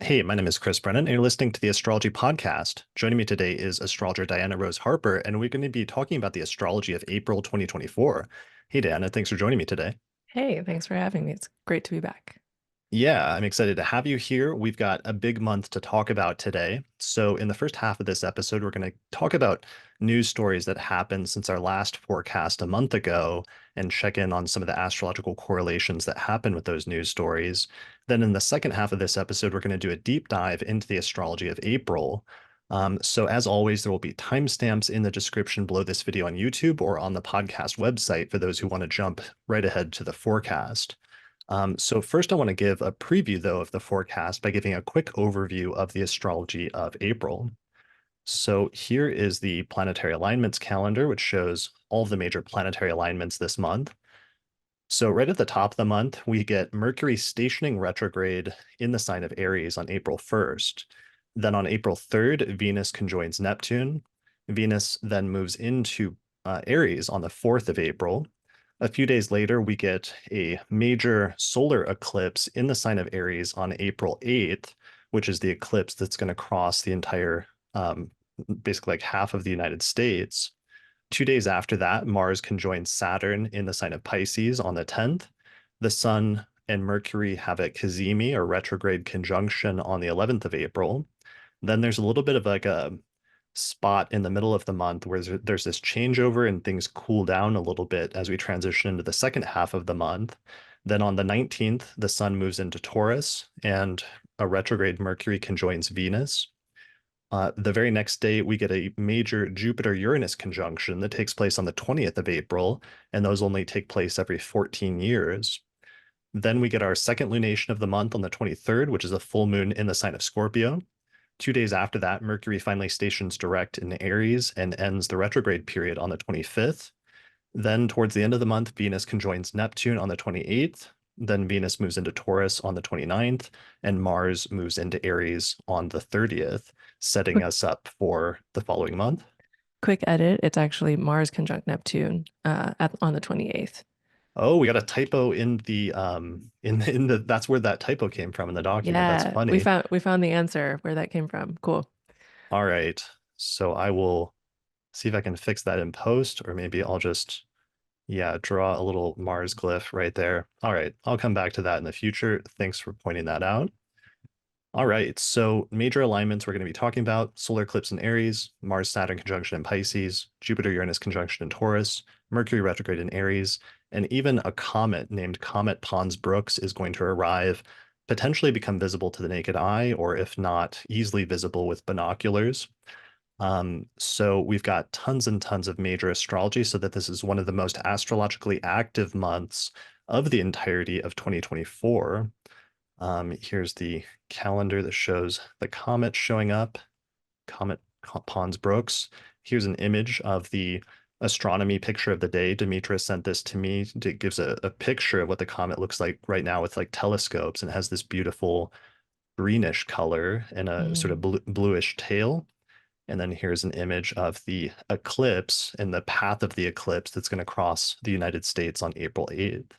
Hey, my name is Chris Brennan, and you're listening to the Astrology Podcast. Joining me today is astrologer Diana Rose Harper, and we're going to be talking about the astrology of April 2024. Hey, Diana, thanks for joining me today. Hey, thanks for having me. It's great to be back. Yeah, I'm excited to have you here. We've got a big month to talk about today. So, in the first half of this episode, we're going to talk about news stories that happened since our last forecast a month ago and check in on some of the astrological correlations that happen with those news stories. Then, in the second half of this episode, we're going to do a deep dive into the astrology of April. So, as always, there will be timestamps in the description below this video on YouTube or on the podcast website for those who want to jump right ahead to the forecast. So first I want to give a preview though of the forecast by giving a quick overview of the astrology of April. So here is the planetary alignments calendar, which shows all of the major planetary alignments this month. So right at the top of the month, we get Mercury stationing retrograde in the sign of Aries on April 1st. Then on April 3rd, Venus conjoins Neptune. Venus then moves into Aries on the 4th of April. A few days later, we get a major solar eclipse in the sign of Aries on April 8th, which is the eclipse that's going to cross the entire, basically like half of the United States. 2 days after that, Mars conjoins Saturn in the sign of Pisces on the 10th. The Sun and Mercury have a cazimi or retrograde conjunction on the 11th of April. Then there's a little bit of like a spot in the middle of the month where there's this changeover and things cool down a little bit as we transition into the second half of the month. Then on the 19th, the sun moves into Taurus and a retrograde Mercury conjoins Venus. The very next day, we get a major Jupiter-Uranus conjunction that takes place on the 20th of April, and those only take place every 14 years. Then we get our second lunation of the month on the 23rd, which is a full moon in the sign of Scorpio. 2 days after that, Mercury finally stations direct in Aries and ends the retrograde period on the 25th. Then, towards the end of the month, Venus conjoins Neptune on the 28th. Then Venus moves into Taurus on the 29th, and Mars moves into Aries on the 30th, setting Quick, us up for the following month. quick edit. It's actually Mars conjunct Neptune on the 28th. Oh, we got a typo in the that's where that typo came from in the document. That's Yeah, we funny. found we found the answer where that came from. Cool. All right. So I will see if I can fix that in post, or maybe I'll just yeah, draw a little Mars glyph right there. All right, I'll come back to that in the future. Thanks for pointing that out. All right, so major alignments we're going to be talking about: solar eclipse in Aries, Mars-Saturn conjunction in Pisces, Jupiter-Uranus conjunction in Taurus, Mercury retrograde in Aries, and even a comet named Comet Pons-Brooks is going to arrive, potentially become visible to the naked eye, or if not, easily visible with binoculars. So we've got tons and tons of major astrology, so that this is one of the most astrologically active months of the entirety of 2024. Here's the calendar that shows the comet showing up, Comet Pons-Brooks. Here's an image of the astronomy picture of the day. Demetra sent this to me. It gives a picture of what the comet looks like right now with like telescopes, and it has this beautiful greenish color and a sort of Mm. bluish tail. And then here's an image of the eclipse and the path of the eclipse that's going to cross the United States on April 8th.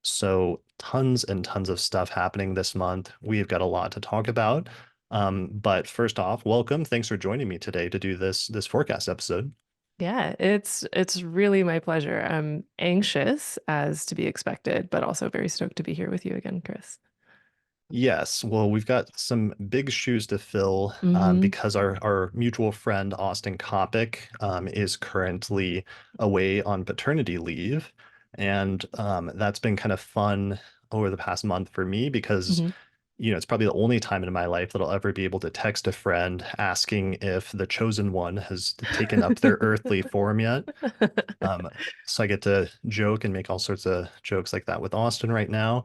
So tons and tons of stuff happening this month. We've got a lot to talk about. But first off, welcome. Thanks for joining me today to do this forecast episode. Yeah, it's really my pleasure. I'm anxious as to be expected, but also very stoked to be here with you again, Chris. Yes, well, we've got some big shoes to fill Hmm. because our mutual friend Austin Coppock is currently away on paternity leave, and that's been kind of fun over the past month for me because Hmm. it's probably the only time in my life that I'll ever be able to text a friend asking if the chosen one has taken up their earthly form yet. Um, so I get to joke and make all sorts of jokes like that with Austin right now.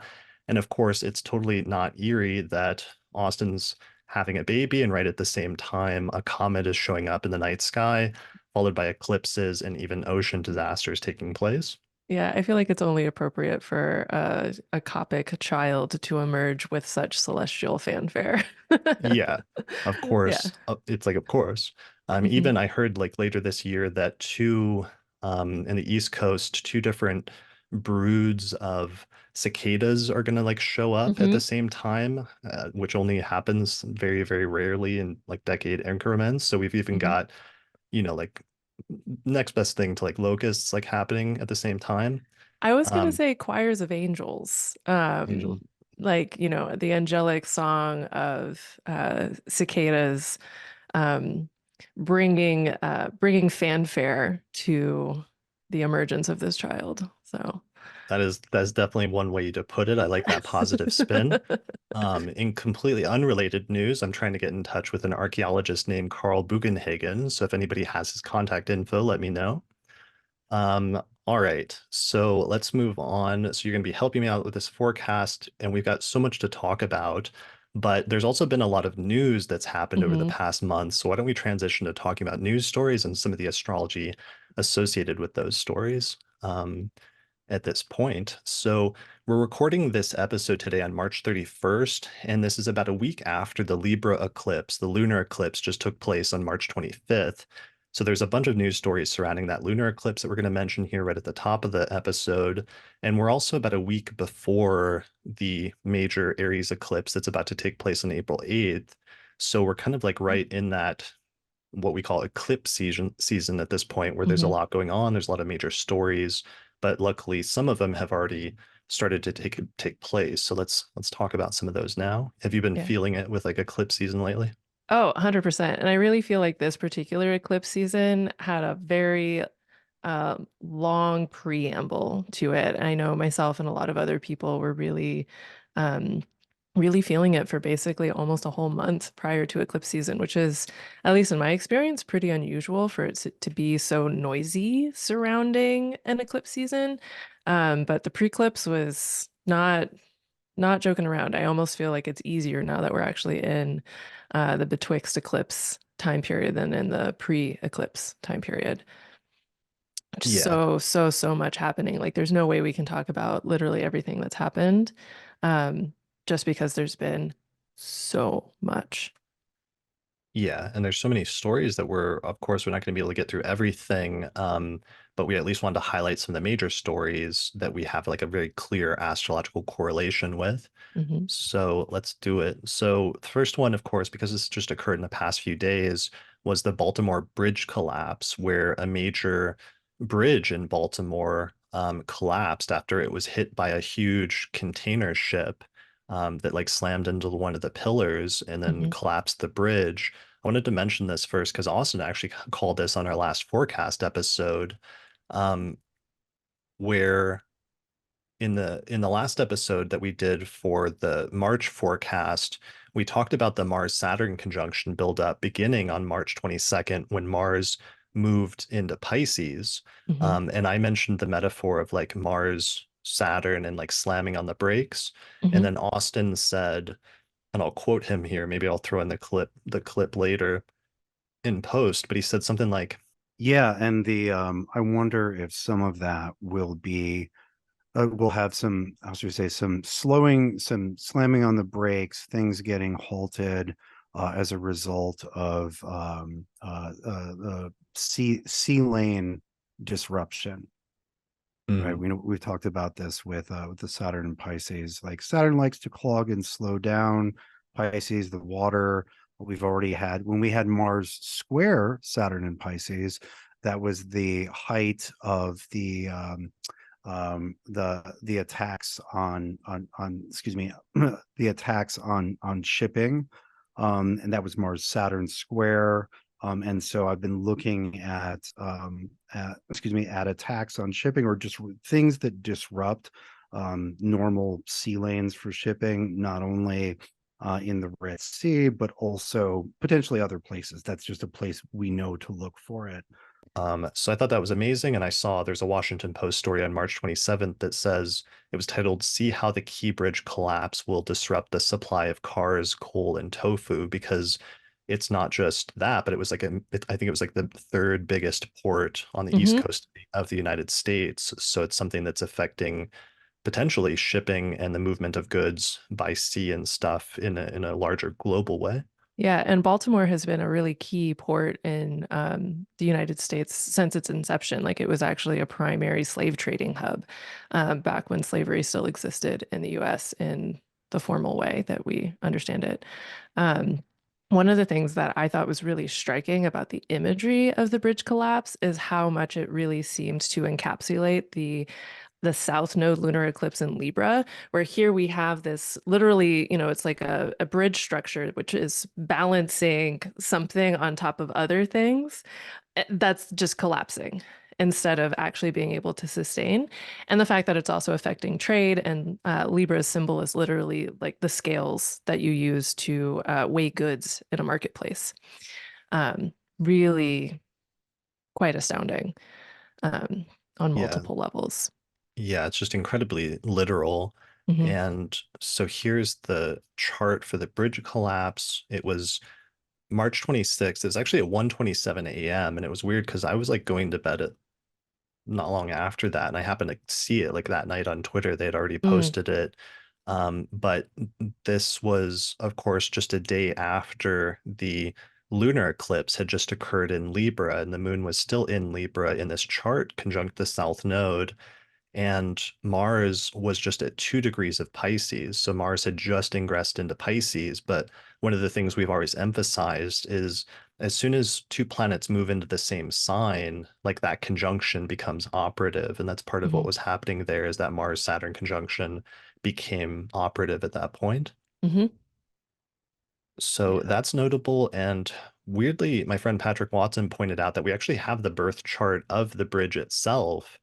And of course, it's totally not eerie that Austin's having a baby, and right at the same time, a comet is showing up in the night sky, followed by eclipses and even ocean disasters taking place. Yeah, I feel like it's only appropriate for a Copic child to emerge with such celestial fanfare. Yeah, of Yeah. course. It's like, of course. Hmm. Even I heard like later this year that two in the East Coast, two different broods of cicadas are going to like show up at Hmm. the same time, which only happens very, very rarely in like decade increments. So we've even Hmm. got, like next best thing to like locusts like happening at the same time. I was gonna Um, say choirs of angels. Angel, Like, the angelic song of cicadas um, bringing fanfare to the emergence of this child. So, that's definitely one way to put it. I like that positive spin. In completely unrelated news, I'm trying to get in touch with an archaeologist named Carl Bugenhagen. So if anybody has his contact info, let me know. All right, so let's move on. So you're going to be helping me out with this forecast, and we've got so much to talk about, but there's also been a lot of news that's happened over the mhm, past month. So why don't we transition to talking about news stories and some of the astrology associated with those stories? At this point. So we're recording this episode today on March 31st, and this is about a week after the Libra eclipse. The lunar eclipse just took place on March 25th. So there's a bunch of news stories surrounding that lunar eclipse that we're going to mention here right at the top of the episode. And we're also about a week before the major Aries eclipse that's about to take place on April 8th. So we're kind of like right in that what we call eclipse season at this point, where there's a mhm. lot going on. There's a lot of major stories, but luckily some of them have already started to take place. So let's talk about some of those now. Have you been Yeah. feeling it with like eclipse season lately? Oh, 100%. And I really feel like this particular eclipse season had a very long preamble to it. I know myself and a lot of other people were um, really feeling it for basically almost a whole month prior to eclipse season, which is, at least in my experience, pretty unusual for it to be so noisy surrounding an eclipse season. But the pre-eclipse was not joking around. I almost feel like it's easier now that we're actually in the betwixt eclipse time period than in the pre-eclipse time period. Just Yeah. so much happening. Like there's no way we can talk about literally everything that's happened, um, just because there's been so much. Yeah, and there's so many stories that of course, we're not going to be able to get through everything, but we at least wanted to highlight some of the major stories that we have like a very clear astrological correlation with. Hmm. So let's do it. So the first one, of course, because this just occurred in the past few days, was the Baltimore bridge collapse, where a major bridge in Baltimore collapsed after it was hit by a huge container ship that like slammed into one of the pillars and then Hmm. collapsed the bridge. I wanted to mention this first because Austin actually called this on our last forecast episode, um, where in the last episode that we did for the March forecast, we talked about the Mars-Saturn conjunction buildup beginning on March 22nd when Mars moved into Pisces. Hmm. And I mentioned the metaphor of like Mars, Saturn, and like slamming on the brakes. And Hmm. then Austin said, and I'll quote him here, maybe I'll throw in the clip later in post, but he said something like, Yeah, and the I wonder if some of that will be we'll have some, how should we say, some slowing, some slamming on the brakes, things getting halted as a result of sea lane disruption. Right, "Hmm, we've talked about this with the Saturn and Pisces. Like Saturn likes to clog and slow down. Pisces, the water. We've already had when we had Mars square Saturn and Pisces. That was the height of the attacks on excuse me the attacks on shipping, and that was Mars Saturn square. And so I've been looking at excuse me at attacks on shipping or just things that disrupt normal sea lanes for shipping, not only in the Red Sea, but also potentially other places. That's just a place we know to look for it. So I thought that was amazing. And I saw there's a Washington Post story on March 27th that says it was titled, "See How the Key Bridge Collapse Will Disrupt the Supply of Cars, Coal, and Tofu," because it's not just that, but it was like I think it was like the third biggest port on the east Hmm. coast of the United States. So it's something that's affecting potentially shipping and the movement of goods by sea and stuff in a larger global way. Yeah, and Baltimore has been a really key port in the United States since its inception. Like it was actually a primary slave trading hub back when slavery still existed in the US in the formal way that we understand it. Um, One of the things that I thought was really striking about the imagery of the bridge collapse is how much it really seems to encapsulate the South Node lunar eclipse in Libra, where here we have this literally, it's like a bridge structure, which is balancing something on top of other things that's just collapsing instead of actually being able to sustain. And the fact that it's also affecting trade, and Libra's symbol is literally like the scales that you use to weigh goods in a marketplace. Really quite astounding um, on Yeah. multiple levels. Yeah, it's just incredibly literal. Mhm. And so here's the chart for the bridge collapse. It was March 26th. It was actually at 1:27 a.m. And it was weird because I was like going to bed at not long after that. And I happened to see it like that night on Twitter. They had already Mm, posted it. But this was, of course, just a day after the lunar eclipse had just occurred in Libra, and the moon was still in Libra in this chart, conjunct the South Node. And Mars was just at 2 degrees of Pisces. So Mars had just ingressed into Pisces. But one of the things we've always emphasized is as soon as two planets move into the same sign, like that conjunction becomes operative. And that's part of what mhm, was happening there is that Mars-Saturn conjunction became operative at that point. mhm. So Yeah. that's notable. And weirdly, my friend Patrick Watson pointed out that we actually have the birth chart of the bridge itself,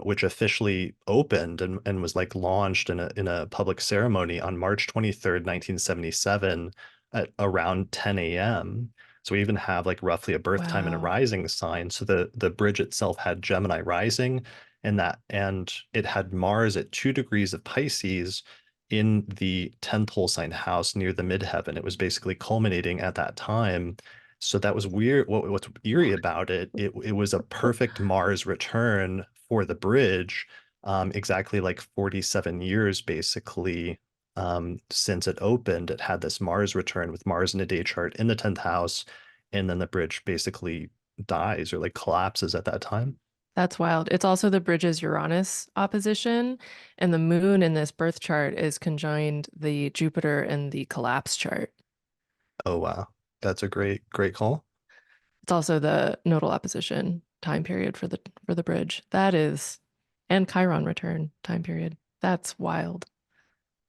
which officially opened and was like launched in a public ceremony on March 23rd, 1977 at around 10 a.m. So we even have like roughly a birth time and a Wow. rising sign. So the bridge itself had Gemini rising and it had Mars at 2 degrees of Pisces in the 10th whole sign house near the midheaven. It was basically culminating at that time. So that was weird. What's eerie about it was a perfect Mars return for the bridge, exactly like 47 years basically since it opened. It had this Mars return with Mars in a day chart in the 10th house, and then the bridge basically dies or like collapses at that time. That's wild. It's also the bridge's Uranus opposition, and the moon in this birth chart is conjoined the Jupiter and the collapse chart. Oh wow. That's a great call. It's also the nodal opposition time period for the bridge. That is, and Chiron return time period. That's wild.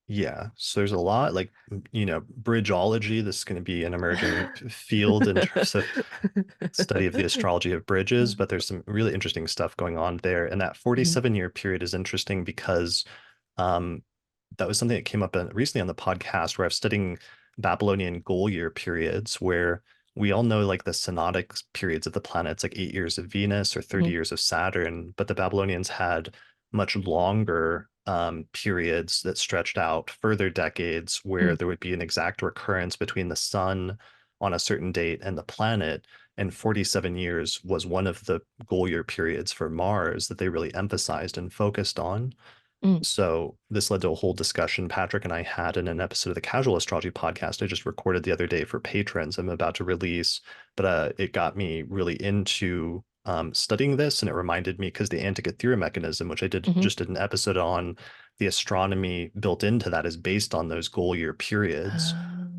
Yeah, so there's a lot like bridgeology. This is going to be an emerging field in terms of study of the astrology of bridges, but there's some really interesting stuff going on there. And that Mhm, 47-year period is interesting because um, that was something that came up recently on the podcast where I was studying Babylonian goal year periods, where we all know like the synodic periods of the planets, like 8 years of Venus or 30 mhm, years of Saturn, but the Babylonians had much longer periods that stretched out further decades where mhm, there would be an exact recurrence between the sun on a certain date and the planet. And 47 years was one of the goal year periods for Mars that they really emphasized and focused on. mm, So this led to a whole discussion Patrick and I had in an episode of the Casual Astrology podcast I just recorded the other day for patrons. I'm about to release, but it got me really into studying this, and it reminded me because the Antikythera mechanism, which I mhm. just did an episode on, the astronomy built into that is based on those goal year periods,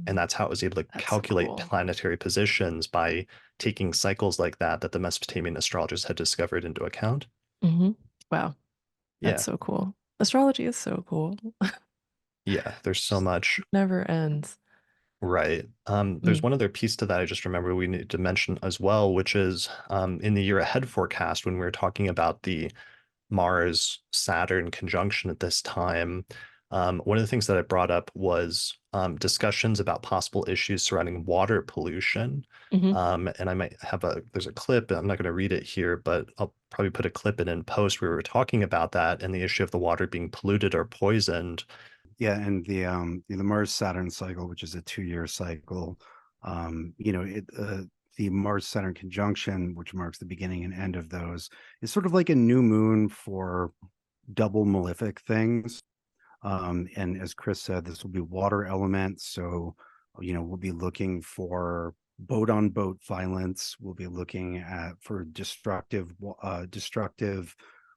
and that's how it was able to That's so calculate cool. planetary positions by taking cycles like that the Mesopotamian astrologers had discovered into account. Hmm. Wow, that's Yeah, so cool. Astrology is so cool. yeah, there's so Just much. never ends. Right. There's Mm, one other piece to that I just remember we need to mention as well, which is in the year ahead forecast when we were talking about the Mars-Saturn conjunction at this time. One of the things that I brought up was discussions about possible issues surrounding water pollution. mhm. And I might have there's a clip, I'm not going to read it here, but I'll probably put a clip in post where we were talking about that and the issue of the water being polluted or poisoned. Yeah, and the Mars Saturn cycle, which is a 2-year cycle, the Mars Saturn conjunction, which marks the beginning and end of those, is sort of like a new moon for double malefic things. And as Chris said, this will be water elements, so We'll be looking for boat on boat violence. We'll be looking at for destructive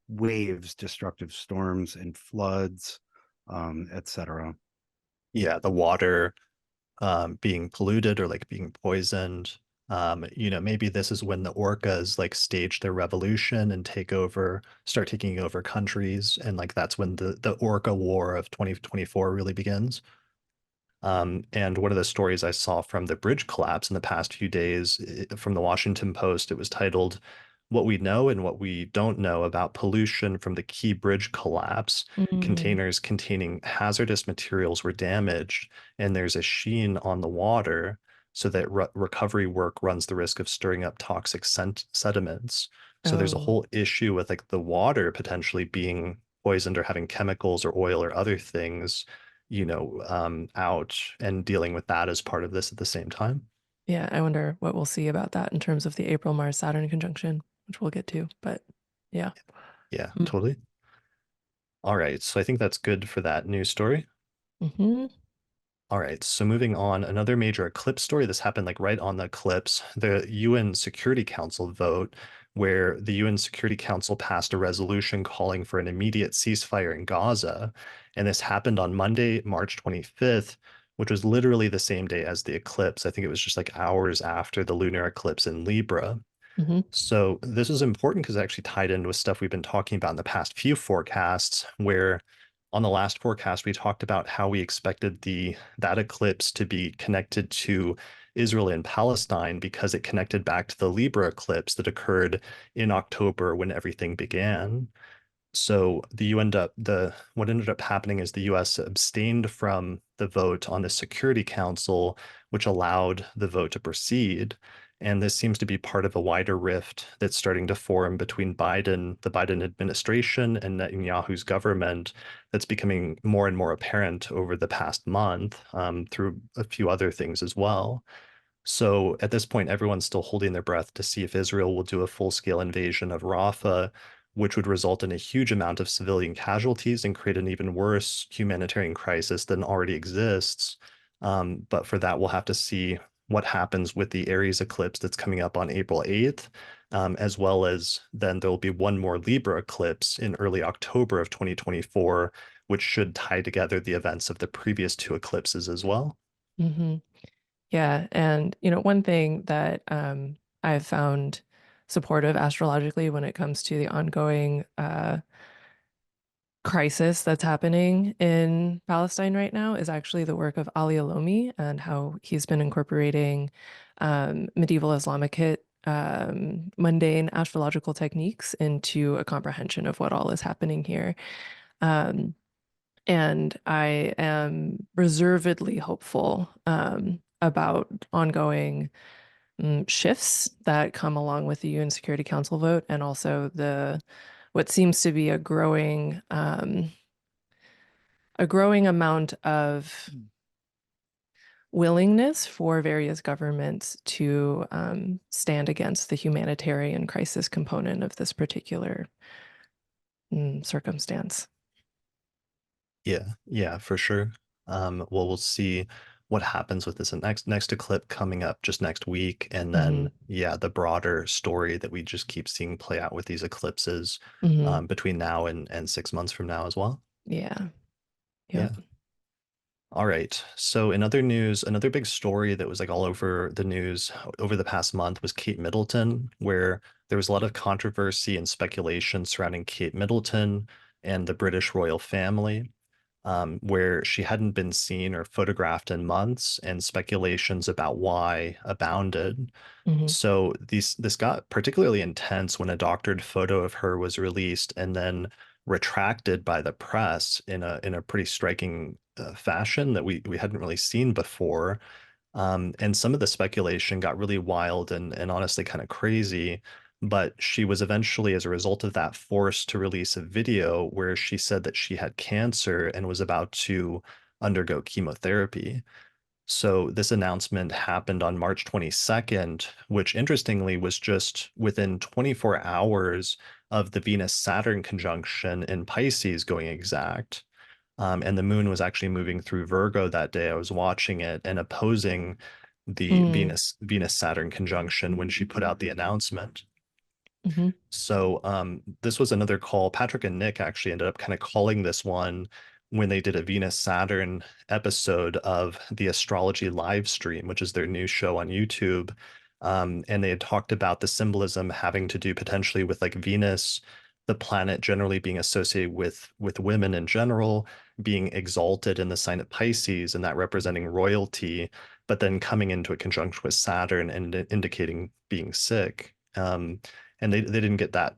waves, destructive storms and floods, etc. Yeah, the water being polluted or like being poisoned. Maybe this is when the orcas like stage their revolution and start taking over countries, and like that's when the Orca War of 2024 really begins. And one of the stories I saw from the bridge collapse in the past few days from the Washington Post, it was titled "What We Know and What We Don't Know About Pollution from the Key Bridge Collapse." Mm. Containers containing hazardous materials were damaged, and there's a sheen on the water, so that recovery work runs the risk of stirring up toxic sediments. So there's a Oh, whole issue with like the water potentially being poisoned or having chemicals or oil or other things out, and dealing with that as part of this at the same time. yeah. I wonder what we'll see about that in terms of the April Mars-Saturn conjunction, which we'll get to. But yeah. Yeah, Mm. totally. All right. So I think that's good for that news story. Mhm. All right. So moving on, another major eclipse story. This happened like right on the eclipse. The UN Security Council vote, where the UN Security Council passed a resolution calling for an immediate ceasefire in Gaza. And this happened on Monday, March 25th, which was literally the same day as the eclipse. I think it was just like hours after the lunar eclipse in Libra. Mhm. So this is important because it actually tied in with stuff we've been talking about in the past few forecasts, where on the last forecast we talked about how we expected that eclipse to be connected to Israel and Palestine because it connected back to the Libra eclipse that occurred in October when everything began. So what ended up happening is the US abstained from the vote on the Security Council, which allowed the vote to proceed. And this seems to be part of a wider rift that's starting to form between the Biden administration, and Netanyahu's government that's becoming more and more apparent over the past month, through a few other things as well. So at this point, everyone's still holding their breath to see if Israel will do a full-scale invasion of Rafah, which would result in a huge amount of civilian casualties and create an even worse humanitarian crisis than already exists. But for that, we'll have to see what happens with the Aries eclipse that's coming up on April 8th, as well as then there will be one more Libra eclipse in early October of 2024, which should tie together the events of the previous two eclipses as well. Mhm. Yeah, and one thing that I've found supportive astrologically when it comes to the ongoing crisis that's happening in Palestine right now is actually the work of Ali Alomi and how he's been incorporating medieval Islamic mundane astrological techniques into a comprehension of what all is happening here. Um, and I am reservedly hopeful about ongoing shifts that come along with the UN Security Council vote, and also the what seems to be a growing amount of willingness for various governments to stand against the humanitarian crisis component of this particular circumstance. Yeah, for sure. Well, we'll see what happens with this next eclipse coming up just next week, and Hmm. then yeah, the broader story that we just keep seeing play out with these eclipses, Hmm. between now and 6 months from now as well. Yeah. Yeah. Yep. All right. So in other news, another big story that was like all over the news over the past month was Kate Middleton, where there was a lot of controversy and speculation surrounding Kate Middleton and the British royal family, where she hadn't been seen or photographed in months, and speculations about why abounded. Hmm. So this got particularly intense when a doctored photo of her was released and then retracted by the press in a pretty striking fashion that we hadn't really seen before. And some of the speculation got really wild and honestly kind of crazy. But she was eventually, as a result of that, forced to release a video where she said that she had cancer and was about to undergo chemotherapy. So this announcement happened on March 22nd, which interestingly was just within 24 hours of the Venus-Saturn conjunction in Pisces going exact. And the moon was actually moving through Virgo that day. I was watching it and opposing the Mm, Venus Saturn conjunction when she put out the announcement. mhm. So this was another call. Patrick and Nick actually ended up kind of calling this one when they did a Venus Saturn episode of the Astrology live stream, which is their new show on YouTube. And they had talked about the symbolism having to do potentially with like Venus, the planet generally being associated with women in general, being exalted in the sign of Pisces, and that representing royalty, but then coming into a conjunction with Saturn and indicating being sick. And they didn't get that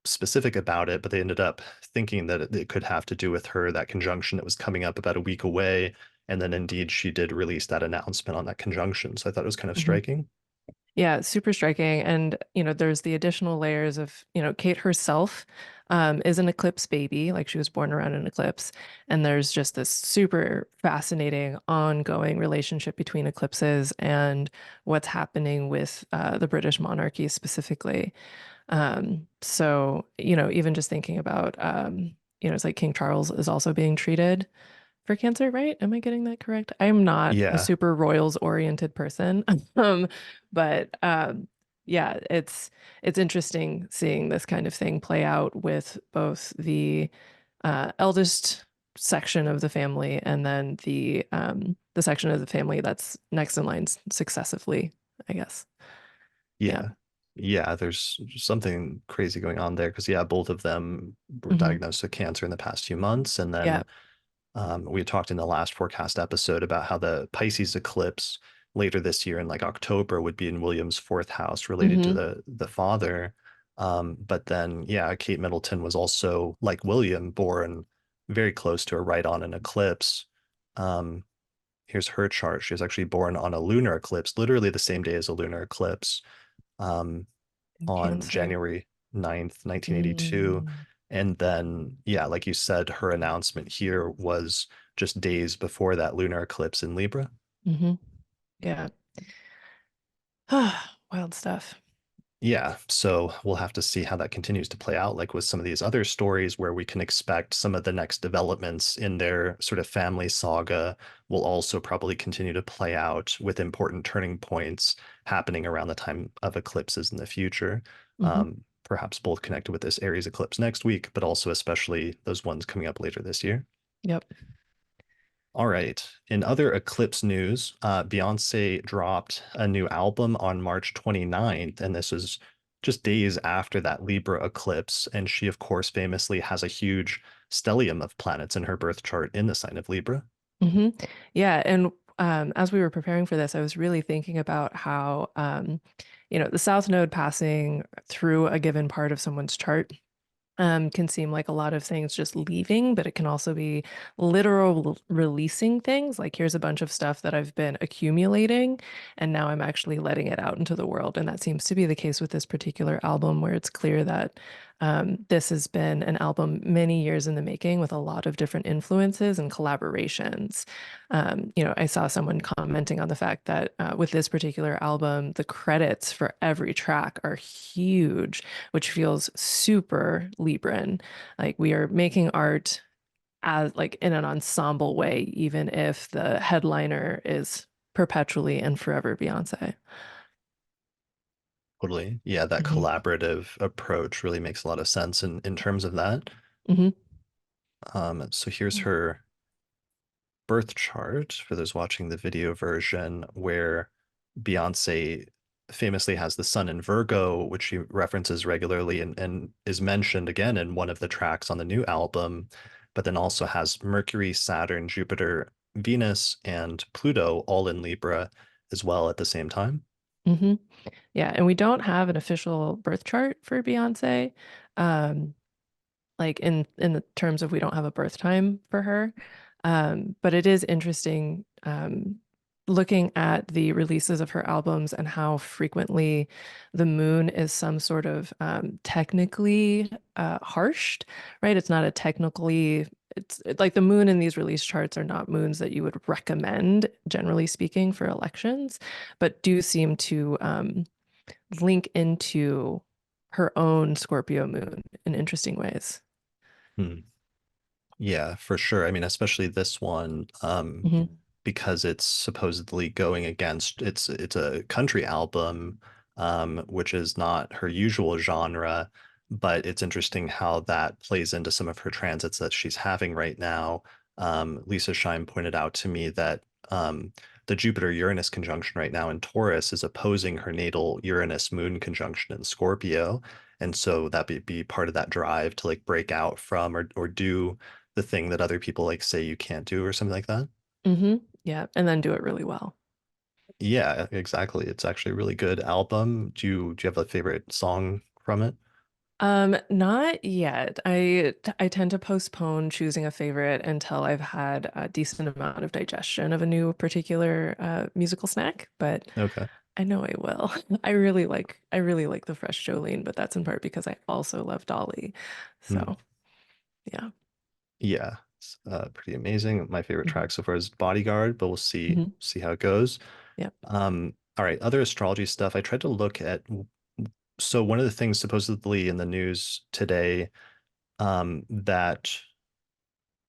specific about it, but they ended up thinking that it could have to do with her, that conjunction that was coming up about a week away. And then indeed she did release that announcement on that conjunction. So I thought it was kind of Mhm. striking. Yeah, super striking. And, there's the additional layers of, Kate herself is an eclipse baby, like she was born around an eclipse. And there's just this super fascinating ongoing relationship between eclipses and what's happening with the British monarchy specifically. So, even just thinking about, it's like King Charles is also being treated for cancer, right? Am I getting that correct? I'm not a Yeah. super royals oriented person. um, but yeah, it's interesting seeing this kind of thing play out with both the eldest section of the family and then the section of the family that's next in line successively, I guess. Yeah. Yeah. Yeah, there's something crazy going on there because yeah, both of them were Hmm. diagnosed with cancer in the past few months. And Yeah. then we had talked in the last forecast episode about how the Pisces eclipse later this year in like October would be in William's fourth house related to Hmm. the father. But then, yeah, Kate Middleton was also like William, born very close to or right on an eclipse. Um, Here's her chart. She was actually born on a lunar eclipse, literally the same day as a lunar eclipse, um, In on Cancer. January 9th, 1982. Mm. And then, yeah, like you said, her announcement here was just days before that lunar eclipse in Libra. Hmm. Yeah. Wild stuff. Yeah, so we'll have to see how that continues to play out, like with some of these other stories where we can expect some of the next developments in their sort of family saga will also probably continue to play out with important turning points happening around the time of eclipses in the future. Hmm. Perhaps both connected with this Aries eclipse next week, but also especially those ones coming up later this year. Yep. All right. In other eclipse news, Beyoncé dropped a new album on March 29th, and this was just days after that Libra eclipse. And she, of course, famously has a huge stellium of planets in her birth chart in the sign of Libra. Hmm. Yeah. And as we were preparing for this, I was really thinking about how, the South Node passing through a given part of someone's chart can seem like a lot of things just leaving, but it can also be literal releasing things. Like, here's a bunch of stuff that I've been accumulating, and now I'm actually letting it out into the world. And that seems to be the case with this particular album, where it's clear that this has been an album many years in the making with a lot of different influences and collaborations. I saw someone commenting on the fact that with this particular album, the credits for every track are huge, which feels super Libran. Like, we are making art as like in an ensemble way, even if the headliner is perpetually and forever Beyonce. Totally. Yeah, that Hmm. collaborative approach really makes a lot of sense in terms of that. Hmm. So here's her birth chart for those watching the video version, where Beyonce famously has the sun in Virgo, which she references regularly and is mentioned again in one of the tracks on the new album, but then also has Mercury, Saturn, Jupiter, Venus, and Pluto all in Libra as well at the same time. Hmm. Yeah, and we don't have an official birth chart for Beyonce. Um, like, in the terms of we don't have a birth time for her. But it is interesting looking at the releases of her albums and how frequently the moon is some sort of technically harshed, right? It's not a technically, like the moon in these release charts are not moons that you would recommend, generally speaking, for elections, but do seem to link into her own Scorpio moon in interesting ways. Hmm. Yeah, for sure. I mean, especially this one, Hmm. because it's supposedly going against it's a country album, which is not her usual genre, but it's interesting how that plays into some of her transits that she's having right now. Lisa Shine pointed out to me that the Jupiter-Uranus conjunction right now in Taurus is opposing her natal Uranus moon conjunction in Scorpio. And so that be part of that drive to like break out from or do the thing that other people like say you can't do or something like that. Hmm. Yeah, and then do it really well. Yeah, exactly. It's actually a really good album. Do you have a favorite song from it? Not yet. I tend to postpone choosing a favorite until I've had a decent amount of digestion of a new particular musical snack, but Okay. I know I will. I really like the fresh Jolene, but that's in part because I also love Dolly. Hmm. So, yeah. Yeah, it's pretty amazing. My favorite Hmm. track so far is Bodyguard, but we'll Hmm. see how it goes. Yeah. All right, other astrology stuff. I tried to look at so one of the things supposedly in the news today that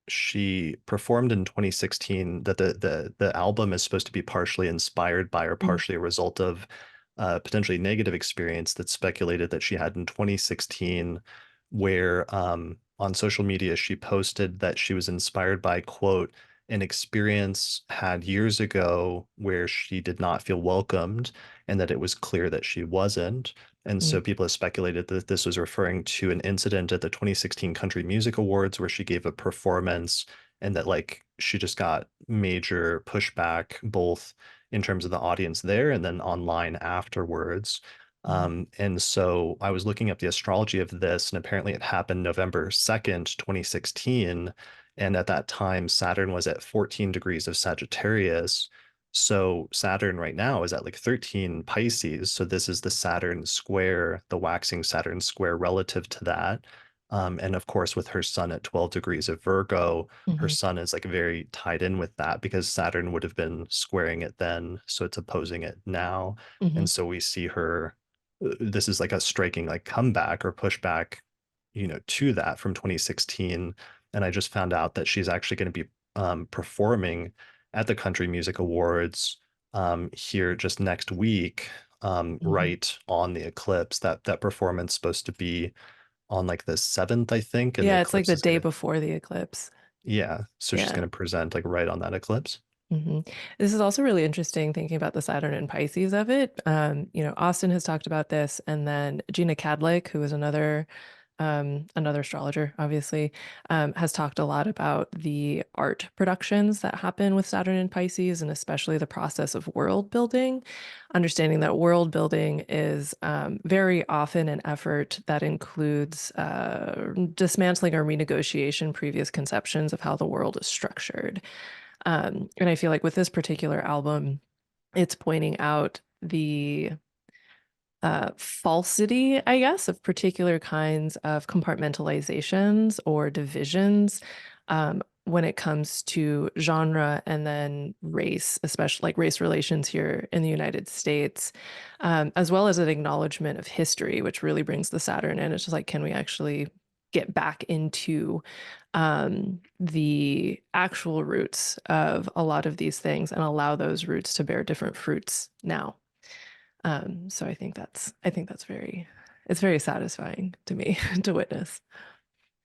she performed in 2016 that the album is supposed to be partially inspired by or Hmm. partially a result of potentially negative experience that's speculated that she had in 2016 where on social media she posted that she was inspired by quote an experience had years ago where she did not feel welcomed and that it was clear that she wasn't. And Hmm. so people have speculated that this was referring to an incident at the 2016 Country Music Awards where she gave a performance and that like she just got major pushback both in terms of the audience there and then online afterwards. Hmm. And so I was looking up the astrology of this, and apparently it happened November 2nd, 2016. And at that time, Saturn was at 14 degrees of Sagittarius. So Saturn right now is at like 13 Pisces. So this is the Saturn square, the waxing Saturn square relative to that. And of course, with her sun at 12 degrees of Virgo, her Hmm. sun is like very tied in with that because Saturn would have been squaring it then. So it's opposing it now. Hmm. And so we see her, this is like a striking like comeback or pushback, to that from 2016. And I just found out that she's actually going to be performing at the Country Music Awards here just next week, Hmm. right on the eclipse. That performance is supposed to be on like the 7th, I think, and the Yeah, it's like eclipse the is day gonna, before the eclipse. yeah. So she's Yeah. gonna present like right on that eclipse. Hmm. This is also really interesting thinking about the Saturn and Pisces of it. Austin has talked about this, and then Gina Cadlick, who is another astrologer, obviously, has talked a lot about the art productions that happen with Saturn and Pisces, and especially the process of world building. Understanding that world building is very often an effort that includes dismantling or renegotiation previous conceptions of how the world is structured. And I feel like with this particular album, it's pointing out the falsity, I guess, of particular kinds of compartmentalizations or divisions when it comes to genre and then race, especially like race relations here in the United States, as well as an acknowledgement of history, which really brings the Saturn in. It's just like, can we actually get back into the actual roots of a lot of these things and allow those roots to bear different fruits now? So I think that's it's very satisfying to me to witness.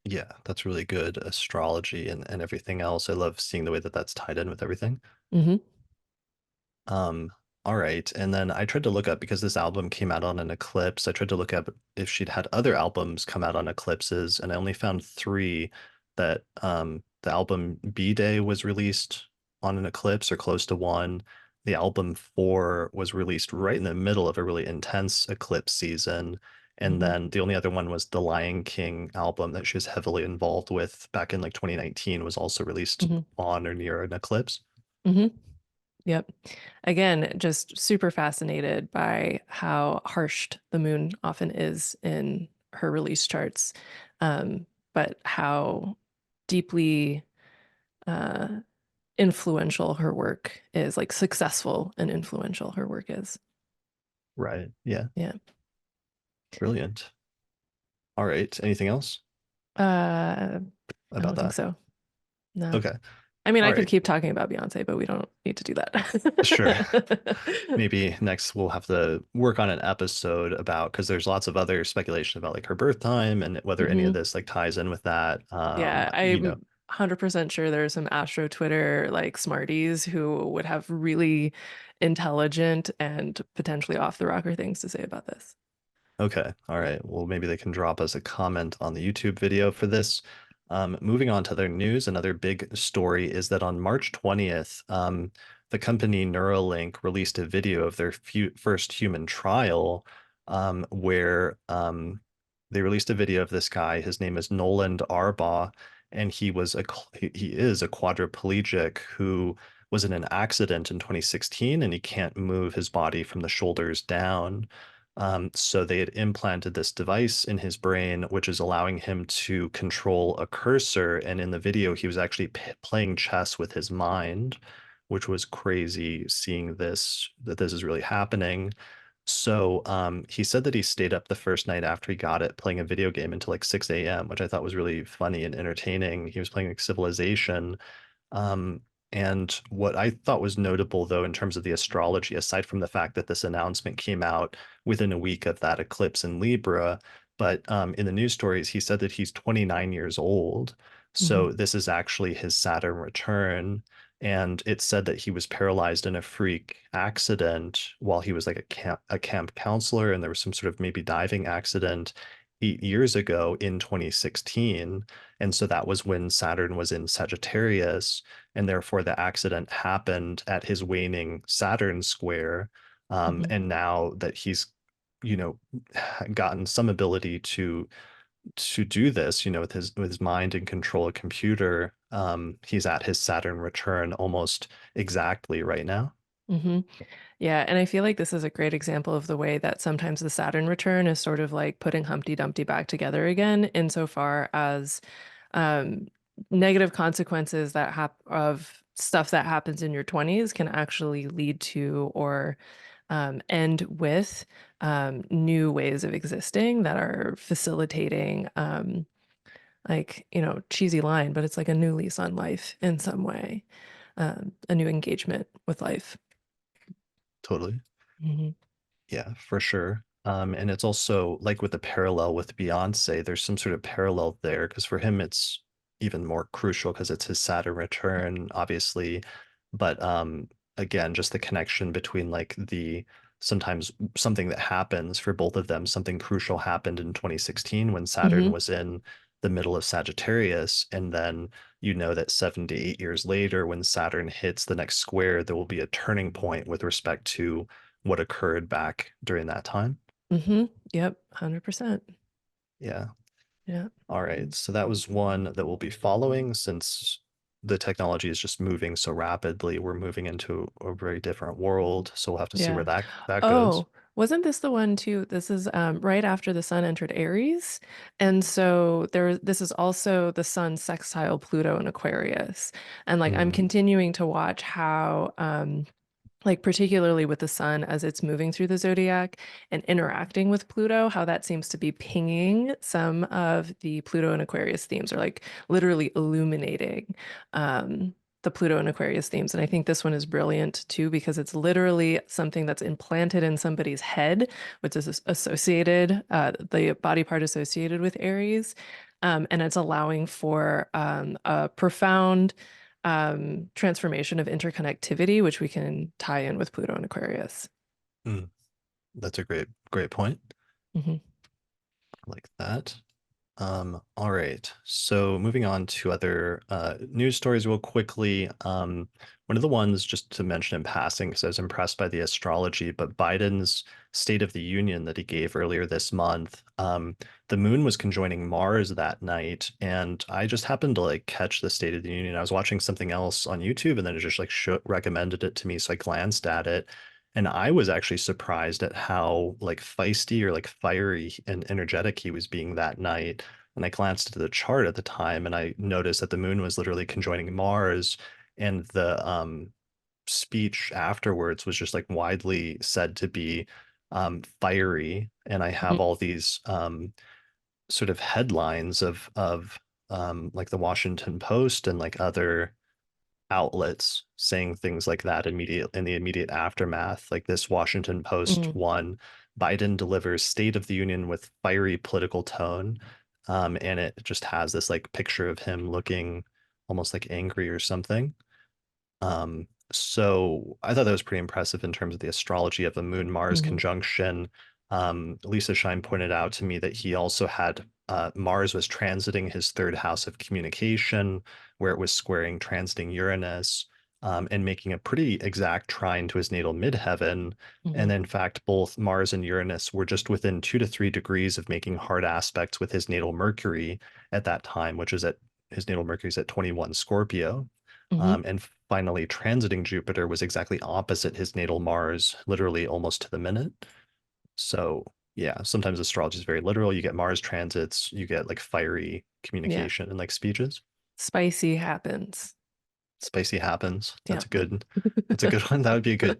Yeah, that's really good astrology and everything else. I love seeing the way that that's tied in with everything. Hmm. Um, all right. And then I tried to look up because this album came out on an eclipse. I tried to look up if she'd had other albums come out on eclipses, and I only found three that the album B Day was released on an eclipse or close to one. The album four was released right in the middle of a really intense eclipse season. And Hmm. then the only other one was the Lion King album that she was heavily involved with back in like 2019 was also released Hmm. on or near an eclipse. Hmm. Yep. Again, just super fascinated by how harsh the moon often is in her release charts, but how deeply uh, influential her work is, like successful and influential her work is. Right. Yeah. Yeah. Brilliant. All right. Anything else Uh, I about don't think that? so. No. Okay. I mean, All I could right. keep talking about Beyonce, but we don't need to do Sure. that. Maybe next we'll have to work on an episode about, because there's lots of other speculation about like her birth time and whether any of hmm this like ties in with that. Yeah, You know, I'm 100% sure there are some Astro Twitter like smarties who would have really intelligent and potentially off the rocker things to say about this. okay. All right. Well, maybe they can drop us a comment on the YouTube video for this. Moving on to other news, another big story is that on March 20th, the company Neuralink released a video of their first human trial, where they released a video of this guy. His name is Noland Arbaugh, and he is a quadriplegic who was in an accident in 2016, and he can't move his body from the shoulders down. So they had implanted this device in his brain, which is allowing him to control a cursor. And in the video, he was actually playing chess with his mind, which was crazy seeing that this is really happening. So he said that he stayed up the first night after he got it playing a video game until like 6 a.m., which I thought was really funny and entertaining. He was playing like Civilization. Um, and what I thought was notable, though, in terms of the astrology, aside from the fact that this announcement came out within a week of that eclipse in Libra, but in the news stories, he said that he's 29 years old. hmm So this is actually his Saturn return. And it said that he was paralyzed in a freak accident while he was like a camp counselor, and there was some sort of maybe diving accident 8 years ago in 2016. And so that was when Saturn was in Sagittarius, and therefore the accident happened at his waning Saturn square. hmm And now that he's, you know, gotten some ability to do this, with his mind and control a computer, he's at his Saturn return almost exactly right now. hmm Yeah, and I feel like this is a great example of the way that sometimes the Saturn return is sort of like putting Humpty Dumpty back together again, insofar as um, negative consequences of stuff that happens in your 20s can actually lead to or end with new ways of existing that are facilitating, cheesy line, but it's like a new lease on life in some way, a new engagement with life. Totally. hmm Yeah, for sure. And it's also like with the parallel with Beyonce, there's some sort of parallel there because for him it's even more crucial because it's his Saturn return, obviously. But again, just the connection between like the sometimes something that happens for both of them, something crucial happened in 2016 when Saturn hmm was in the middle of Sagittarius, and then you know that 7 to 8 years later, when Saturn hits the next square, there will be a turning point with respect to what occurred back during that time. Yep, 100%. Yeah. Yeah. All right. So that was one that we'll be following since the technology is just moving so rapidly. We're moving into a very different world. So we'll have to see where Yeah. that goes. Oh, wasn't this the one too? This is right after the sun entered Aries. And so this is also the sun sextile Pluto in Aquarius. And like I'm Mm, continuing to watch how like particularly with the sun as it's moving through the zodiac and interacting with Pluto, how that seems to be pinging some of the Pluto and Aquarius themes, or like literally illuminating um, the Pluto and Aquarius themes. And I think this one is brilliant too, because it's literally something that's implanted in somebody's head, which is associated, the body part associated with Aries. And it's allowing for a profound transformation of interconnectivity, which we can tie in with Pluto and Aquarius. mm. That's a great point. hmm I like that. All right. So moving on to other news stories real quickly. One of the ones just to mention in passing, because I was impressed by the astrology, but Biden's State of the Union that he gave earlier this month, the moon was conjoining Mars that night, and I just happened to like catch the State of the Union. I was watching something else on YouTube, and then it just like recommended it to me, so I glanced at it. And I was actually surprised at how like feisty or like fiery and energetic he was being that night. And I glanced at the chart at the time and I noticed that the moon was literally conjoining Mars, and the speech afterwards was just like widely said to be fiery. And I have all these sort of headlines of like the Washington Post and like other outlets saying things like that in the immediate aftermath. Like this Washington Post Mm, one, Biden delivers State of the Union with fiery political tone. And it just has this like picture of him looking almost like angry or something. So I thought that was pretty impressive in terms of the astrology of the Moon Mars mhm, conjunction. Lisa Shine pointed out to me that he also had Mars was transiting his third house of communication, where it was squaring transiting Uranus, and making a pretty exact trine to his natal midheaven. And mhm, in fact, both Mars and Uranus were just within 2 to 3 degrees of making hard aspects with his natal Mercury at that time, which is at his natal Mercury's at 21 Scorpio. mhm. And finally, transiting Jupiter was exactly opposite his natal Mars, literally almost to the minute. So, yeah, sometimes astrology is very literal. You get Mars transits, you get like fiery Yeah. communication and like speeches. Spicy happens. Spicy happens. Yeah. That's a good one. That would be a good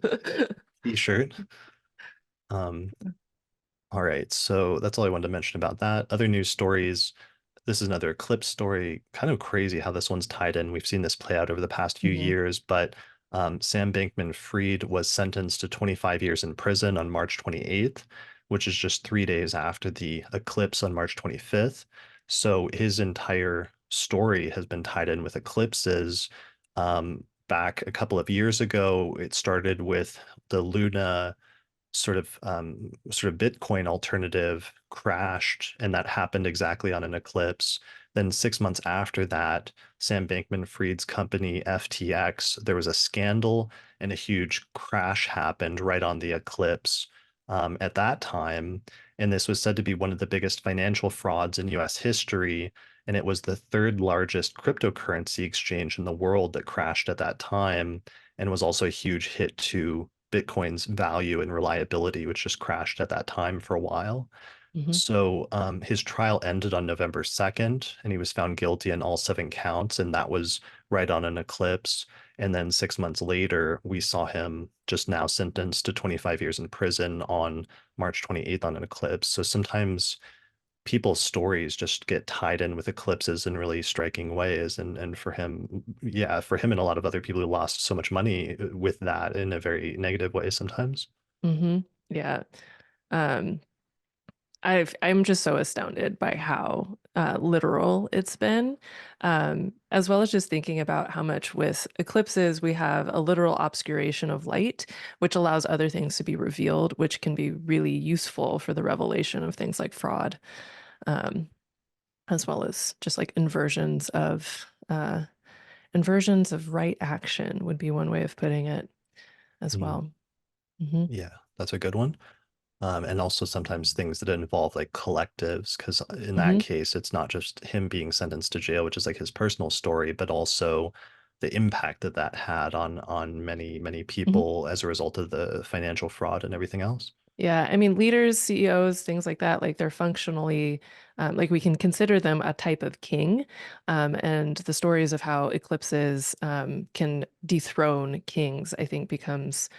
t-shirt. Um, all right, so that's all I wanted to mention about that. Other news stories. This is another eclipse story. Kind of crazy how this one's tied in. We've seen this play out over the past few Mhm, years, but Sam Bankman-Fried was sentenced to 25 years in prison on March 28th, which is just 3 days after the eclipse on March 25th. So his entire story has been tied in with eclipses. Back a couple of years ago, it started with the Luna sort of Bitcoin alternative crashed, and that happened exactly on an eclipse. Then 6 months after that, Sam Bankman-Fried's company FTX, there was a scandal and a huge crash happened right on the eclipse at that time. And this was said to be one of the biggest financial frauds in US history. And it was the third largest cryptocurrency exchange in the world that crashed at that time and was also a huge hit to Bitcoin's value and reliability, which just crashed at that time for a while. mhm, So his trial ended on November 2nd, and he was found guilty on all 7 counts, and that was right on an eclipse. And then 6 months later, we saw him just now sentenced to 25 years in prison on March 28th on an eclipse. So sometimes people's stories just get tied in with eclipses in really striking ways. And for him, yeah, for him and a lot of other people who lost so much money with that in a very negative way sometimes. mhm. Yeah. Um, I'm just so astounded by how literal it's been, as well as just thinking about how much with eclipses we have a literal obscuration of light, which allows other things to be revealed, which can be really useful for the revelation of things like fraud, um, as well as just like inversions of right action would be one way of putting it as Mm, well. Hmm. yeah, that's a good one. And also sometimes things that involve like collectives, because in that Hmm. case, it's not just him being sentenced to jail, which is like his personal story, but also the impact that that had on many Hmm. people as a result of the financial fraud and everything else. Yeah, I mean, leaders, CEOs, things like that, like they're functionally, like we can consider them a type of king. And the stories of how eclipses can dethrone kings, I think, becomes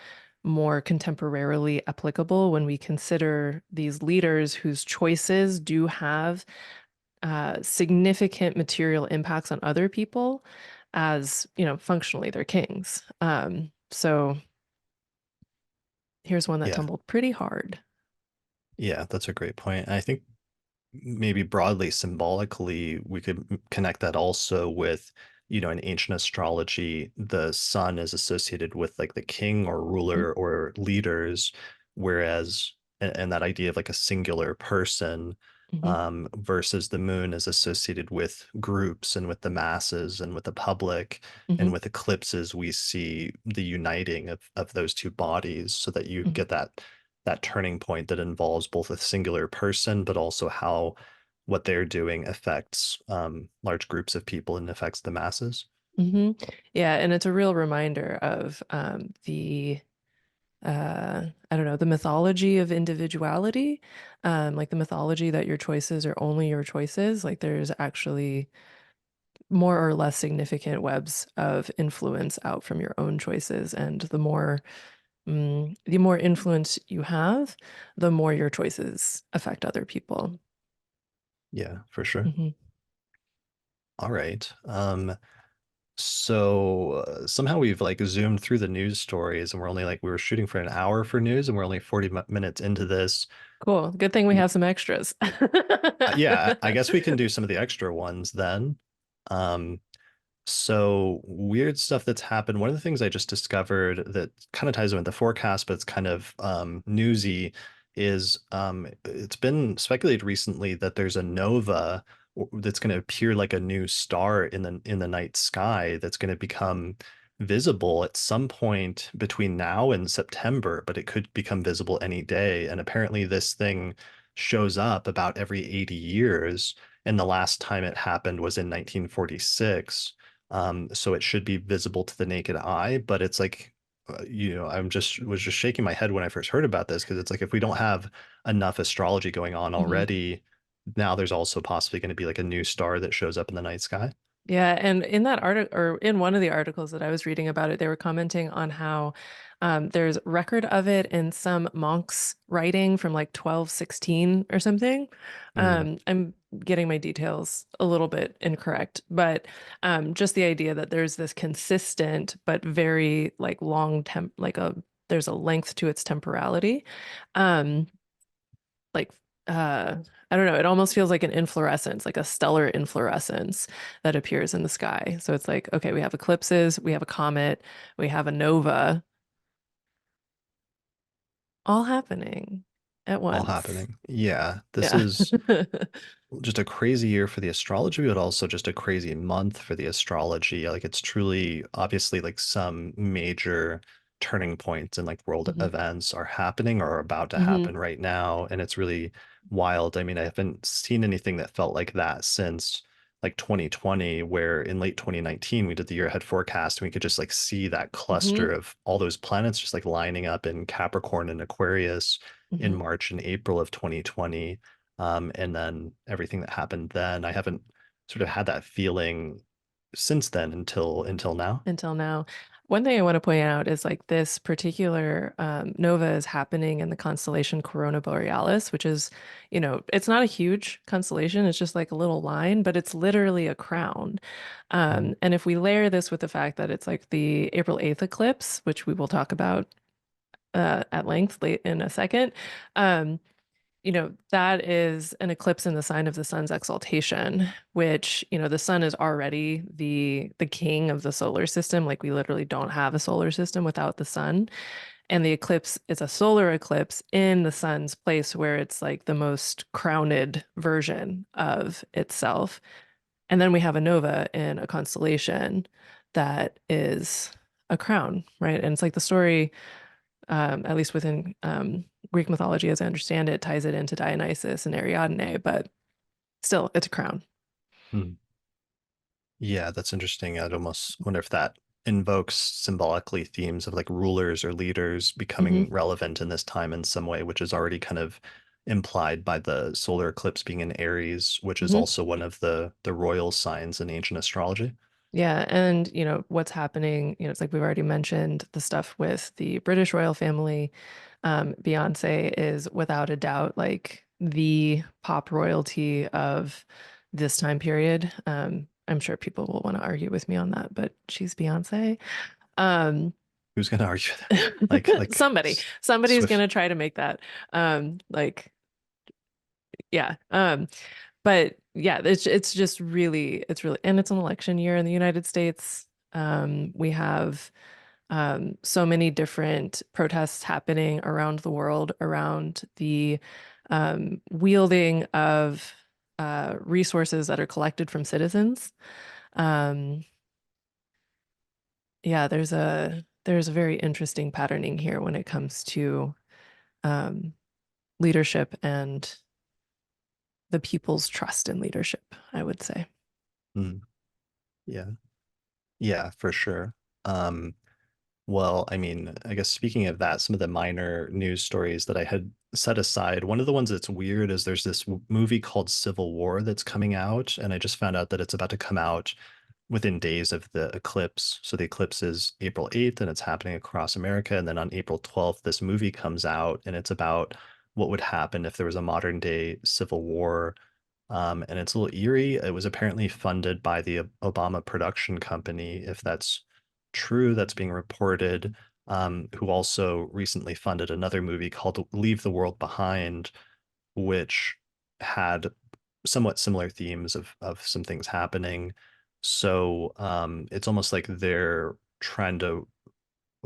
more contemporarily applicable when we consider these leaders whose choices do have significant material impacts on other people as, functionally they're kings. So here's one that Yeah, tumbled pretty hard. yeah, that's a great point. I think maybe broadly symbolically we could connect that also with in ancient astrology the sun is associated with like the king or ruler or leaders, whereas and that idea of like a singular person Mm-hmm. versus the moon is associated with groups and with the masses and with the public. Hmm. And with eclipses we see the uniting of those two bodies so that you Hmm. get that turning point that involves both a singular person, but also how what they're doing affects large groups of people and affects the masses. Hmm. Yeah, and it's a real reminder of the I don't know, the mythology of individuality, like the mythology that your choices are only your choices. Like there's actually more or less significant webs of influence out from your own choices, and the more influence you have, the more your choices affect other people. Yeah, for sure. Hmm. All right. So somehow we've like zoomed through the news stories and we're only like we were shooting for an hour for news and we're only 40 minutes into this. Cool. Good thing we have some extras. Yeah, I guess we can do some of the extra ones then. Um, so weird stuff that's happened. One of the things I just discovered that kind of ties in with the forecast, but it's kind of newsy, is it's been speculated recently that there's a nova that's going to appear like a new star in the night sky that's going to become visible at some point between now and September, but it could become visible any day. And apparently this thing shows up about every 80 years. And the last time it happened was in 1946. So it should be visible to the naked eye, but it's like, was just shaking my head when I first heard about this because it's like if we don't have enough astrology going on Mhm. already, now there's also possibly going to be like a new star that shows up in the night sky. Yeah, and in that article, or in one of the articles that I was reading about it, they were commenting on how there's record of it in some monks' writing from like 1216 or something. Mm, I'm getting my details a little bit incorrect, but just the idea that there's this consistent but very like there's a length to its temporality. Um, like I don't know, it almost feels like an inflorescence, like a stellar inflorescence that appears in the sky. So it's like, okay, we have eclipses, we have a comet, we have a nova, all happening at all once. happening. Yeah, this Yeah. is just a crazy year for the astrology, but also just a crazy month for the astrology. Like it's truly obviously like some major turning points and like world hmm events are happening or are about to hmm happen right now. And it's really wild. I mean, I haven't seen anything that felt like that since like 2020, where in late 2019 we did the year ahead forecast and we could just like see that hmm cluster of all those planets just like lining up in Capricorn and Aquarius in hmm March and April of 2020. And then everything that happened then, I haven't sort of had that feeling since then until now. Until now. One thing I want to point out is like this particular nova is happening in the constellation Corona Borealis, which is, it's not a huge constellation. It's just like a little line, but it's literally a crown. Mm. And if we layer this with the fact that it's like the April 8th eclipse, which we will talk about at length late in a second, um, that is an eclipse in the sign of the sun's exaltation, which, the sun is already the king of the solar system. Like we literally don't have a solar system without the sun. And the eclipse is a solar eclipse in the sun's place where it's like the most crowned version of itself. And then we have a nova in a constellation that is a crown, right? And it's like the story at least within Greek mythology, as I understand it, ties it into Dionysus and Ariadne, but still, it's a crown. Mm. Yeah, that's interesting. I'd almost wonder if that invokes symbolically themes of like rulers or leaders hmm becoming relevant in this time in some way, which is already kind of implied by the solar eclipse being in Aries, which is hmm also one of the royal signs in ancient astrology. Yeah, and what's happening, it's like we've already mentioned the stuff with the British royal family. Beyonce is without a doubt like the pop royalty of this time period. I'm sure people will want to argue with me on that, but she's Beyonce. Um, Who's going to argue that? Like somebody's Swift. gonna try to make that like yeah but yeah, it's just really and it's an election year in the United States. We have so many different protests happening around the world around the wielding of resources that are collected from citizens. um yeah, there's a very interesting patterning here when it comes to um leadership and the people's trust in leadership, I would say. Mm, yeah. Yeah, for sure. Um, Well, I mean, I guess speaking of that, some of the minor news stories that I had set aside, one of the ones that's weird is there's this movie called Civil War that's coming out, and I just found out that it's about to come out within days of the eclipse. So the eclipse is April 8th, and it's happening across America. And then on April 12th, this movie comes out, and it's about what would happen if there was a modern day civil war And it's a little eerie. It was apparently funded by the Obama production company, if that's true, that's being reported, who also recently funded another movie called Leave the World Behind, which had somewhat similar themes of some things happening. So it's almost like they're trying to,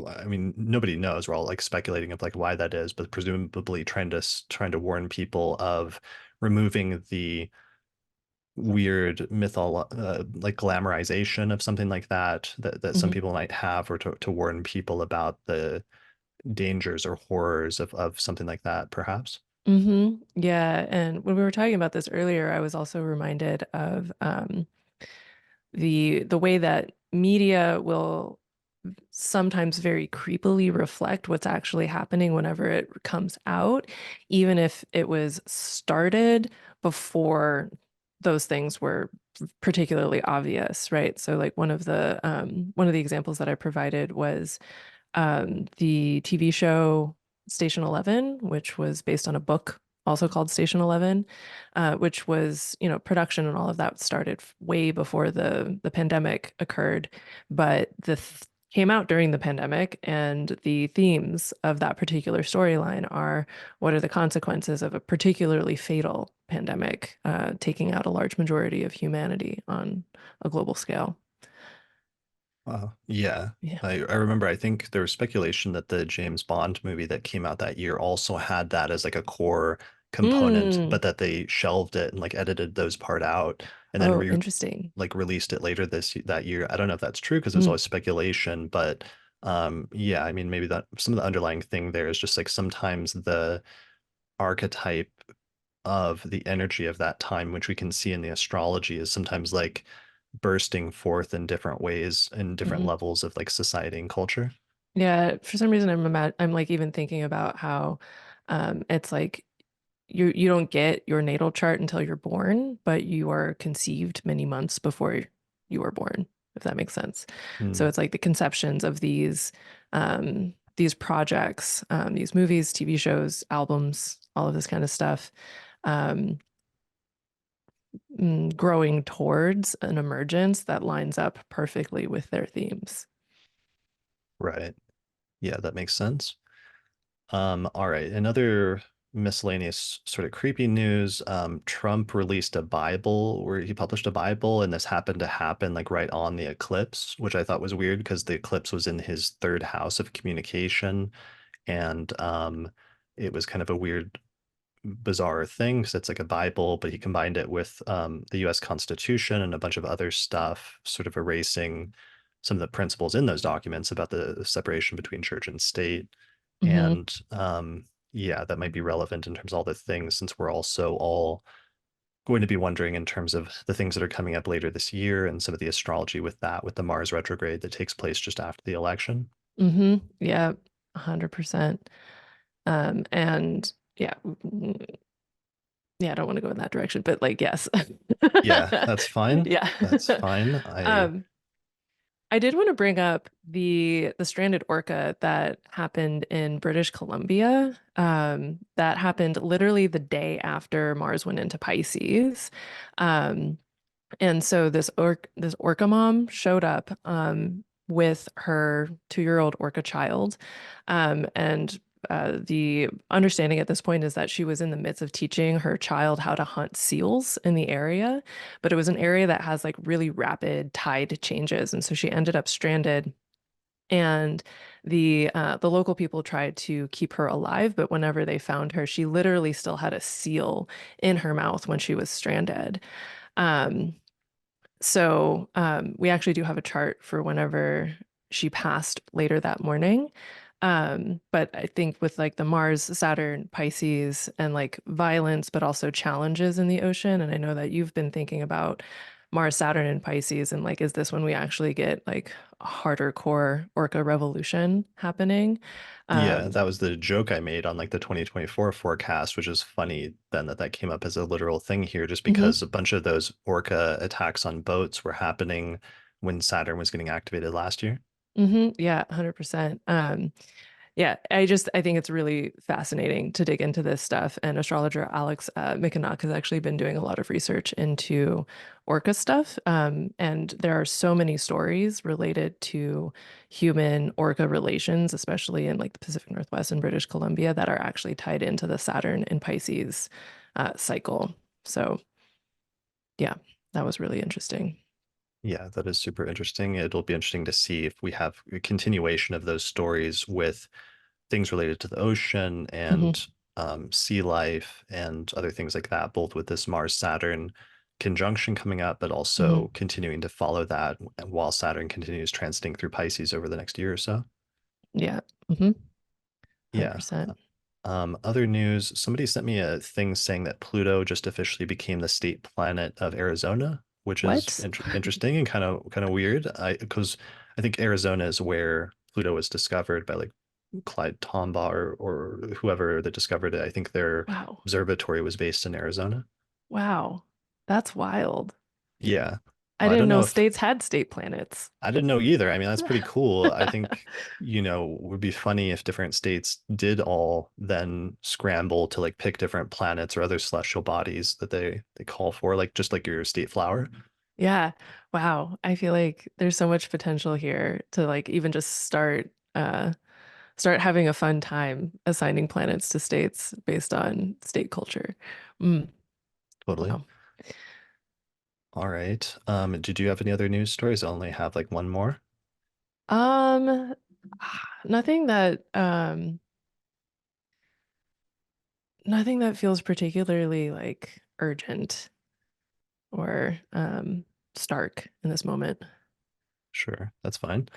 I mean, nobody knows. We're all like speculating of like why that is, but presumably trying to warn people of removing the weird like glamorization of something like that some Mhm. people might have, or to warn people about the dangers or horrors of something like that, perhaps. Yeah, and when we were talking about this earlier, I was also reminded of the way that media will sometimes very creepily reflect what's actually happening whenever it comes out, even if it was started before those things were particularly obvious, right? So like one of the examples that I provided was the TV show Station 11, which was based on a book also called Station 11, which was, you know, production and all of that started way before the pandemic occurred, but came out during the pandemic, and the themes of that particular storyline are what are the consequences of a particularly fatal pandemic taking out a large majority of humanity on a global scale. Yeah. Yeah. I remember, I think there was speculation that the James Bond movie that came out that year also had that as like a core component, Mm. but that they shelved it and like edited those part out and then Oh, interesting. released it later that year. I don't know if that's true because there's Mm. always speculation, but yeah, I mean maybe that some of the underlying thing there is just like sometimes the archetype of the energy of that time, which we can see in the astrology, is sometimes like bursting forth in different ways in different Mhm. levels of like society and culture. Yeah, for some reason I'm like even thinking about how it's like you don't get your natal chart until you're born, but you are conceived many months before you were born, if that makes sense. So Mm, it's like the conceptions of these projects, these movies, TV shows, albums, all of this kind of stuff, um, growing towards an emergence that lines up perfectly with their themes. right. Yeah, that makes sense. All right. Another miscellaneous sort of creepy news. Trump released a Bible where he published a Bible, and this happened to happen like right on the eclipse, which I thought was weird because the eclipse was in his third house of communication. And it was kind of a weird, bizarre thing because it's like a Bible, but he combined it with the US Constitution and a bunch of other stuff, sort of erasing some of the principles in those documents about the separation between church and state. Hmm. And yeah, that might be relevant in terms of all the things, since we're also all going to be wondering in terms of the things that are coming up later this year and some of the astrology with that, with the Mars retrograde that takes place just after the election. Yeah, 100%. And yeah, yeah, I don't want to go in that direction, but like, yes. Yeah, that's fine. Yeah. That's fine. I Um, I did want to bring up the stranded orca that happened in British Columbia. That happened literally the day after Mars went into Pisces. Um, and so this orca mom showed up with her 2-year-old orca child. And the understanding at this point is that she was in the midst of teaching her child how to hunt seals in the area, but it was an area that has like really rapid tide changes, and so she ended up stranded. And the local people tried to keep her alive, but whenever they found her, she literally still had a seal in her mouth when she was stranded. Um, so we actually do have a chart for whenever she passed later that morning. But I think with like the Mars, Saturn, Pisces, and like violence, but also challenges in the ocean. And I know that you've been thinking about Mars, Saturn, and Pisces, and like, is this when we actually get like a harder core orca revolution happening? Yeah, Um, that was the joke I made on like the 2024 forecast, which is funny then that that came up as a literal thing here, just mhm, because a bunch of those orca attacks on boats were happening when Saturn was getting activated last year. yeah, 100%. Yeah, I think it's really fascinating to dig into this stuff. And astrologer Alex Mikanak has actually been doing a lot of research into orca stuff. And there are so many stories related to human orca relations, especially in like the Pacific Northwest and British Columbia, that are actually tied into the Saturn and Pisces cycle. So yeah, that was really interesting. Yeah, that is super interesting. It'll be interesting to see if we have a continuation of those stories with things related to the ocean Hmm. and sea life and other things like that, both with this Mars-Saturn conjunction coming up, but Hmm. also continuing to follow that while Saturn continues transiting through Pisces over the next year or so. Yeah. Hmm. Yeah. 100%. Other news, somebody sent me a thing saying that Pluto just officially became the state planet of Arizona, which is What? interesting and kind of weird. Because I think Arizona is where Pluto was discovered by like Clyde Tombaugh or whoever that discovered it. I think their Wow. observatory was based in Arizona. Wow. That's wild. Yeah. I Well, I didn't don't know know if states had state planets. I didn't know either. I mean, that's pretty cool. I think, it would be funny if different states did all then scramble to like pick different planets or other celestial bodies that they call for, like just like your state flower. Yeah. Wow. I feel like there's so much potential here to like even just start having a fun time assigning planets to states based on state culture. Mm, Totally. wow. All right. Did you have any other news stories? I only have like one more. Um nothing that nothing that feels particularly like urgent or stark in this moment. Sure, that's fine.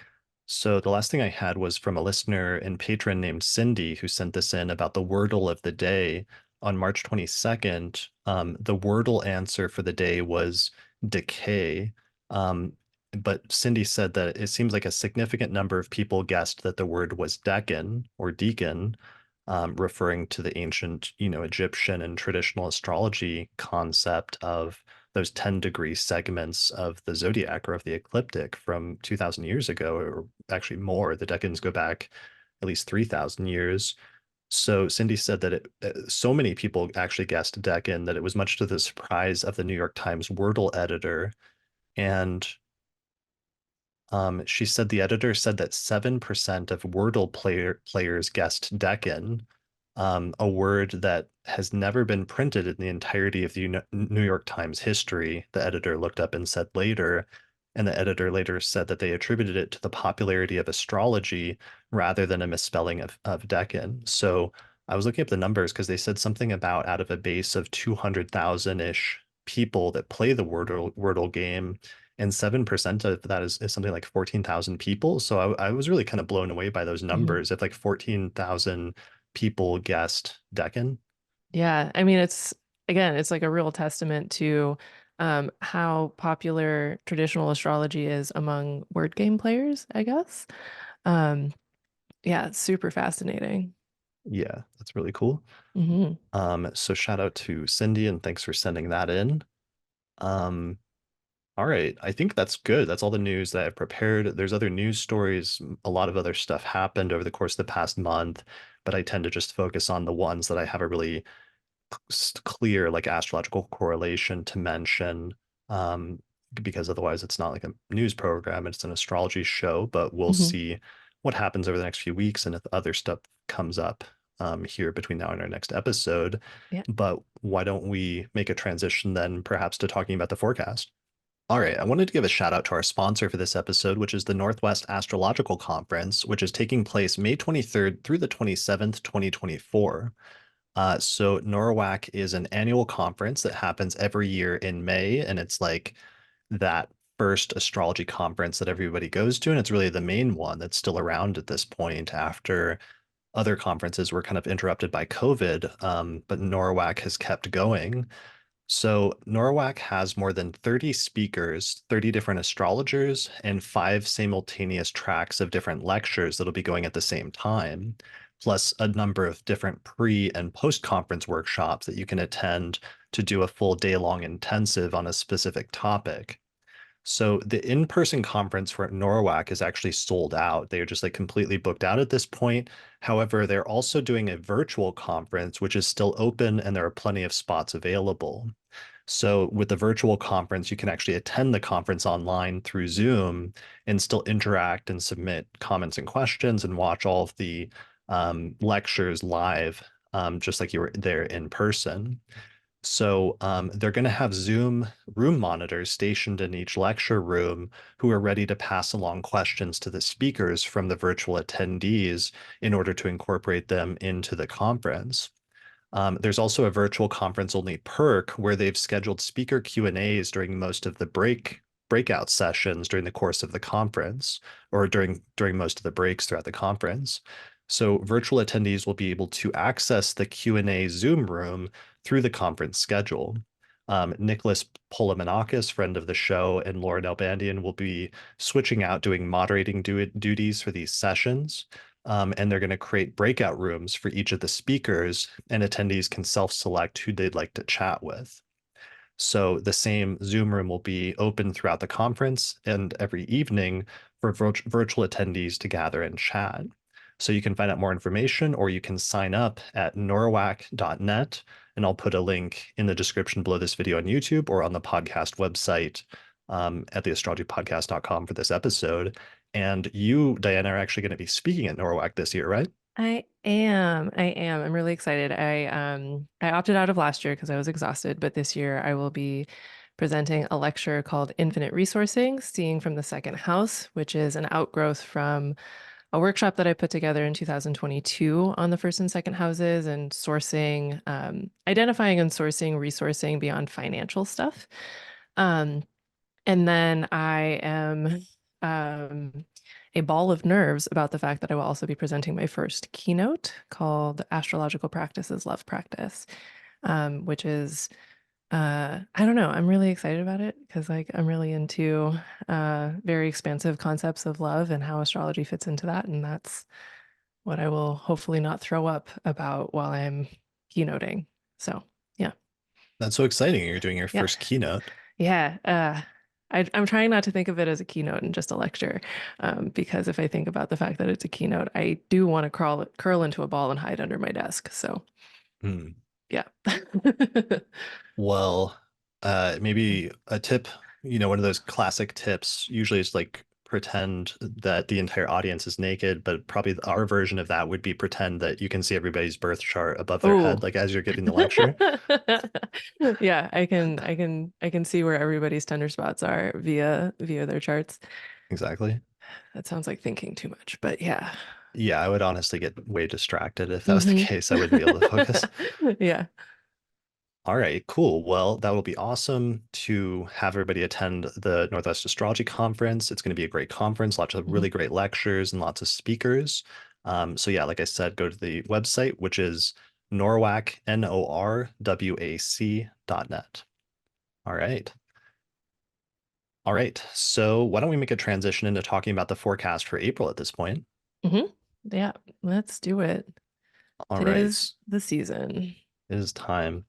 So the last thing I had was from a listener and patron named Cindy who sent this in about the Wordle of the day on March 22nd. The Wordle answer for the day was decay. Um, but Cindy said that it seems like a significant number of people guessed that the word was decan or deacon, referring to the ancient, Egyptian and traditional astrology concept of those 10-degree segments of the zodiac or of the ecliptic from 2000 years ago, or actually more. The decans go back at least 3000 years. So Cindy said that so many people actually guessed decan that it was much to the surprise of the New York Times Wordle editor. And she said the editor said that 7% of Wordle players guessed decan, a word that has never been printed in the entirety of the New York Times history, the editor looked up and said later. And the editor later said that they attributed it to the popularity of astrology rather than a misspelling of decan. So I was looking up the numbers because they said something about out of a base of 200,000-ish people that play the Wordle game, and 7% of that is something like 14,000 people. So I was really kind of blown away by those Mhm. numbers. If like 14,000 people guessed decan. Yeah, I mean, it's like a real testament to how popular traditional astrology is among word game players, I guess. Um, yeah, it's super fascinating. Yeah, that's really cool. Hmm. So shout out to Cindy and thanks for sending that in. Um, all right, I think that's good. That's all the news that I've prepared. There's other news stories. A lot of other stuff happened over the course of the past month, but I tend to just focus on the ones that I have a really clear like astrological correlation to mention, um, because otherwise it's not like a news program, it's an astrology show, but we'll Hmm. see what happens over the next few weeks and if other stuff comes up here between now and our next episode. Yeah. But why don't we make a transition then perhaps to talking about the forecast? All right, I wanted to give a shout out to our sponsor for this episode, which is the Northwest Astrological Conference, which is taking place May 23rd through the 27th, 2024. So NORWAC is an annual conference that happens every year in May, and it's like that first astrology conference that everybody goes to, and it's really the main one that's still around at this point after other conferences were kind of interrupted by COVID, but NORWAC has kept going. So NORWAC has more than 30 speakers, 30 different astrologers, and 5 simultaneous tracks of different lectures that'll be going at the same time, plus a number of different pre and post-conference workshops that you can attend to do a full day-long intensive on a specific topic. So the in-person conference for NORWAC is actually sold out. They are just like completely booked out at this point. However, they're also doing a virtual conference, which is still open, and there are plenty of spots available. So with the virtual conference, you can actually attend the conference online through Zoom and still interact and submit comments and questions and watch all of the lectures live, just like you were there in person. So they're going to have Zoom room monitors stationed in each lecture room who are ready to pass along questions to the speakers from the virtual attendees in order to incorporate them into the conference. There's also a virtual conference only perk where they've scheduled speaker Q&As during most of the breakout sessions during the course of the conference, or during most of the breaks throughout the conference. So virtual attendees will be able to access the Q&A Zoom room through the conference schedule. Nicholas Polomenakis, friend of the show, and Lauren Elbandian will be switching out doing moderating duties for these sessions. And they're going to create breakout rooms for each of the speakers, and attendees can self-select who they'd like to chat with. So the same Zoom room will be open throughout the conference and every evening for virtual attendees to gather and chat. So you can find out more information, or you can sign up at norwac.net, and I'll put a link in the description below this video on YouTube or on the podcast website at theastrologypodcast.com for this episode. And you, Diana, are actually going to be speaking at NORWAC this year, right? I am. I'm really excited. I opted out of last year because I was exhausted, but this year I will be presenting a lecture called Infinite Resourcing, Seeing from the Second House, which is an outgrowth from a workshop that I put together in 2022 on the first and second houses and sourcing, identifying and sourcing, resourcing beyond financial stuff. And then I am a ball of nerves about the fact that I will also be presenting my first keynote called Astrological Practices Love Practice, which is, I don't know, I'm really excited about it because like I'm really into very expansive concepts of love and how astrology fits into that. And that's what I will hopefully not throw up about while I'm keynoting. So yeah. That's so exciting. You're doing your Yeah. first keynote. Yeah. I'm trying not to think of it as a keynote and just a lecture, because if I think about the fact that it's a keynote, I do want to curl into a ball and hide under my desk. So Hmm. yeah. Well, maybe a tip, one of those classic tips usually is like pretend that the entire audience is naked, but probably our version of that would be pretend that you can see everybody's birth chart above their Oh. head, like as you're giving the lecture. Yeah, I can see where everybody's tender spots are via their charts. Exactly. That sounds like thinking too much, but yeah. Yeah, I would honestly get way distracted if that was the Mhm. case. I wouldn't be able to focus. Yeah. All right, cool. Well, that will be awesome to have everybody attend the Northwest Astrology Conference. It's going to be a great conference, lots of Mhm. really great lectures and lots of speakers. So yeah, like I said, go to the website, which is norwac, NORWAC.net. All right. All right. So why don't we make a transition into talking about the forecast for April at this point? Mhm. Yeah, let's do it. All right. Tis the season. It is time.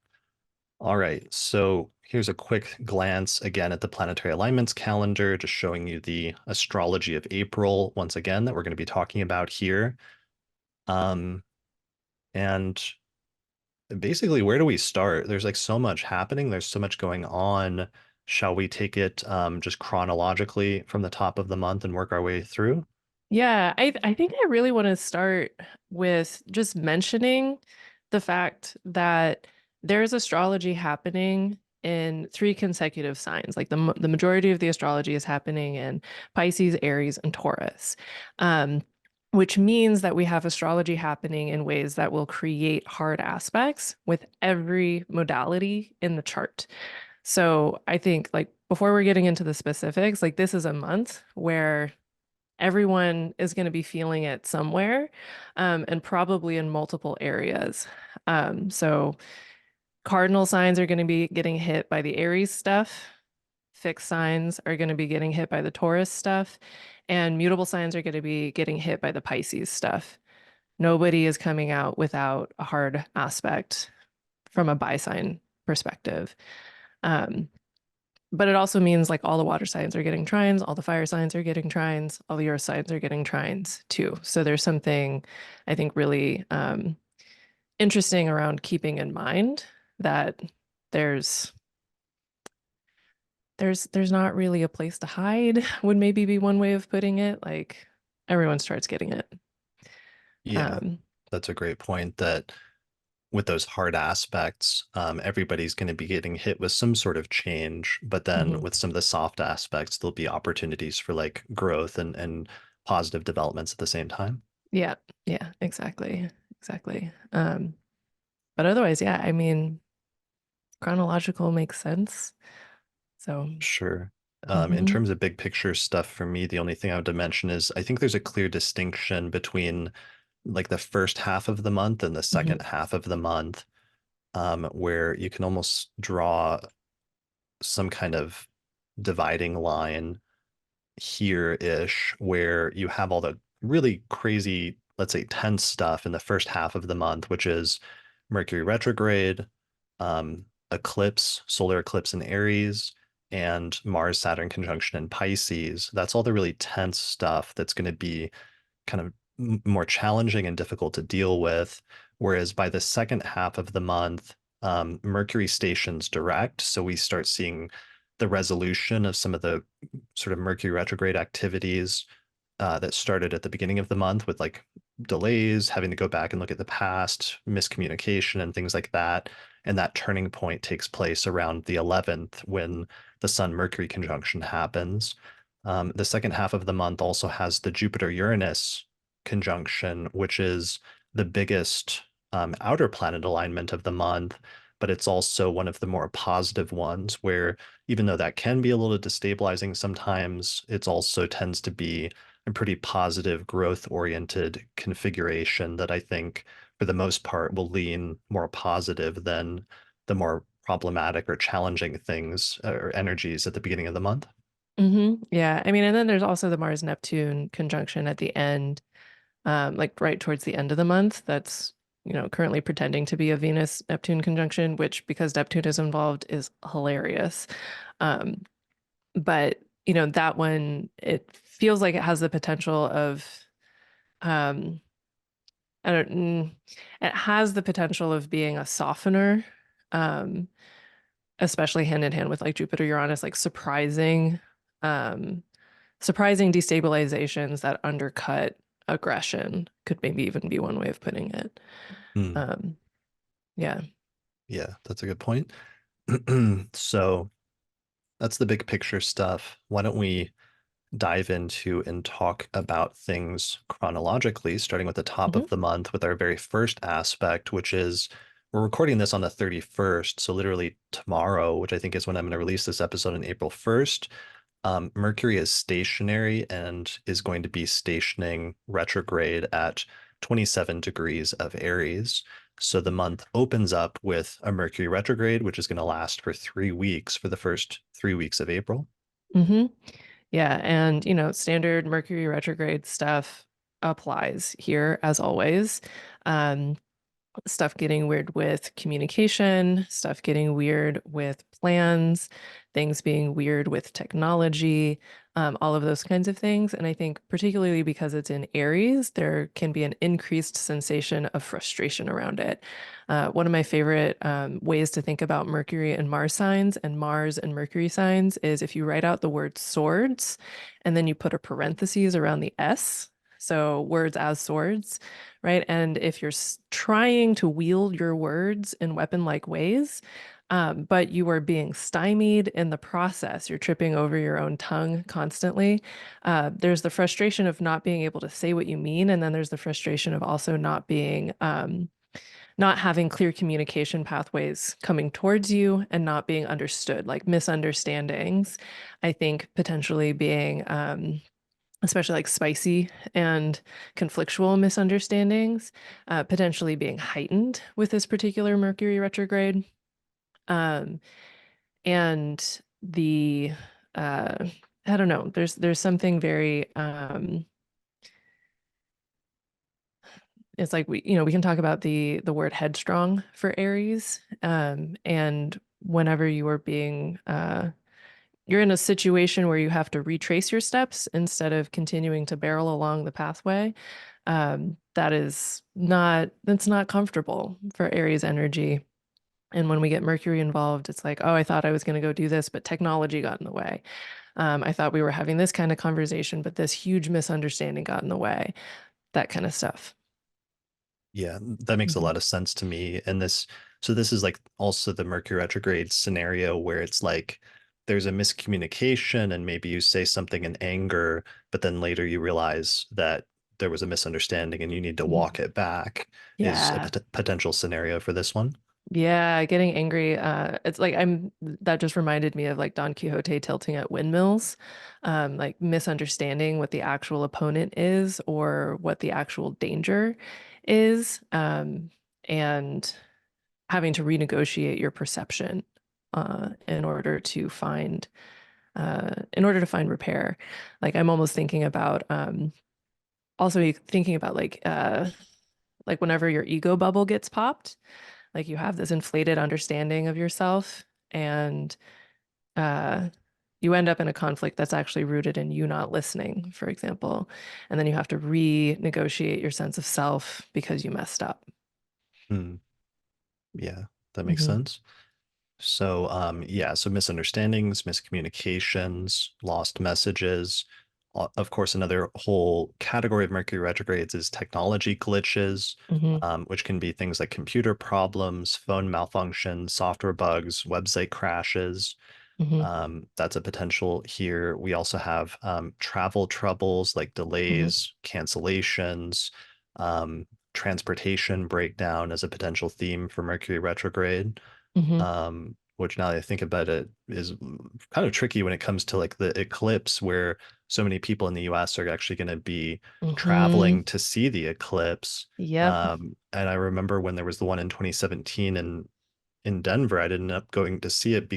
All right, so here's a quick glance again at the planetary alignments calendar, just showing you the astrology of April once again that we're going to be talking about here. And basically, where do we start? There's like so much happening, there's so much going on. Shall we take it just chronologically from the top of the month and work our way through? Yeah, I think I really want to start with just mentioning the fact that there's astrology happening in three consecutive signs. Like the majority of the astrology is happening in Pisces, Aries, and Taurus. Which means that we have astrology happening in ways that will create hard aspects with every modality in the chart. So I think like before we're getting into the specifics, like this is a month where everyone is going to be feeling it somewhere, and probably in multiple areas. So cardinal signs are going to be getting hit by the Aries stuff. Fixed signs are going to be getting hit by the Taurus stuff, and mutable signs are going to be getting hit by the Pisces stuff. Nobody is coming out without a hard aspect from a bi sign perspective. Um, But it also means like all the water signs are getting trines, all the fire signs are getting trines, all the earth signs are getting trines too. So there's something I think really interesting around keeping in mind that there's there's not really a place to hide, would maybe be one way of putting it. Like everyone starts getting it. Yeah, that's a great point that with those hard aspects, everybody's going to be getting hit with some sort of change, but then Mhm. with some of the soft aspects, there'll be opportunities for like growth and positive developments at the same time. Yeah, yeah, exactly. Exactly. But otherwise, yeah, I mean, chronological makes sense. So, Sure. In mhm, terms of big picture stuff, for me, the only thing I would mention is I think there's a clear distinction between like the first half of the month and the mhm, second half of the month, where you can almost draw some kind of dividing line here-ish, where you have all the really crazy, let's say, tense stuff in the first half of the month, which is Mercury retrograde, eclipse, solar eclipse in Aries, and Mars-Saturn conjunction in Pisces. That's all the really tense stuff that's going to be kind of more challenging and difficult to deal with. Whereas by the second half of the month, Mercury stations direct. So we start seeing the resolution of some of the sort of Mercury retrograde activities that started at the beginning of the month with like delays, having to go back and look at the past, miscommunication, and things like that. And that turning point takes place around the 11th when the Sun Mercury conjunction happens. The second half of the month also has the Jupiter-Uranus conjunction, which is the biggest outer planet alignment of the month, but it's also one of the more positive ones where even though that can be a little destabilizing sometimes, it also tends to be a pretty positive, growth-oriented configuration that I think, for the most part, will lean more positive than the more problematic or challenging things or energies at the beginning of the month. mhm. Yeah, I mean, and then there's also the Mars-Neptune conjunction at the end, like right towards the end of the month. That's, currently pretending to be a Venus-Neptune conjunction, which because Neptune is involved is hilarious. Um, but that one, it feels like it has the potential of, um, I don't, it has the potential of being a softener, um, especially hand in hand with like Jupiter-Uranus, like um, surprising destabilizations that undercut aggression could maybe even be one way of putting it. Hmm. Um, yeah. Yeah, that's a good point. So that's the big picture stuff. Why don't we dive into and talk about things chronologically, starting with the top Mhm. of the month with our very first aspect, which is we're recording this on the 31st. So, literally tomorrow, which I think is when I'm going to release this episode on April 1st. Mercury is stationary and is going to be stationing retrograde at 27 degrees of Aries. So the month opens up with a Mercury retrograde, which is going to last for 3 weeks for the first 3 weeks of April. Mhm. Yeah, and standard Mercury retrograde stuff applies here as always. Um, Stuff getting weird with communication, stuff getting weird with plans, things being weird with technology, all of those kinds of things. And I think, particularly because it's in Aries, there can be an increased sensation of frustration around it. One of my favorite ways to think about Mercury and Mars signs and Mars and Mercury signs is if you write out the word swords and then you put a parentheses around the S. So words as swords, right? And if you're trying to wield your words in weapon-like ways, but you are being stymied in the process, you're tripping over your own tongue constantly. There's the frustration of not being able to say what you mean, and then there's the frustration of also not having clear communication pathways coming towards you and not being understood, like misunderstandings. I think potentially being especially like spicy and conflictual misunderstandings, potentially being heightened with this particular Mercury retrograde. Um, and the I don't know, there's something very it's like we can talk about the word headstrong for Aries. And whenever you are being you're in a situation where you have to retrace your steps instead of continuing to barrel along the pathway. That's not comfortable for Aries energy. And when we get Mercury involved, it's like, oh, I thought I was going to go do this, but technology got in the way. I thought we were having this kind of conversation, but this huge misunderstanding got in the way. That kind of stuff. Yeah, that makes a Mhm. lot of sense to me. And this is like also the Mercury retrograde scenario where it's like there's a miscommunication and maybe you say something in anger, but then later you realize that there was a misunderstanding and you need to Mhm. walk it back is a Yeah. potential scenario for this one. Yeah, getting angry. It's like that just reminded me of like Don Quixote tilting at windmills, like misunderstanding what the actual opponent is or what the actual danger is, and having to renegotiate your perception in order to find repair. Like I'm almost thinking about also thinking about like whenever your ego bubble gets popped, like you have this inflated understanding of yourself and uh you end up in a conflict that's actually rooted in you not listening, for example, and then you have to renegotiate your sense of self because you messed up. Hmm. Yeah, that makes Hmm. sense. So, yeah, so misunderstandings, miscommunications, lost messages. Of course, another whole category of Mercury retrogrades is technology glitches, Hmm. which can be things like computer problems, phone malfunctions, software bugs, website crashes. Hmm. That's a potential here. We also have travel troubles like Hmm. delays, cancellations, transportation breakdown as a potential theme for Mercury retrograde, Hmm. which now that I think about it is kind of tricky when it comes to like the eclipse, where so many people in the US are actually going to be Hmm. traveling to see the eclipse. Yep. And I remember when there was the one in 2017 in Denver, I didn't end up going to see it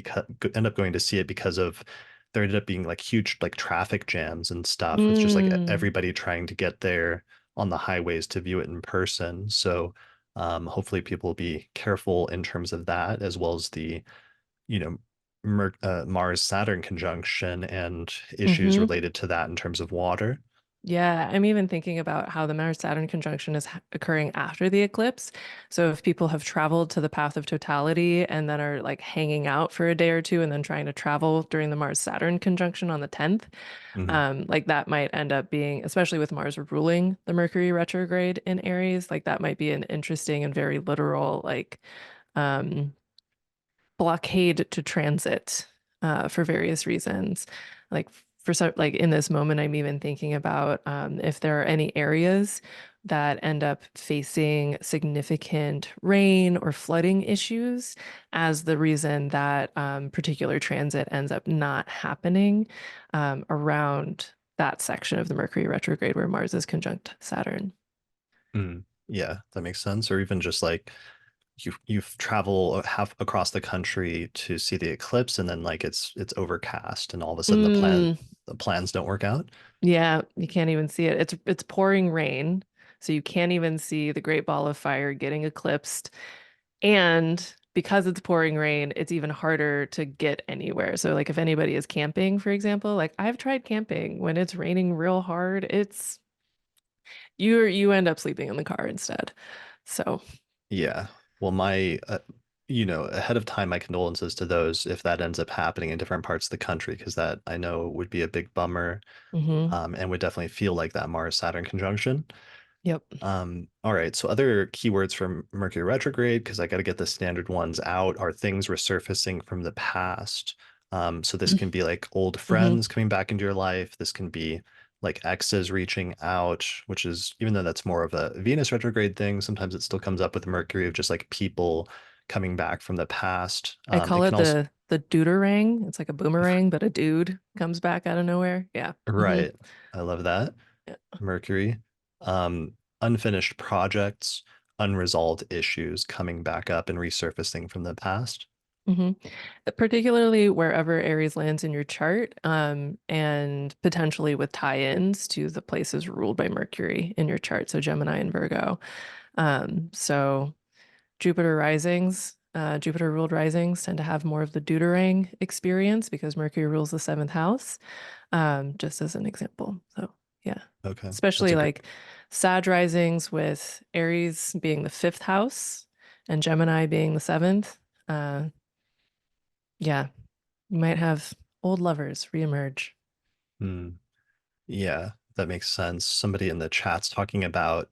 because of there ended up being like huge like traffic jams and stuff with just like Mm. everybody trying to get there on the highways to view it in person. So hopefully people will be careful in terms of that, as well as the, you know, Mars-Saturn conjunction and issues Hmm. related to that in terms of water. Yeah, I'm even thinking about how the Mars-Saturn conjunction is occurring after the eclipse. So if people have traveled to the path of totality and then are like hanging out for a day or two and then trying to travel during the Mars-Saturn conjunction on the 10th, Mhm. like that might end up being, especially with Mars ruling the Mercury retrograde in Aries, like that might be an interesting and very literal like um blockade to transit for various reasons. Like for some, like in this moment, I'm even thinking about if there are any areas that end up facing significant rain or flooding issues as the reason that particular transit ends up not happening around that section of the Mercury retrograde where Mars is conjunct Saturn. Yeah, that makes sense. Or even just like you've travel half across the country to see the eclipse and then like it's overcast and all of a sudden Mm, the plans don't work out. yeah, you can't even see it. It's pouring rain, so you can't even see the Great Ball of Fire getting eclipsed. And because it's pouring rain, it's even harder to get anywhere. So like if anybody is camping, for example, like I've tried camping when it's raining real hard, it's you end up sleeping in the car instead. So, Yeah. Well, my ahead of time, my condolences to those if that ends up happening in different parts of the country, because that I know would be a big bummer, mhm. and would definitely feel like that Mars-Saturn conjunction. Yep. All right. So other keywords from Mercury retrograde, because I got to get the standard ones out, are things resurfacing from the past. So this can be like old Hmm. friends coming back into your life. This can be like exes reaching out, which is, even though that's more of a Venus retrograde thing, sometimes it still comes up with Mercury of just like people coming back from the past. I call It it can also, the deuterang. It's like a boomerang, but a dude comes back out of nowhere. Yeah. Hmm. right. I love that. Yeah. Mercury, unfinished projects, unresolved issues coming back up and resurfacing from the past. Hmm. Particularly wherever Aries lands in your chart, and potentially with tie-ins to the places ruled by Mercury in your chart, so Gemini and Virgo. So Jupiter risings, Jupiter ruled risings tend to have more of the deuterang experience because Mercury rules the seventh house, just as an example. So, yeah, Okay. That's especially a good. like Sag risings with Aries being the fifth house and Gemini being the seventh. Yeah, you might have old lovers reemerge. Hmm. Yeah, that makes sense. Somebody in the chat's talking about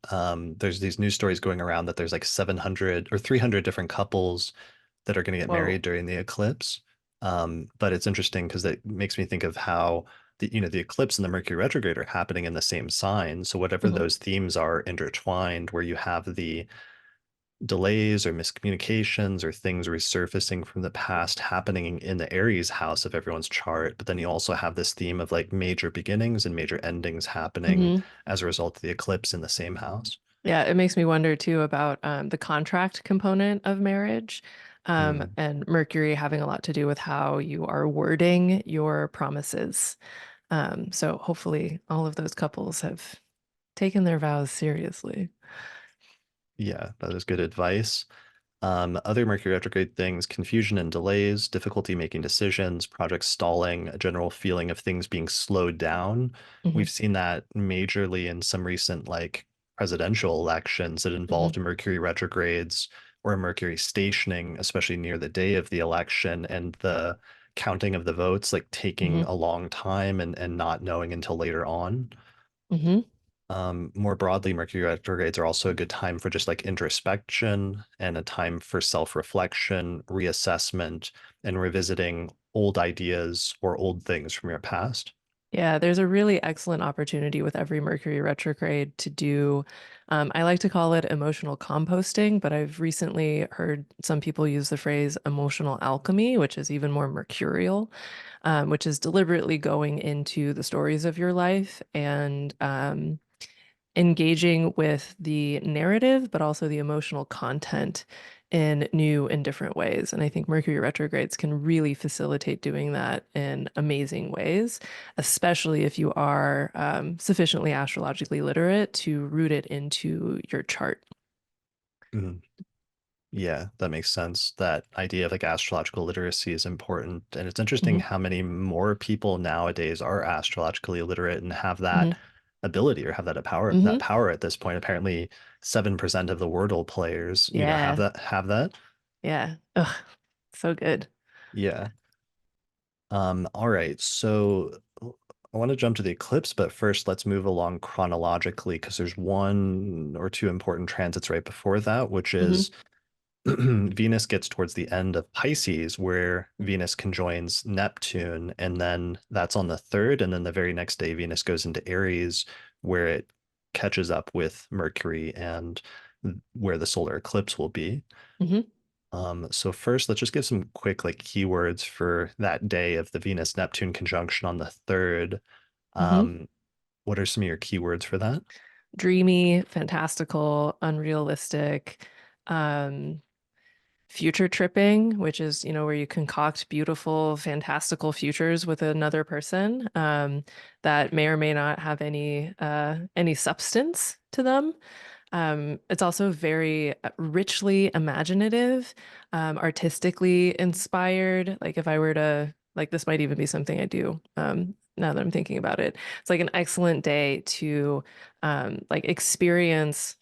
there's these news stories going around that there's like 700 or 300 different couples that are going to get Whoa. married during the eclipse. But it's interesting because it makes me think of how the eclipse and the Mercury retrograde are happening in the same sign. So whatever Mhm. those themes are intertwined, where you have the delays or miscommunications or things resurfacing from the past happening in the Aries house of everyone's chart. But then you also have this theme of like major beginnings and major endings happening Mhm. as a result of the eclipse in the same house. Yeah, it makes me wonder too about the contract component of marriage, Mm, and Mercury having a lot to do with how you are wording your promises. So hopefully all of those couples have taken their vows seriously. yeah, that is good advice. Other Mercury retrograde things, confusion and delays, difficulty making decisions, projects stalling, a general feeling of things being slowed down. Hmm. We've seen that majorly in some recent like presidential elections that Hmm. involved Mercury retrogrades or Mercury stationing, especially near the day of the election and the counting of the votes like taking Hmm. a long time and not knowing until later on. Hmm. More broadly, Mercury retrogrades are also a good time for just like introspection and a time for self-reflection, reassessment, and revisiting old ideas or old things from your past. Yeah, there's a really excellent opportunity with every Mercury retrograde to do, I like to call it emotional composting, but I've recently heard some people use the phrase emotional alchemy, which is even more mercurial, which is deliberately going into the stories of your life and engaging with the narrative, but also the emotional content in new and different ways. And I think Mercury retrogrades can really facilitate doing that in amazing ways, especially if you are sufficiently astrologically literate to root it into your chart. Mhm. Yeah, that makes sense. That idea of like astrological literacy is important. And it's interesting Hmm. how many more people nowadays are astrologically illiterate and have that Hmm. ability or have that Hmm. power at this point. Apparently 7% of the Wordle players, have Yeah. that. Yeah. Ugh, so good. Yeah. All right. So I want to jump to the eclipse, but first let's move along chronologically because there's one or two important transits right before that, which Hmm. is Venus gets towards the end of Pisces, where Venus conjoins Neptune, and then that's on the third, and then the very next day Venus goes into Aries, where it catches up with Mercury and where the solar eclipse will be. Hmm. So first, let's just give some quick like keywords for that day of the Venus-Neptune conjunction on the third. Hmm. Um, what are some of your keywords for that? Dreamy, fantastical, unrealistic. Um, Future tripping, which is, where you concoct beautiful, fantastical futures with another person, that may or may not have any substance to them. It's also very richly imaginative, artistically inspired. Like if I were to, like, this might even be something I do. Now that I'm thinking about it, it's like an excellent day to like experience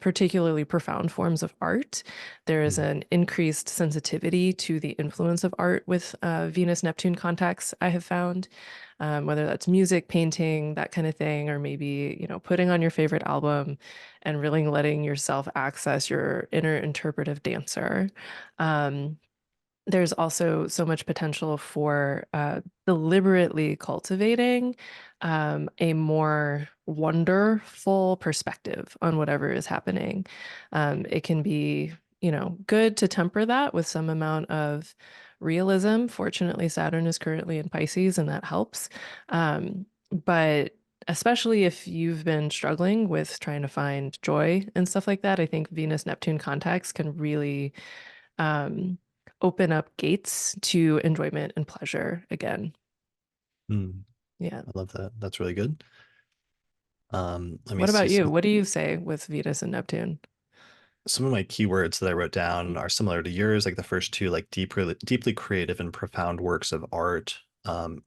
particularly profound forms of art. There is Mm, an increased sensitivity to the influence of art with Venus-Neptune contacts I have found, whether that's music, painting, that kind of thing, or maybe, putting on your favorite album and really letting yourself access your inner interpretive dancer. Um, there's also so much potential for deliberately cultivating a more wonderful perspective on whatever is happening. It can be, good to temper that with some amount of realism. Fortunately, Saturn is currently in Pisces, and that helps. But especially if you've been struggling with trying to find joy and stuff like that, I think Venus Neptune contacts can really um, open up gates to enjoyment and pleasure again. mm, Yeah. I love that. That's really good. Let me What see about you? some. What do you say with Venus and Neptune? some of my keywords that I wrote down are similar to yours, like the first two, like deeply creative and profound works of art,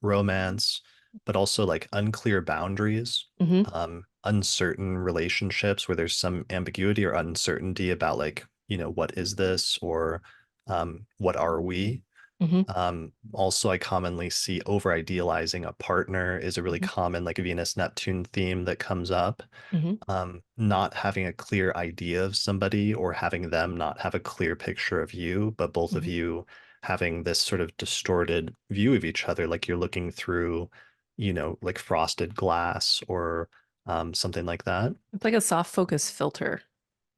romance, but also like unclear boundaries, Hmm. uncertain relationships where there's some ambiguity or uncertainty about like, what is this or what are we? Hmm. Also, I commonly see over idealizing a partner is a really Hmm. common like Venus Neptune theme that comes up. Hmm. Not having a clear idea of somebody or having them not have a clear picture of you, but both of Hmm. you having this sort of distorted view of each other, like you're looking through, like frosted glass or something like that. It's like a soft focus filter.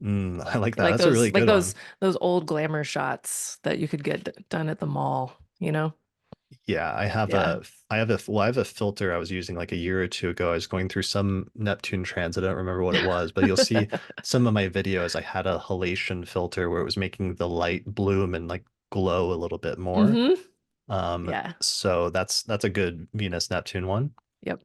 I like that. Like That's a those really like good those one. those old glamour shots that you could get done at the mall, you know? Yeah, I have Yeah. I have a filter I was using like a year or two ago. I was going through some Neptune transit. I don't remember what it was, but you'll see some of my videos. I had a halation filter where it was making the light bloom and like glow a little bit more. Hmm. Um, Yeah. so that's a good Venus Neptune one. Yep.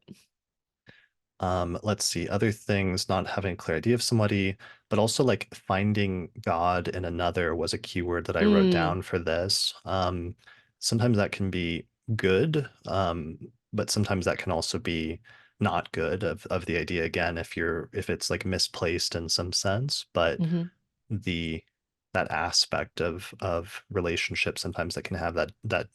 Let's see, other things, not having a clear idea of somebody, but also like finding God in another was a keyword that I wrote Mm. down for this. Sometimes that can be good, but sometimes that can also be not good of the idea again if it's like misplaced in some sense. But Hmm. the that aspect of relationship sometimes that can have that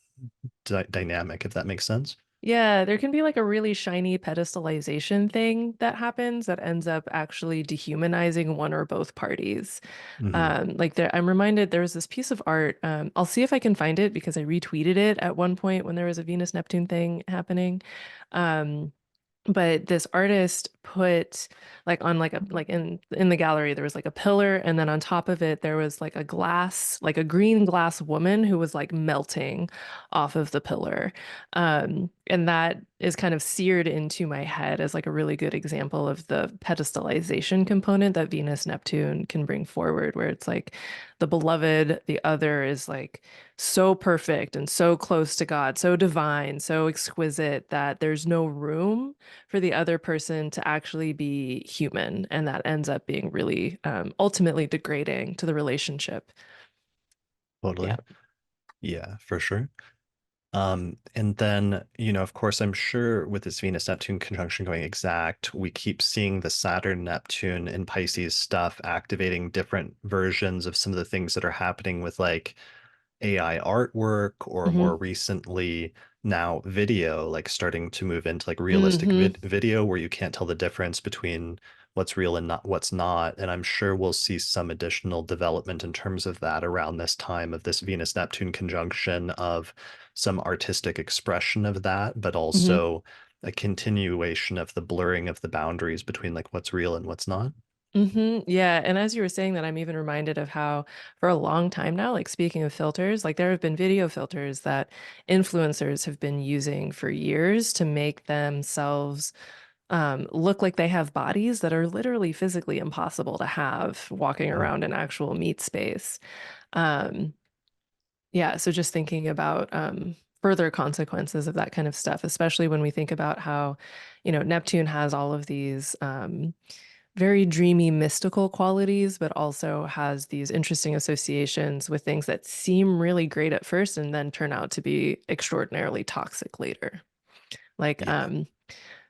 dynamic, if that makes sense. Yeah, there can be like a really shiny pedestalization thing that happens that ends up actually dehumanizing one or both parties. Hmm. Like I'm reminded there was this piece of art. I'll see if I can find it because I retweeted it at one point when there was a Venus Neptune thing happening. Um, but this artist put like on like a like in the gallery there was like a pillar, and then on top of it there was like a glass, like a green glass woman who was like melting off of the pillar. And that is kind of seared into my head as like a really good example of the pedestalization component that Venus Neptune can bring forward, where it's like the beloved, the other is like so perfect and so close to God, so divine, so exquisite that there's no room for the other person to actually be human. And that ends up being really ultimately degrading to the relationship. Yeah. Totally. Yeah, for sure. And then, of course, I'm sure with this Venus Neptune conjunction going exact, we keep seeing the Saturn Neptune and Pisces stuff activating different versions of some of the things that are happening with like AI artwork or Hmm. more recently now video, like starting to move into like realistic Hmm. video where you can't tell the difference between what's real and not what's not. And I'm sure we'll see some additional development in terms of that around this time of this Venus Neptune conjunction of some artistic expression of that, but Hmm. also a continuation of the blurring of the boundaries between like what's real and what's not. Yeah. And as you were saying that, I'm even reminded of how for a long time now, like speaking of filters, like there have been video filters that influencers have been using for years to make themselves look like they have bodies that are literally physically impossible to have walking Mm. around an actual meat space. Um, yeah, so just thinking about further consequences of that kind of stuff, especially when we think about how, Neptune has all of these very dreamy, mystical qualities, but also has these interesting associations with things that seem really great at first and then turn out to be extraordinarily toxic later. Like Yeah.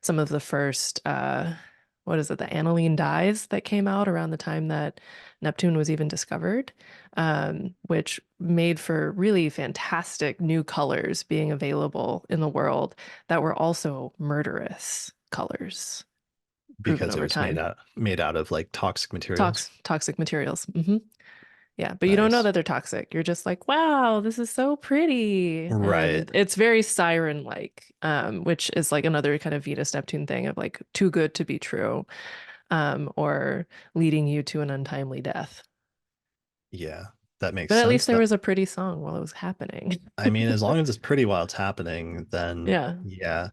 some of the first what is it, the aniline dyes that came out around the time that Neptune was even discovered, which made for really fantastic new colors being available in the world that were also murderous colors proven Because it over was time. made out of like toxic materials. Toxic materials. Yeah, but you don't know Nice. that they're toxic. You're just like, wow, this is so pretty. Right. And it's very siren-like, which is like another kind of Venus Neptune thing of like too good to be true, or leading you to an untimely death. Yeah, that makes But at least sense. there That was a pretty song while it was happening. I mean, as long as it's pretty while it's happening, then Yeah. yeah.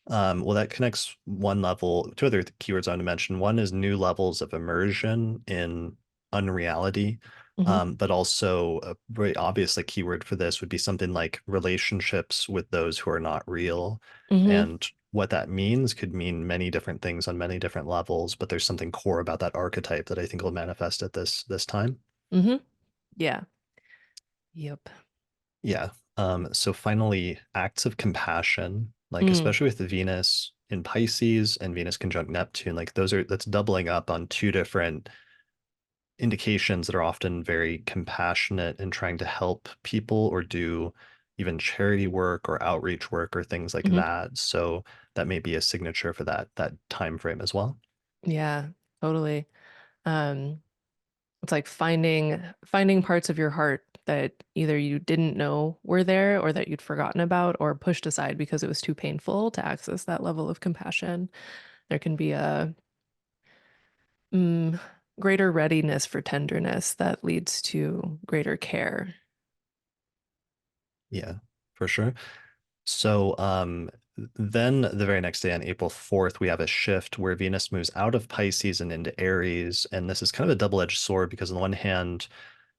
Well, that connects one level, two other keywords I want to mention. One is new levels of immersion in unreality, Hmm. but also a very obvious keyword for this would be something like relationships with those who are not real. Hmm. And what that means could mean many different things on many different levels, but there's something core about that archetype that I think will manifest at this time. Mm-hmm. Yeah. Yep. Yeah. So finally, acts of compassion, like Mm. especially with the Venus in Pisces and Venus conjunct Neptune, like that's doubling up on two different indications that are often very compassionate in trying to help people or do even charity work or outreach work or things like Hmm. that. So that may be a signature for that time frame as well. Yeah, totally. Um, it's like finding parts of your heart that either you didn't know were there or that you'd forgotten about or pushed aside because it was too painful to access that level of compassion. There can be a mm, greater readiness for tenderness that leads to greater care. Yeah, for sure. So then the very next day on April 4th, we have a shift where Venus moves out of Pisces and into Aries. And this is kind of a double-edged sword because on the one hand,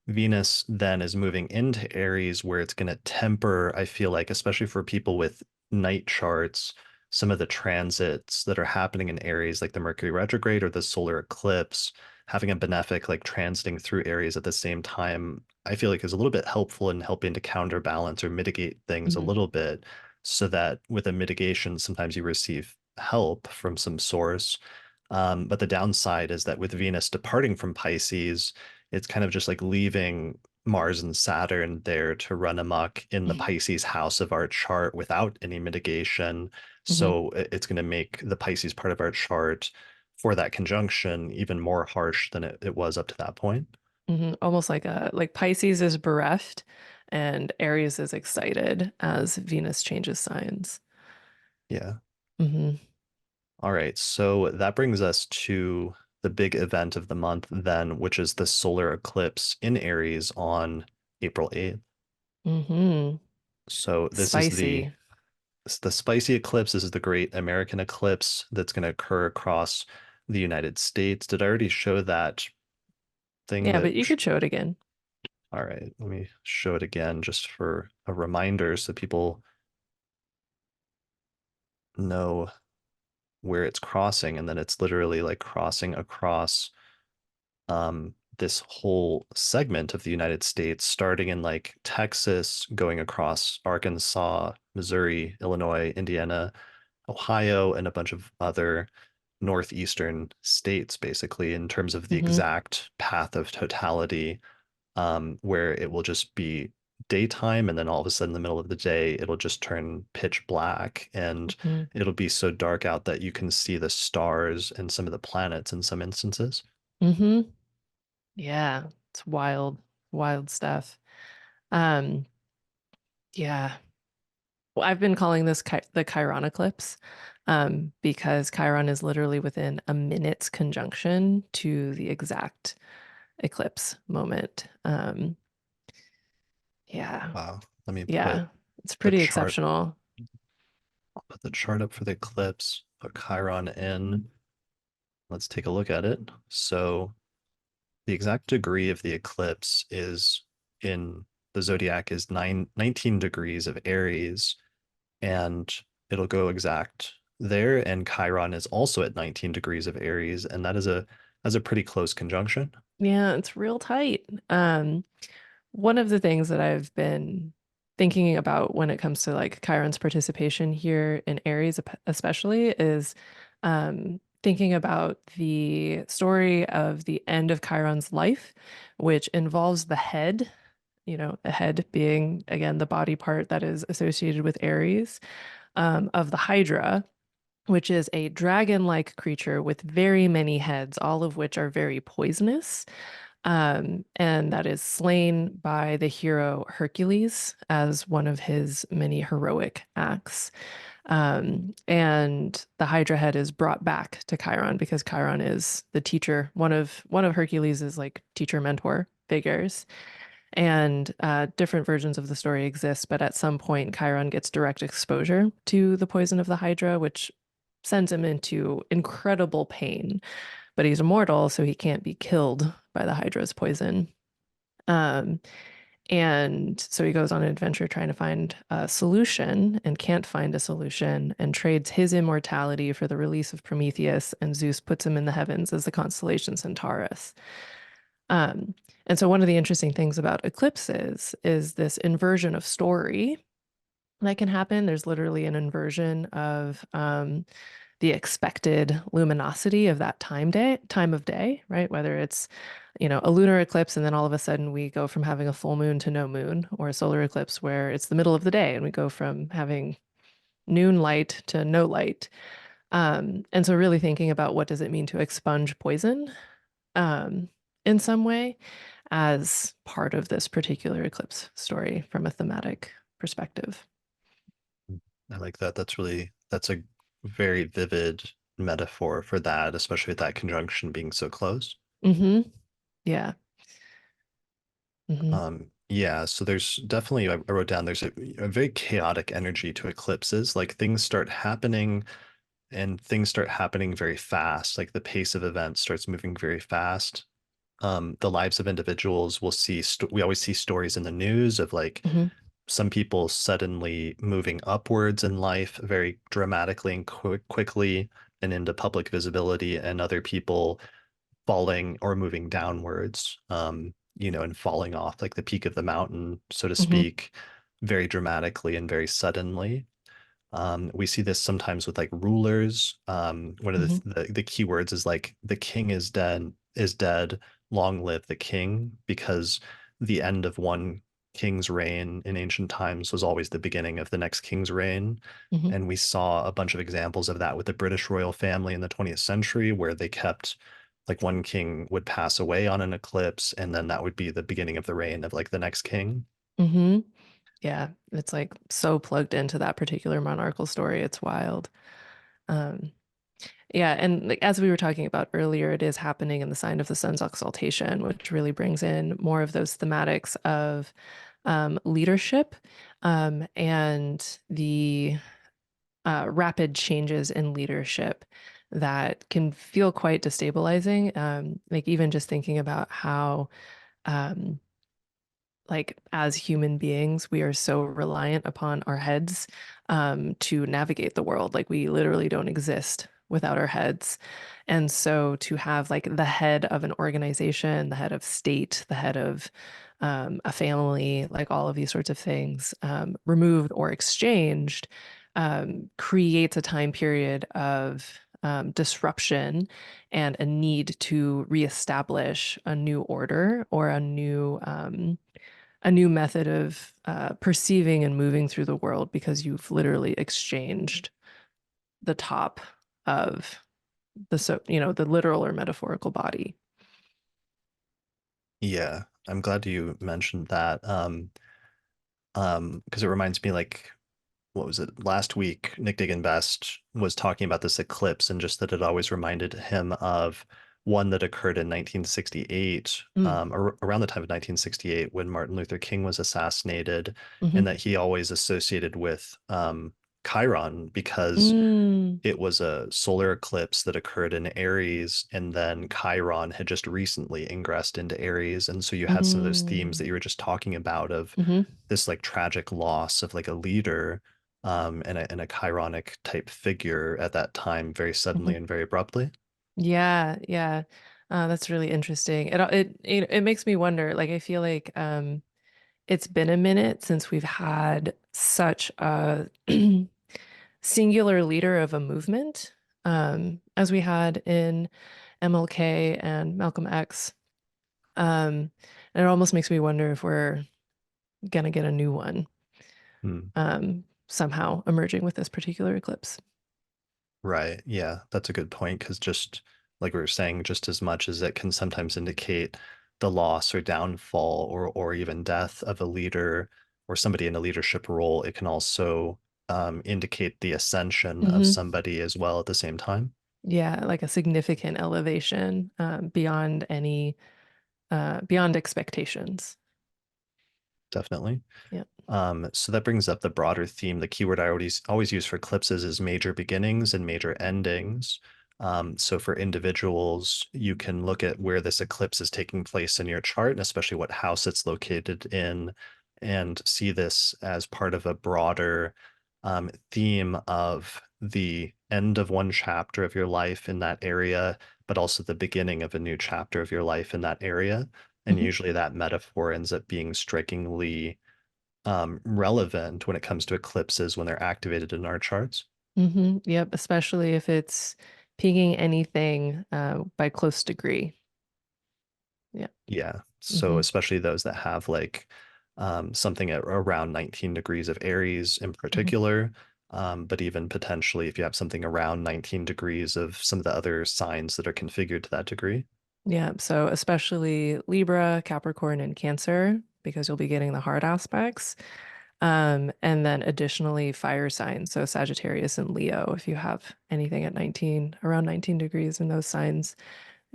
Venus then is moving into Aries where it's going to temper, I feel like, especially for people with night charts, some of the transits that are happening in Aries, like the Mercury retrograde or the solar eclipse, having a benefic like transiting through Aries at the same time, I feel like is a little bit helpful in helping to counterbalance or mitigate things a Mhm. little bit so that with a mitigation, sometimes you receive help from some source. But the downside is that with Venus departing from Pisces, it's kind of just like leaving Mars and Saturn there to run amok in the Pisces house of our chart without any mitigation. Mhm. So it's going to make the Pisces part of our chart for that conjunction even more harsh than it was up to that point. Almost like Pisces is bereft and Aries is excited as Venus changes signs. Yeah. Hmm. All right. So that brings us to the big event of the month then, which is the solar eclipse in Aries on April 8th. Hmm. So this is Spicy. the spicy eclipse. This is the great American eclipse that's going to occur across the United States. Did I already show that thing Yeah, that, but you could show it again. all right, let me show it again just for a reminder so people know where it's crossing. And then it's literally like crossing across this whole segment of the United States, starting in like Texas, going across Arkansas, Missouri, Illinois, Indiana, Ohio, and a bunch of other northeastern states, basically, in terms of the Hmm. exact path of totality, where it will just be daytime, and then all of a sudden, in the middle of the day, it'll just turn pitch black, and Hmm. it'll be so dark out that you can see the stars and some of the planets in some instances. Hmm. Yeah, it's wild, wild stuff. Um, yeah. Well, I've been calling this the Chiron eclipse, because Chiron is literally within a minute's conjunction to the exact eclipse moment. Yeah, Wow. Let me put yeah, it's the pretty chart, exceptional. I'll put the chart up for the eclipse, put Chiron in. Let's take a look at it. So the exact degree of the eclipse is in the zodiac is 19 degrees of Aries, and it'll go exact there. And Chiron is also at 19 degrees of Aries, and that's a pretty close conjunction. Yeah, it's real tight. One of the things that I've been thinking about when it comes to like Chiron's participation here in Aries, especially, is thinking about the story of the end of Chiron's life, which involves the head, the head being, again, the body part that is associated with Aries, of the Hydra, which is a dragon-like creature with very many heads, all of which are very poisonous. And that is slain by the hero Hercules as one of his many heroic acts. And the Hydra head is brought back to Chiron because Chiron is the teacher, one of Hercules's like teacher mentor figures. And different versions of the story exist, but at some point, Chiron gets direct exposure to the poison of the Hydra, which sends him into incredible pain. But he's immortal, so he can't be killed by the Hydra's poison. Um, And so he goes on an adventure trying to find a solution and can't find a solution and trades his immortality for the release of Prometheus, and Zeus puts him in the heavens as the constellation Centaurus. Um, and so one of the interesting things about eclipses is this inversion of story that can happen. There's literally an inversion of the expected luminosity of that time of day, right? Whether it's, a lunar eclipse and then all of a sudden we go from having a full moon to no moon, or a solar eclipse where it's the middle of the day and we go from having noon light to no light. And so really thinking about what does it mean to expunge poison in some way as part of this particular eclipse story from a thematic perspective. I like that. That's a very vivid metaphor for that, especially with that conjunction being so close. Mm-hmm. Yeah. Mm-hmm. Yeah, so there's definitely, I wrote down, there's a very chaotic energy to eclipses. Like things start happening and things start happening very fast. Like the pace of events starts moving very fast. The lives of individuals will see, we always see stories in the news of like Mm-hmm. some people suddenly moving upwards in life very dramatically and quickly and into public visibility, and other people falling or moving downwards, and falling off like the peak of the mountain, so to Mm-hmm. speak, very dramatically and very suddenly. We see this sometimes with like rulers. One of Mm-hmm. the key words is like the king is dead, long live the king, because the end of one king's reign in ancient times was always the beginning of the next king's reign. Mm-hmm. And we saw a bunch of examples of that with the British royal family in the 20th century, where they kept like one king would pass away on an eclipse, and then that would be the beginning of the reign of like the next king. Mm-hmm. Yeah, it's like so plugged into that particular monarchical story. It's wild. Um, yeah, and like, as we were talking about earlier, it is happening in the sign of the sun's exaltation, which really brings in more of those thematics of leadership and the rapid changes in leadership that can feel quite destabilizing. Like even just thinking about how um, like as human beings, we are so reliant upon our heads to navigate the world. Like we literally don't exist without our heads. And so to have like the head of an organization, the head of state, the head of a family, like all of these sorts of things removed or exchanged creates a time period of disruption and a need to reestablish a new order or a new method of perceiving and moving through the world, because you've literally exchanged the top of the literal or metaphorical body. Yeah, I'm glad you mentioned that. Because it reminds me like what was it last week? Nick Diggin Best was talking about this eclipse and just that it always reminded him of one that occurred in 1968, Mm. around the time of 1968 when Martin Luther King was assassinated, Hmm. and that he always associated with Chiron because Mm. it was a solar eclipse that occurred in Aries, and then Chiron had just recently ingressed into Aries. And so you had some of those themes that Mm. you were just talking about of Hmm. this like tragic loss of like a leader, and a Chironic type figure at that time, very Hmm. suddenly and very abruptly. Yeah, yeah. That's really interesting. It makes me wonder, like I feel like it's been a minute since we've had such a singular leader of a movement as we had in MLK and Malcolm X. And it almost makes me wonder if we're gonna get a new one Hmm. somehow emerging with this particular eclipse. Right. Yeah, that's a good point because just like we were saying, just as much as it can sometimes indicate the loss or downfall or even death of a leader or somebody in a leadership role, it can also indicate the ascension of Hmm. somebody as well at the same time. Yeah, like a significant elevation beyond beyond expectations. Definitely. Yeah. So that brings up the broader theme. The keyword I always use for eclipses is major beginnings and major endings. So for individuals, you can look at where this eclipse is taking place in your chart, and especially what house it's located in, and see this as part of a broader theme of the end of one chapter of your life in that area, but also the beginning of a new chapter of your life in that area. And Mhm. usually that metaphor ends up being strikingly relevant when it comes to eclipses when they're activated in our charts. Yep, especially if it's pinging anything by close degree. Yeah. Yeah. So hmm especially those that have like something at around 19 degrees of Aries in hmm particular, but even potentially if you have something around 19 degrees of some of the other signs that are configured to that degree. Yeah. So especially Libra, Capricorn, and Cancer, because you'll be getting the hard aspects. And then additionally fire signs, so Sagittarius and Leo, if you have anything at 19, around 19 degrees in those signs,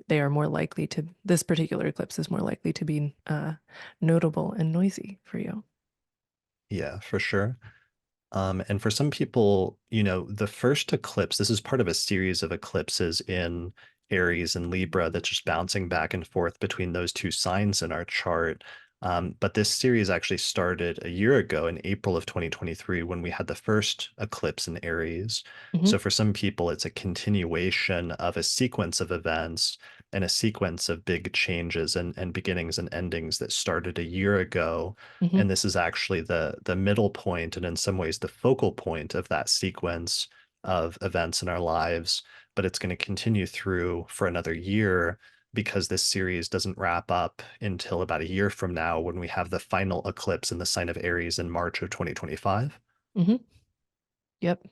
they are more likely to, this particular eclipse is more likely to be notable and noisy for you. Yeah, for sure. And for some people, the first eclipse, this is part of a series of eclipses in Aries and Libra that's just bouncing back and forth between those two signs in our chart. But this series actually started a year ago in April of 2023 when we had the first eclipse in Aries. hmm So for some people, it's a continuation of a sequence of events and a sequence of big changes and beginnings and endings that started a year ago, hmm and this is actually the middle point and in some ways the focal point of that sequence of events in our lives. But it's going to continue through for another year because this series doesn't wrap up until about a year from now when we have the final eclipse in the sign of Aries in March of 2025. hmm Yep.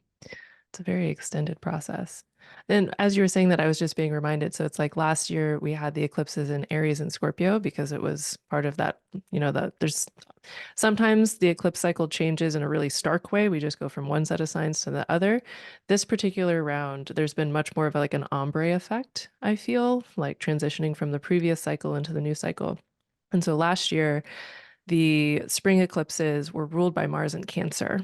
It's a very extended process. And as you were saying that, I was just being reminded. So it's like last year we had the eclipses in Aries and Scorpio because it was part of that, that there's sometimes the eclipse cycle changes in a really stark way. We just go from one set of signs to the other. This particular round, there's been much more of like an ombre effect, I feel, like transitioning from the previous cycle into the new cycle. And so last year, the spring eclipses were ruled by Mars in Cancer.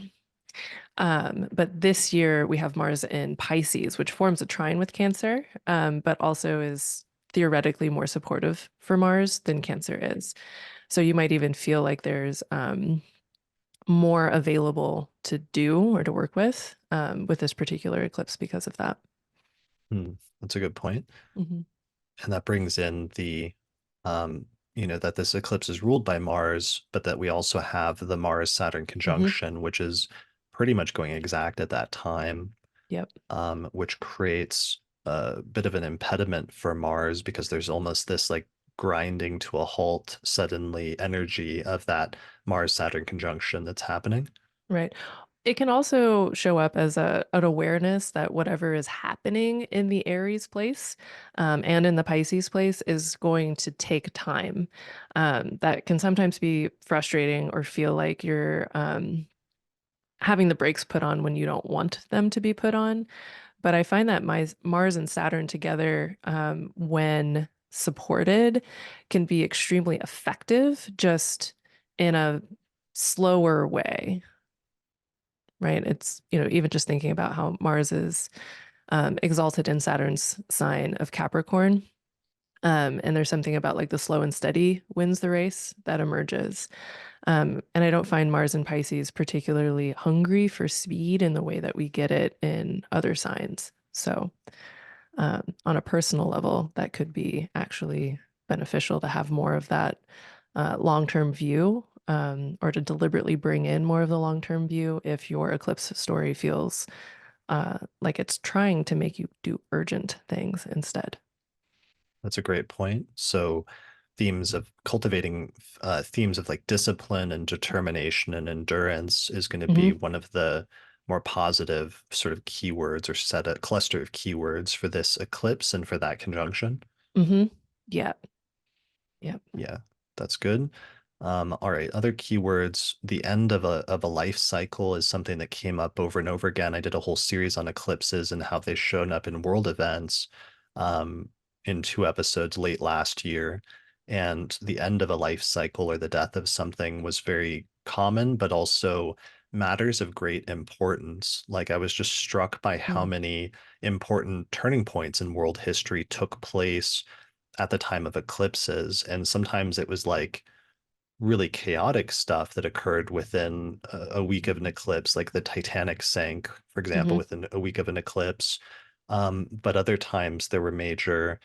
But this year we have Mars in Pisces, which forms a trine with Cancer, but also is theoretically more supportive for Mars than Cancer is. So you might even feel like there's more available to do or to work with this particular eclipse because of that. Hmm, that's a good point. hmm And that brings in um, that this eclipse is ruled by Mars, but that we also have the Mars-Saturn hmm conjunction, which is pretty much going exact at that time, Yep. which creates a bit of an impediment for Mars because there's almost this like grinding to a halt suddenly energy of that Mars-Saturn conjunction that's happening. Right. It can also show up as an awareness that whatever is happening in the Aries place and in the Pisces place is going to take time. That can sometimes be frustrating or feel like you're having the brakes put on when you don't want them to be put on. But I find that Mars and Saturn together, when supported, can be extremely effective, just in a slower way, right? It's, even just thinking about how Mars is exalted in Saturn's sign of Capricorn. And there's something about like the slow and steady wins the race that emerges. And I don't find Mars and Pisces particularly hungry for speed in the way that we get it in other signs. So, on a personal level, that could be actually beneficial to have more of that long-term view, or to deliberately bring in more of the long-term view if your eclipse story feels like it's trying to make you do urgent things instead. That's a great point. So themes of cultivating themes of like discipline and determination and endurance is going to be hmm one of the more positive sort of keywords or set a cluster of keywords for this eclipse and for that conjunction. hmm Yeah. Yep. Yeah, that's good. All right, other keywords. The end of a life cycle is something that came up over and over again. I did a whole series on eclipses and how they've shown up in world events um, in two episodes late last year. And the end of a life cycle or the death of something was very common, but also matters of great importance. Like I was just struck by how Mm. many important turning points in world history took place at the time of eclipses. And sometimes it was like really chaotic stuff that occurred within a week of an eclipse, like the Titanic sank, for example, Hmm. within a week of an eclipse. But other times there were major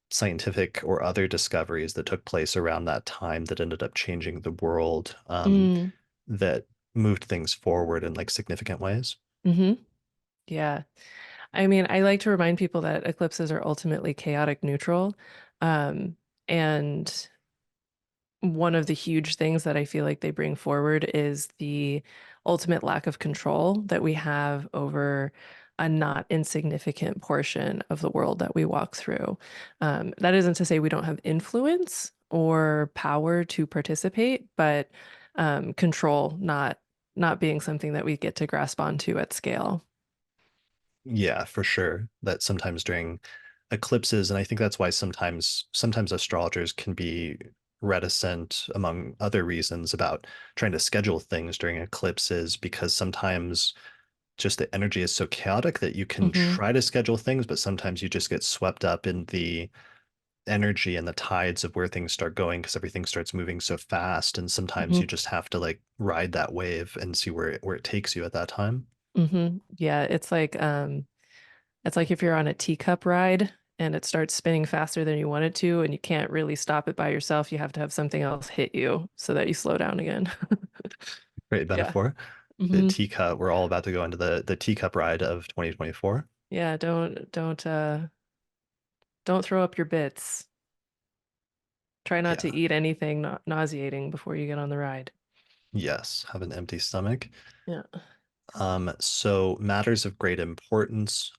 scientific or other discoveries that took place around that time that ended up changing the world, Mm. that moved things forward in like significant ways. Hmm. Yeah. I mean, I like to remind people that eclipses are ultimately chaotic neutral. And one of the huge things that I feel like they bring forward is the ultimate lack of control that we have over a not insignificant portion of the world that we walk through. That isn't to say we don't have influence or power to participate, but control not being something that we get to grasp onto at scale. Yeah, for sure. That sometimes during eclipses, and I think that's why sometimes astrologers can be reticent, among other reasons, about trying to schedule things during eclipses, because sometimes just the energy is so chaotic that you can Hmm. try to schedule things, but sometimes you just get swept up in the energy and the tides of where things start going because everything starts moving so fast. And sometimes Hmm. you just have to like ride that wave and see where it takes you at that time. Hmm. Yeah, it's like if you're on a teacup ride and it starts spinning faster than you want it to, and you can't really stop it by yourself. You have to have something else hit you so that you slow down again. Great Yeah. metaphor. The Hmm. teacup, we're all about to go into the teacup ride of 2024. Yeah, don't throw up your bits. Try not to Yeah. eat anything nauseating before you get on the ride. Yes. Have an empty stomach. Yeah. So matters of great importance,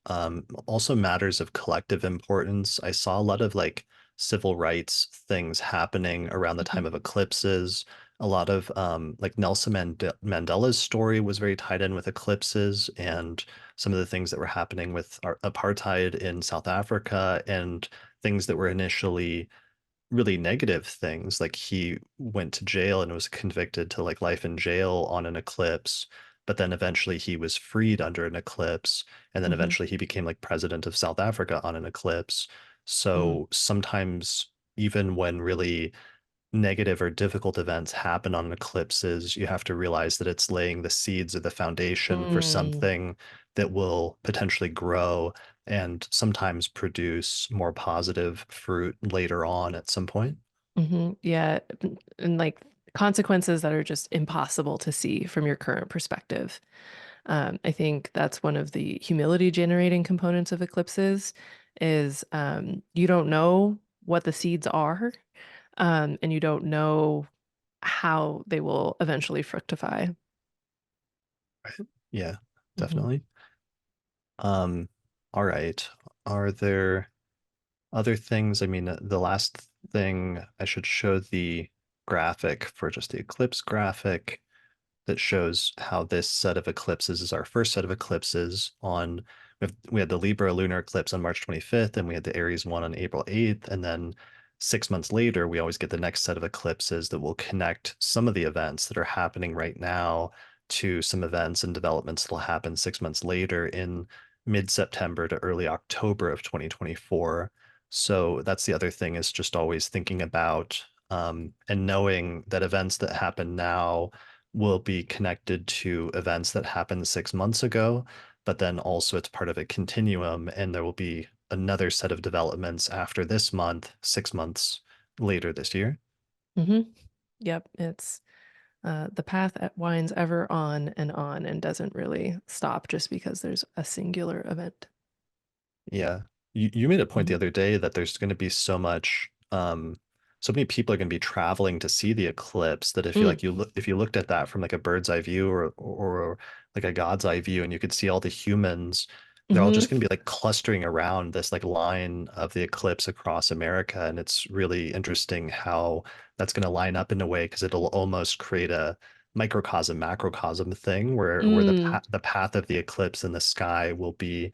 also matters of collective importance. I saw a lot of like civil rights things happening around the Hmm. time of eclipses. A lot of like Nelson Mandela's story was very tied in with eclipses and some of the things that were happening with apartheid in South Africa and things that were initially really negative things. Like he went to jail and was convicted to like life in jail on an eclipse, but then eventually he was freed under an eclipse, and then Hmm. eventually he became like president of South Africa on an eclipse. Mm. So sometimes even when really negative or difficult events happen on eclipses, you have to realize that it's laying the seeds or the foundation for Mm. something that will potentially grow and sometimes produce more positive fruit later on at some point. Hmm. Yeah. And like consequences that are just impossible to see from your current perspective. I think that's one of the humility generating components of eclipses is you don't know what the seeds are, and you don't know how they will eventually fructify. Yeah, Hmm. definitely. Um, all right. Are there other things? I mean, the last thing I should show the graphic for just the eclipse graphic that shows how this set of eclipses is our first set of eclipses on we had the Libra lunar eclipse on March 25th and we had the Aries one on April 8th, and then 6 months later we always get the next set of eclipses that will connect some of the events that are happening right now to some events and developments that will happen 6 months later in mid-September to early October of 2024. So that's the other thing, is just always thinking about and knowing that events that happen now will be connected to events that happened 6 months ago, but then also it's part of a continuum, and there will be another set of developments after this month, 6 months later this year. Hmm. Yep, it's the path winds ever on and doesn't really stop just because there's a singular event. Yeah. You made a point the Hmm. other day that there's going to be so many people are going to be traveling to see the eclipse that Mm. if you looked at that from like a bird's eye view or like a God's eye view, and you could see all the humans, they're all Hmm. just going to be like clustering around this like line of the eclipse across America. And it's really interesting how that's going to line up in a way, because it'll almost create a microcosm, macrocosm thing where Mm. the path of the eclipse in the sky will be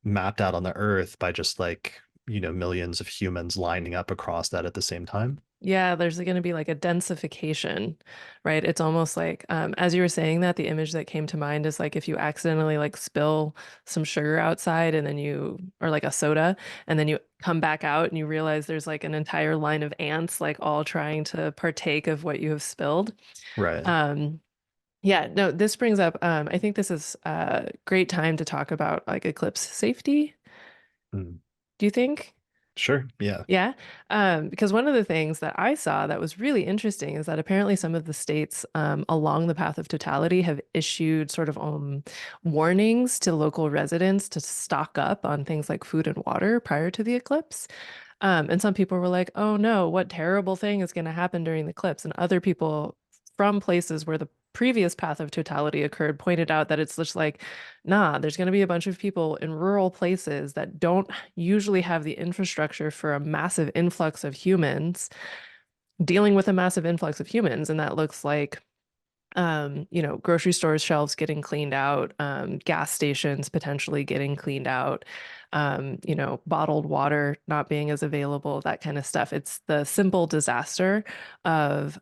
mapped out on the earth by just like, millions of humans lining up across that at the same time. Yeah, there's going to be like a densification, right? It's almost like, as you were saying that, the image that came to mind is like if you accidentally like spill some sugar outside and then or like a soda, and then you come back out and you realize there's like an entire line of ants, like all trying to partake of what you have spilled. Right. Um, yeah, no, this brings up, I think this is a great time to talk about like eclipse safety. Mm. Do you think? Sure. Yeah. Yeah. Because one of the things that I saw that was really interesting is that apparently some of the states along the path of totality have issued sort of warnings to local residents to stock up on things like food and water prior to the eclipse. And some people were like, oh no, what terrible thing is going to happen during the eclipse? And other people from places where the previous path of totality occurred pointed out that it's just like, nah, there's going to be a bunch of people in rural places that don't usually have the infrastructure for a massive influx of humans dealing with a massive influx of humans. And that looks like grocery stores shelves getting cleaned out, gas stations potentially getting cleaned out, bottled water not being as available, that kind of stuff. It's the simple disaster of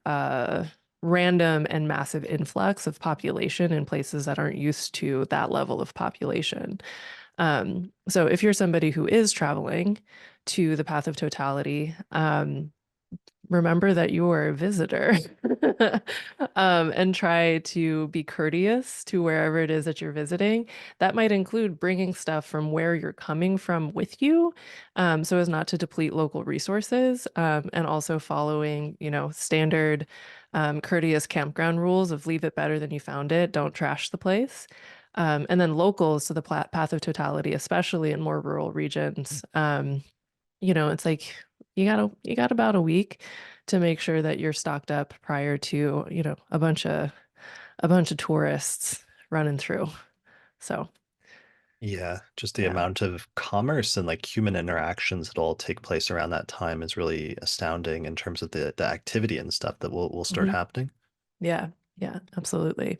random and massive influx of population in places that aren't used to that level of population. So if you're somebody who is traveling to the path of totality, remember that you are a visitor and try to be courteous to wherever it is that you're visiting. That might include bringing stuff from where you're coming from with you, so as not to deplete local resources, and also following, standard courteous campground rules of leave it better than you found it, don't trash the place. And then locals to the path of totality, especially in more rural regions. It's like you got about a week to make sure that you're stocked up prior to, a bunch of tourists running through. So, Yeah. Just the yeah. amount of commerce and like human interactions that all take place around that time is really astounding in terms of the activity and stuff that will start Mhm. happening. Yeah. Yeah, absolutely.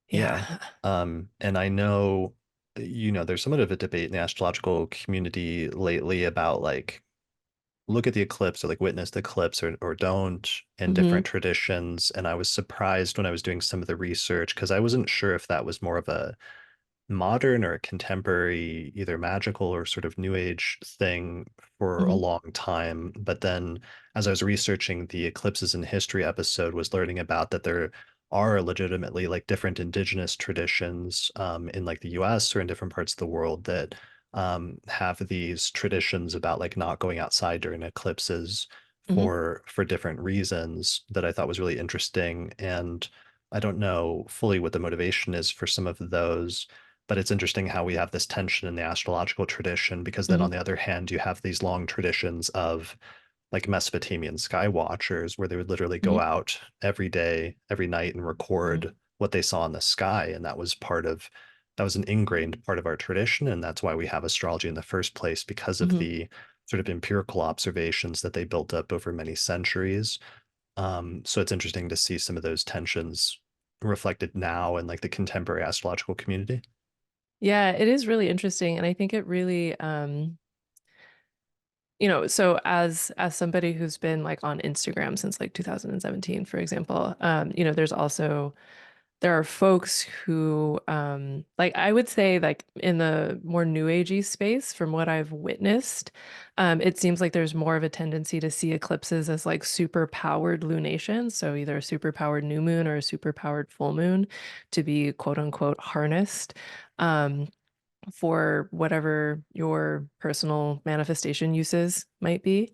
Yeah. Yeah. And I know, there's somewhat of a debate in the astrological community lately about like look at the eclipse or like witness the eclipse or don't in Hmm. different traditions. And I was surprised when I was doing some of the research because I wasn't sure if that was more of a modern or a contemporary, either magical or sort of new age thing for a Hmm. long time. But then as I was researching the eclipses in history episode, was learning about that there are legitimately like different indigenous traditions in like the US or in different parts of the world that have these traditions about like not going outside during eclipses Hmm. for different reasons that I thought was really interesting. And I don't know fully what the motivation is for some of those, but it's interesting how we have this tension in the astrological tradition, because then on Hmm. the other hand, you have these long traditions of like Mesopotamian sky watchers, where they would literally go Hmm. out every day, every night and record what they saw in the sky. And that was an ingrained part of our tradition. And that's why we have astrology in the first place, because of Hmm. the sort of empirical observations that they built up over many centuries. So it's interesting to see some of those tensions reflected now in like the contemporary astrological community. Yeah, it is really interesting. And I think it really, so as somebody who's been like on Instagram since like 2017, for example, there are folks who like I would say like in the more new agey space from what I've witnessed, it seems like there's more of a tendency to see eclipses as like super powered lunations, so either a super powered new moon or a super powered full moon to be quote unquote harnessed. Um, for whatever your personal manifestation uses might be.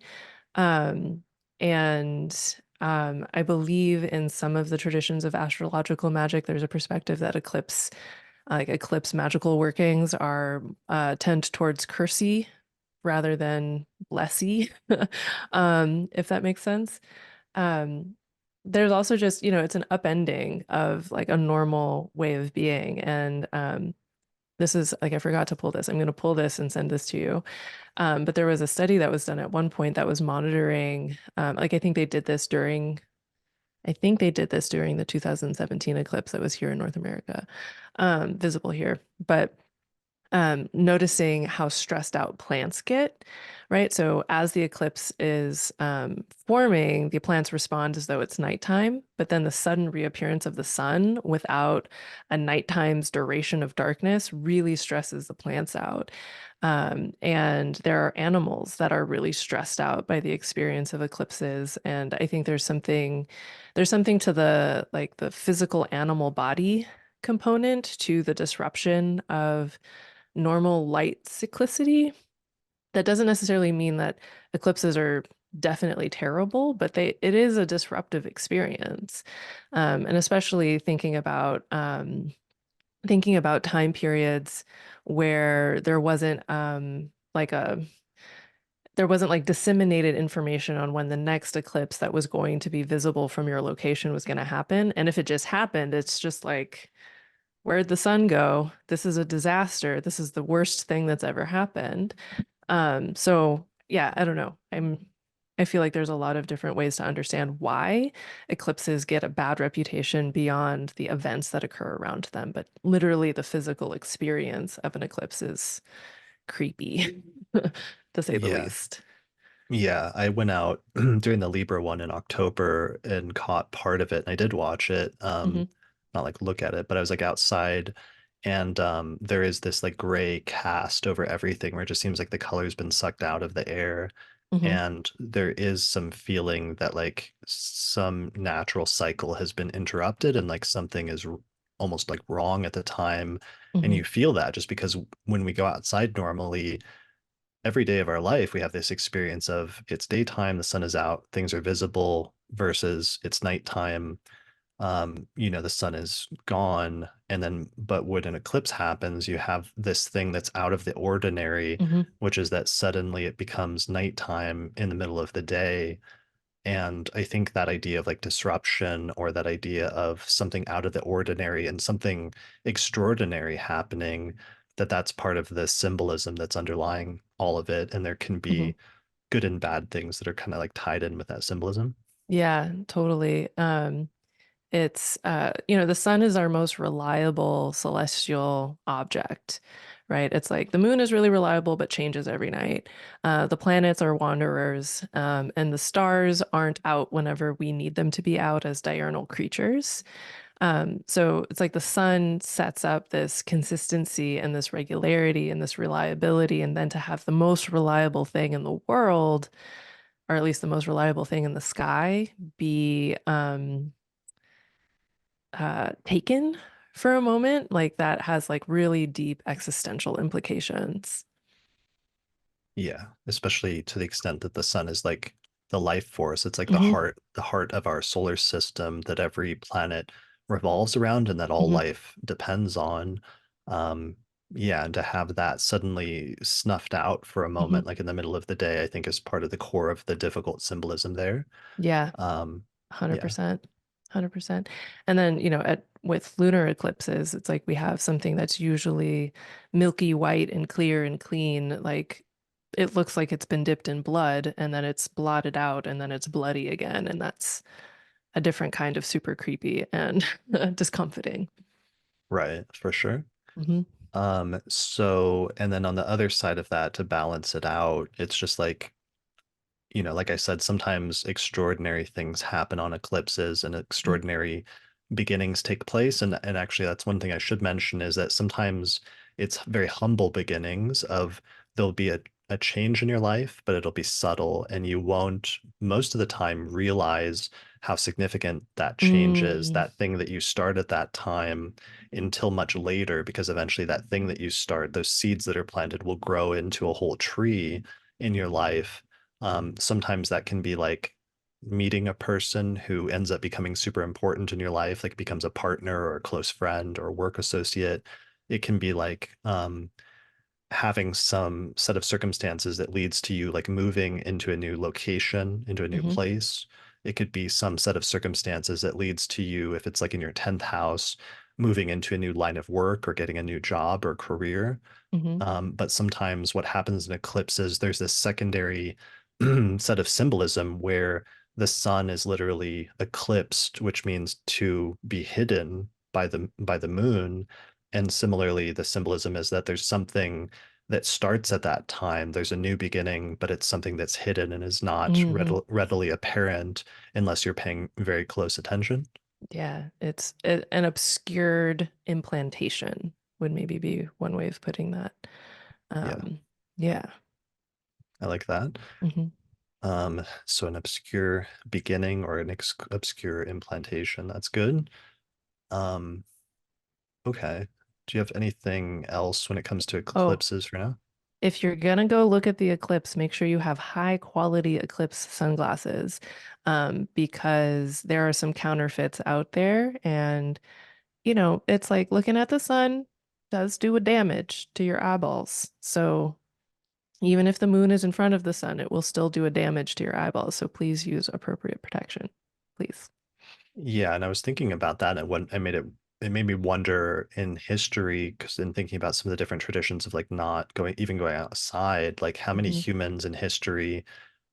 Um, and I believe in some of the traditions of astrological magic, there's a perspective that eclipse magical workings are tend towards cursey rather than blessy, if that makes sense. Um, there's also just, it's an upending of like a normal way of being. And this is like, I forgot to pull this. I'm going to pull this and send this to you. But there was a study that was done at one point that was monitoring, like I think they did this during the 2017 eclipse that was here in North America, visible here. But noticing how stressed out plants get, right? So as the eclipse is forming, the plants respond as though it's nighttime, but then the sudden reappearance of the sun without a nighttime's duration of darkness really stresses the plants out. And there are animals that are really stressed out by the experience of eclipses. And I think there's something to the like the physical animal body component to the disruption of normal light cyclicity. That doesn't necessarily mean that eclipses are definitely terrible, but it is a disruptive experience. And especially thinking about time periods where there wasn't like disseminated information on when the next eclipse that was going to be visible from your location was going to happen. And if it just happened, it's just like, where'd the sun go? This is a disaster. This is the worst thing that's ever happened. So yeah, I don't know. I feel like there's a lot of different ways to understand why eclipses get a bad reputation beyond the events that occur around them. But literally the physical experience of an eclipse is creepy, to say the Yeah. least. Yeah, I went out during the Libra one in October and caught part of it, and I did watch it. Hmm. Not like look at it, but I was like outside, and there is this like gray cast over everything where it just seems like the color's been sucked out of the air, Hmm. and there is some feeling that like some natural cycle has been interrupted and like something is almost like wrong at the time, and Hmm. you feel that just because when we go outside normally every day of our life, we have this experience of it's daytime, the sun is out, things are visible, versus it's nighttime, the sun is gone. And then, but when an eclipse happens, you have this thing that's out of the ordinary, Hmm. which is that suddenly it becomes nighttime in the middle of the day. And I think that idea of like disruption or that idea of something out of the ordinary and something extraordinary happening, that's part of the symbolism that's underlying all of it. And there can Hmm. be good and bad things that are kind of like tied in with that symbolism. Yeah, totally. The sun is our most reliable celestial object, right? It's like the moon is really reliable, but changes every night. The planets are wanderers, and the stars aren't out whenever we need them to be out as diurnal creatures. So it's like the sun sets up this consistency and this regularity and this reliability, and then to have the most reliable thing in the world, or at least the most reliable thing in the sky, be taken for a moment, like that has like really deep existential implications. Yeah, especially to the extent that the sun is like the life force. It's like Hmm. the heart of our solar system that every planet revolves around and that all Hmm. life depends on. Um, yeah, and to have that suddenly snuffed out for a Hmm. moment, like in the middle of the day, I think is part of the core of the difficult symbolism there. Yeah, Um, yeah, 100%. 100%. And then, with lunar eclipses, it's like we have something that's usually milky white and clear and clean, like it looks like it's been dipped in blood and then it's blotted out and then it's bloody again. And that's a different kind of super creepy and discomforting. right, for sure. Hmm. So, and then on the other side of that, to balance it out, it's just like like I said, sometimes extraordinary things happen on eclipses and extraordinary beginnings take place. And actually, that's one thing I should mention is that sometimes it's very humble beginnings of there'll be a change in your life, but it'll be subtle and you won't most of the time realize how significant that change is, Mm. that thing that you start at that time until much later, because eventually that thing that you start, those seeds that are planted will grow into a whole tree in your life. Sometimes that can be like meeting a person who ends up becoming super important in your life, like becomes a partner or a close friend or work associate. It can be like having some set of circumstances that leads to you like moving into a new location, into a new Hmm. place. It could be some set of circumstances that leads to you, if it's like in your 10th house, moving into a new line of work or getting a new job or career. Hmm. But sometimes what happens in eclipses, there's this secondary set of symbolism where the sun is literally eclipsed, which means to be hidden by the moon. And similarly, the symbolism is that there's something that starts at that time. There's a new beginning, but it's something that's hidden and is not Hmm. readily apparent unless you're paying very close attention. Yeah, it's an obscured implantation would maybe be one way of putting that. Yeah, Um, yeah. I like that. Hmm. So an obscure beginning or an obscure implantation. That's good. Um, okay. Do you have anything else when it comes to Oh, eclipses for now? if you're gonna go look at the eclipse, make sure you have high quality eclipse sunglasses, because there are some counterfeits out there, and it's like looking at the sun does do a damage to your eyeballs. So even if the moon is in front of the sun, it will still do a damage to your eyeballs. So please use appropriate protection, please. Yeah, and I was thinking about that, and it made me wonder in history, because in thinking about some of the different traditions of like not going, even going outside, like how many Hmm. humans in history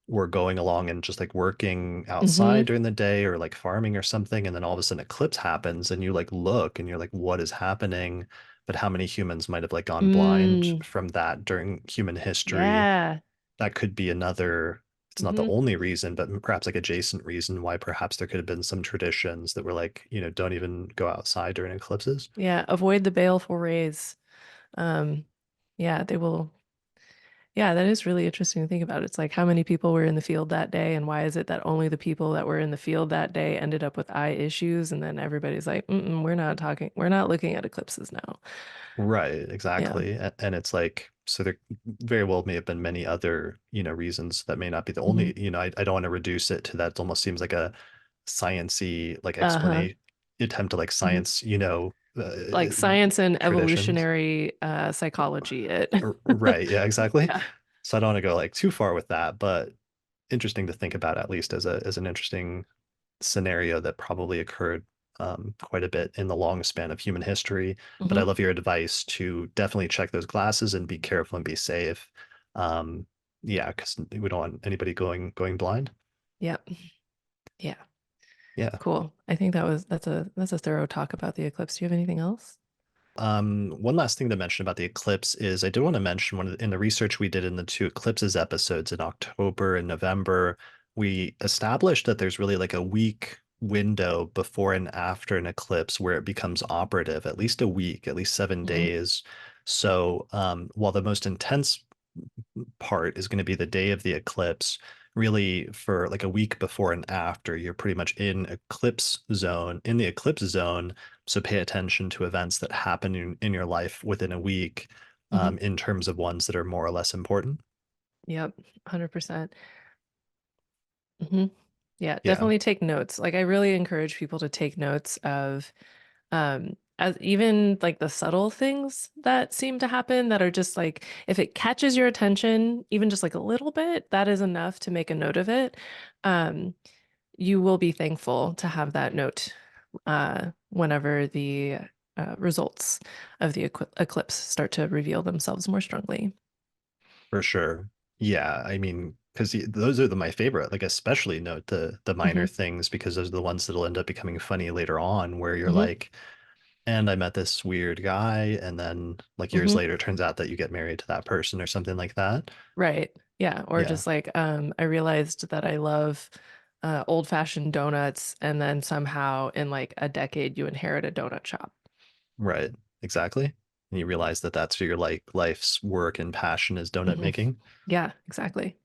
were going along and just like working outside Hmm. during the day or like farming or something, and then all of a sudden eclipse happens and you like look and you're like, what is happening? But how many humans might have like gone blind Mm, from that during human history? yeah. That could be another, it's not the Hmm. only reason, but perhaps like adjacent reason why perhaps there could have been some traditions that were like, don't even go outside during eclipses. Yeah. Avoid the baleful rays. Um, yeah, they will. Yeah, that is really interesting to think about. It's like how many people were in the field that day, and why is it that only the people that were in the field that day ended up with eye issues, and then everybody's like, we're not looking at eclipses now. Right, Yeah. exactly. And it's like, so there very well may have been many other, reasons that may not be the Hmm. only, I don't want to reduce it to that. It almost seems like a sciency like Uh-huh. explanation attempt to like Hmm. science, Like science and traditions. evolutionary psychology. It. Right, yeah, exactly. Yeah. So I don't want to go like too far with that, but interesting to think about at least as an interesting scenario that probably occurred quite a bit in the long span of human history. But I Hmm. love your advice to definitely check those glasses and be careful and be safe. Um, yeah, because we don't want anybody going blind. Yep. Yeah. Yeah. Cool. I think that's a thorough talk about the eclipse. Do you have anything else? One last thing to mention about the eclipse is I do want to mention in the research we did in the two eclipses episodes in October and November, we established that there's really like a week window before and after an eclipse where it becomes operative, at least a week, at least seven Hmm. days. So while the most intense part is going to be the day of the eclipse, really for like a week before and after, you're pretty much in the eclipse zone. So pay attention to events that happen in your life within a week, Hmm. in terms of ones that are more or less important. Yep. 100%. Hmm. Yeah, Yeah, definitely take notes. Like I really encourage people to take notes of as even like the subtle things that seem to happen that are just like if it catches your attention even just like a little bit, that is enough to make a note of it. Um, you will be thankful to have that note whenever the results of the eclipse start to reveal themselves more strongly. for sure. Yeah, I mean, because those are my favorite. Like, especially note the minor Hmm. things because those are the ones that'll end up becoming funny later on, where you're Hmm. like, and I met this weird guy, and then like years Hmm. later, it turns out that you get married to that person or something like that. Right. Yeah. Or Yeah, just like I realized that I love old-fashioned donuts, and then somehow in like a decade you inherit a donut shop. right, exactly. And you realize that that's your like life's work and passion is donut Hmm. making. Yeah, exactly.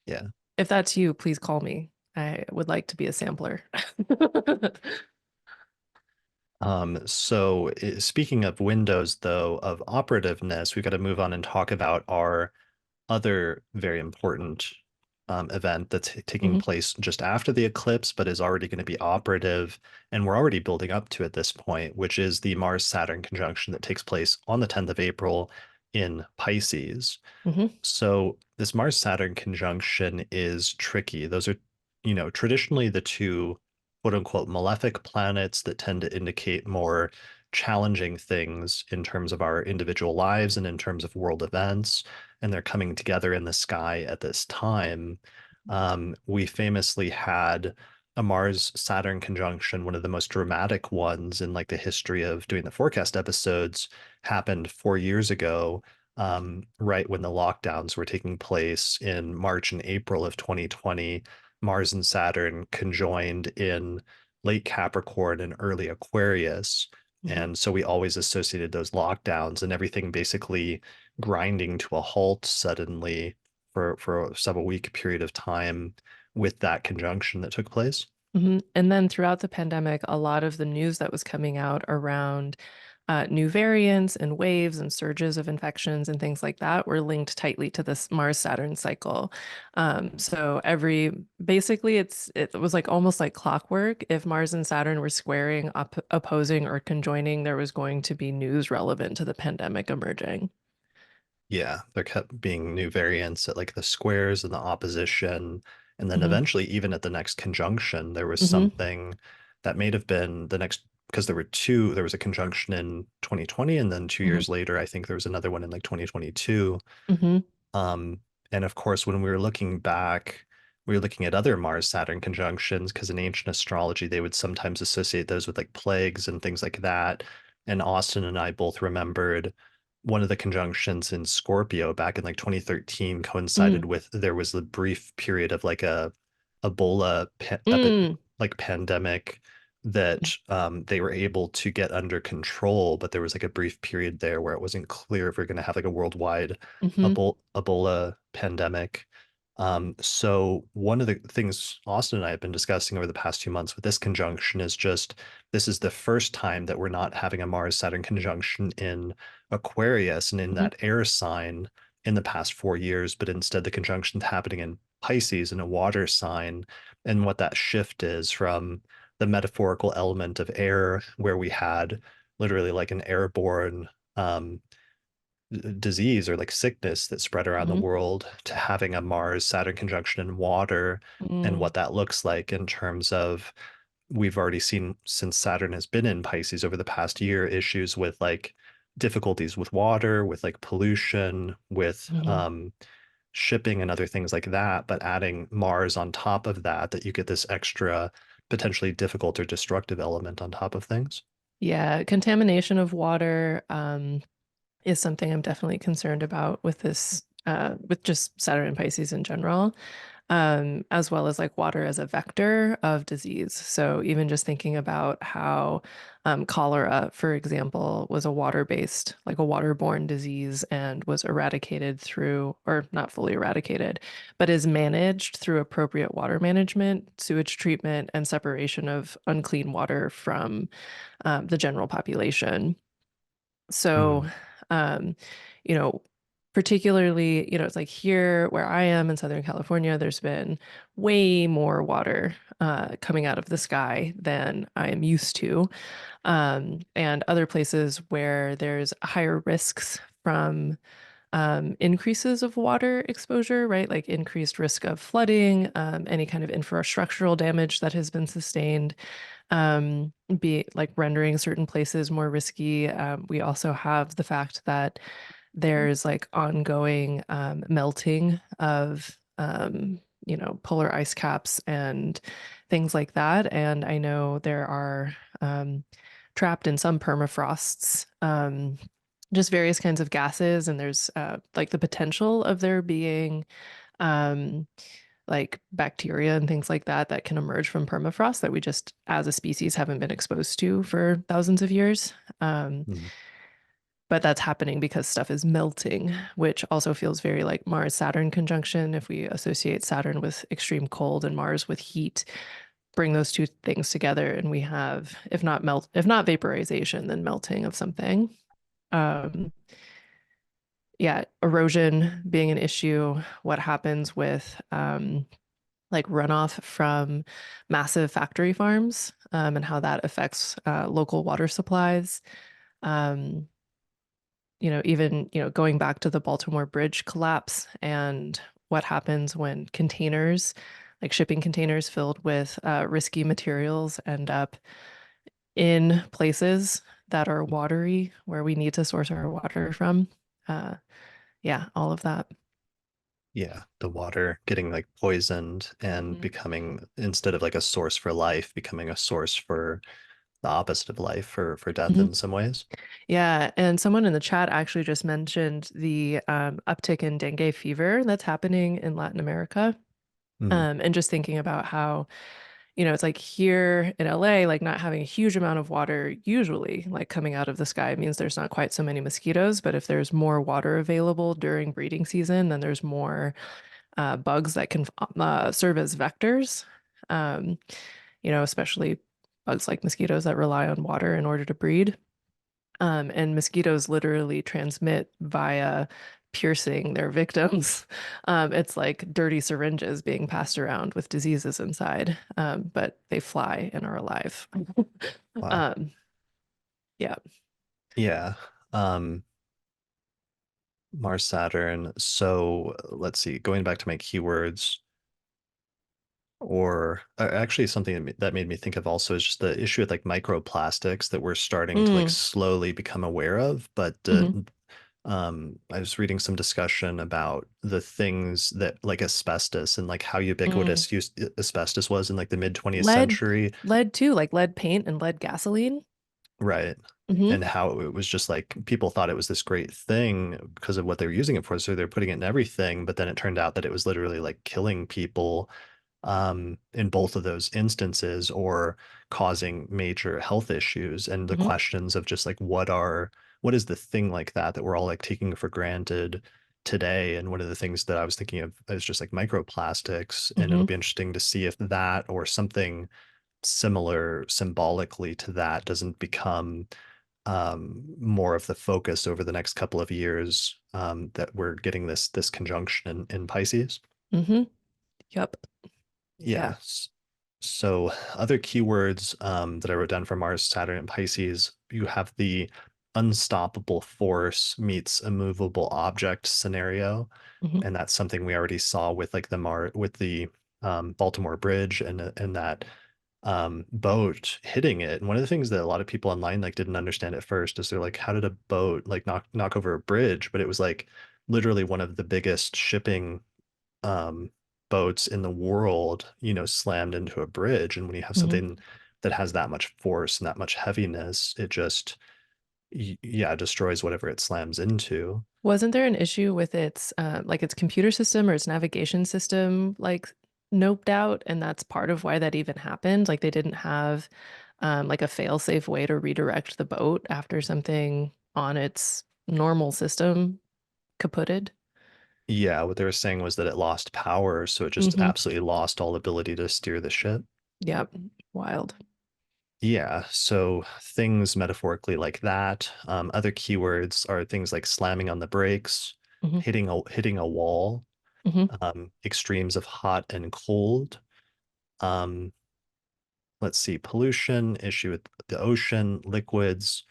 Yeah. If that's you, please call me. I would like to be a sampler. So speaking of windows, though, of operativeness, we've got to move on and talk about our other very important event that's taking Hmm. place just after the eclipse, but is already going to be operative, and we're already building up to at this point, which is the Mars-Saturn conjunction that takes place on the 10th of April in Pisces. Hmm. So this Mars-Saturn conjunction is tricky. Those are, traditionally the two quote unquote malefic planets that tend to indicate more challenging things in terms of our individual lives and in terms of world events. And they're coming together in the sky at this time. We famously had a Mars-Saturn conjunction, one of the most dramatic ones in like the history of doing the forecast episodes, happened 4 years ago, right when the lockdowns were taking place in March and April of 2020. Mars and Saturn conjoined in late Capricorn and early Aquarius. Mhm. And so we always associated those lockdowns and everything basically grinding to a halt suddenly for a several week period of time with that conjunction that took place. And then throughout the pandemic, a lot of the news that was coming out around new variants and waves and surges of infections and things like that were linked tightly to this Mars-Saturn cycle. So basically it was like almost like clockwork. If Mars and Saturn were squaring, opposing, or conjoining, there was going to be news relevant to the pandemic emerging. Yeah, there kept being new variants at like the squares and the opposition. And then Hmm. eventually, even at the next conjunction, there was Hmm. something that may have been the next, because there was a conjunction in 2020, and then two Hmm. years later, I think there was another one in like 2022. Hmm. Um, and of course, when we were looking back, we were looking at other Mars-Saturn conjunctions because in ancient astrology, they would sometimes associate those with like plagues and things like that. And Austin and I both remembered one of the conjunctions in Scorpio back in like 2013 coincided with there was the brief period of like a Ebola Mm. like pandemic that they were able to get under control, but there was like a brief period there where it wasn't clear if we're going to have like a worldwide Hmm. Ebola pandemic. So one of the things Austin and I have been discussing over the past 2 months with this conjunction is just this is the first time that we're not having a Mars-Saturn conjunction in Aquarius and in Hmm. that air sign in the past 4 years, but instead the conjunction's happening in Pisces in a water sign. And what that shift is from the metaphorical element of air, where we had literally like an airborne disease or like sickness that spread around the Hmm. world, to having a Mars Saturn conjunction in water and Mm. what that looks like in terms of we've already seen since Saturn has been in Pisces over the past year issues with like difficulties with water, with like pollution, with Mhm. shipping and other things like that. But adding Mars on top of that, that you get this extra potentially difficult or destructive element on top of things. Yeah, contamination of water is something I'm definitely concerned about with this, with just Saturn and Pisces in general, as well as like water as a vector of disease. So even just thinking about how cholera, for example, was a water-based, like a waterborne disease and was eradicated through, or not fully eradicated, but is managed through appropriate water management, sewage treatment, and separation of unclean water from the general population. So, Mm, um, you know, particularly, it's like here where I am in Southern California, there's been way more water coming out of the sky than I am used to. And other places where there's higher risks from increases of water exposure, right? Like increased risk of flooding, any kind of infrastructural damage that has been sustained, be like rendering certain places more risky. We also have the fact that there's like ongoing melting of polar ice caps and things like that. And I know there are trapped in some permafrosts just various kinds of gases, and there's like the potential of there being um, like bacteria and things like that that can emerge from permafrost that we just as a species haven't been exposed to for thousands of years. Um, mm. but that's happening because stuff is melting, which also feels very like Mars-Saturn conjunction. If we associate Saturn with extreme cold and Mars with heat, bring those two things together, and we have, if not vaporization, then melting of something. Um, yeah, erosion being an issue, what happens with like runoff from massive factory farms, and how that affects local water supplies. Um, even, going back to the Baltimore Bridge collapse and what happens when containers, like shipping containers filled with risky materials, end up in places that are watery, where we need to source our water from. Uh, yeah, all of that. Yeah, the water getting like poisoned and Mhm. becoming, instead of like a source for life, becoming a source for the opposite of life, for death Mhm. in some ways. Yeah, and someone in the chat actually just mentioned the uptick in dengue fever that's happening in Latin America. Mm, And just thinking about how, it's like here in LA, like not having a huge amount of water usually, like coming out of the sky means there's not quite so many mosquitoes. But if there's more water available during breeding season, then there's more bugs that can serve as vectors. Um, especially bugs like mosquitoes that rely on water in order to breed. And mosquitoes literally transmit via piercing their victims. It's like dirty syringes being passed around with diseases inside, but they fly and are alive. wow. um, yeah. Yeah. Um, Mars, Saturn. So let's see, going back to my keywords, or actually something that made me think of also is just the issue with like microplastics that we're starting to like Mm, slowly become aware of. But hmm I was reading some discussion about the things that like asbestos and like how mm. ubiquitous asbestos was in like the mid 20th Lead, century. lead too, like lead paint and lead gasoline. Right. Hmm And how it was just like people thought it was this great thing because of what they were using it for. So they're putting it in everything. But then it turned out that it was literally like killing people in both of those instances, or causing major health issues. And the hmm questions of just like what is the thing like that we're all like taking for granted today? And one of the things that I was thinking of is just like microplastics. And it'll hmm be interesting to see if that or something similar symbolically to that doesn't become more of the focus over the next couple of years, that we're getting this conjunction in Pisces. hmm Yep. Yeah. Yes. So other keywords that I wrote down for Mars, Saturn, and Pisces, you have the unstoppable force meets immovable object scenario. hmm And that's something we already saw with like with the Baltimore Bridge and that boat hitting it. And one of the things that a lot of people online like didn't understand at first is they're like, how did a boat like knock over a bridge? But it was like literally one of the biggest shipping um, boats in the world, slammed into a bridge. And when you have hmm something that has that much force and that much heaviness, it just, yeah, destroys whatever it slams into. Wasn't there an issue with its computer system or its navigation system like noped out, and that's part of why that even happened? Like they didn't have like a fail-safe way to redirect the boat after something on its normal system kaputted. Yeah, what they were saying was that it lost power, so it just Hmm absolutely lost all ability to steer the ship. Yep. Wild. Yeah, so things metaphorically like that. Other keywords are things like slamming on the brakes, Hmm hitting a wall, hmm extremes of hot and cold. Um, let's see, pollution, issue with the ocean, liquids,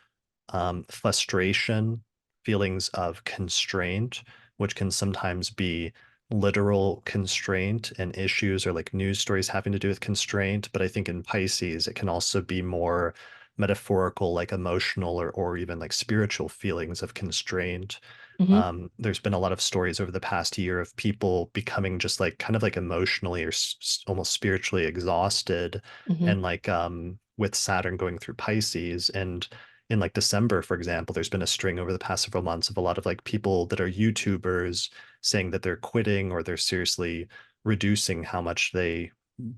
frustration, feelings of constraint, which can sometimes be literal constraint and issues or like news stories having to do with constraint. But I think in Pisces, it can also be more metaphorical, like emotional or even like spiritual feelings of constraint. hmm There's been a lot of stories over the past year of people becoming just like kind of like emotionally or almost spiritually exhausted, hmm and like with Saturn going through Pisces. And in like December, for example, there's been a string over the past several months of a lot of like people that are YouTubers saying that they're quitting or they're seriously reducing how much they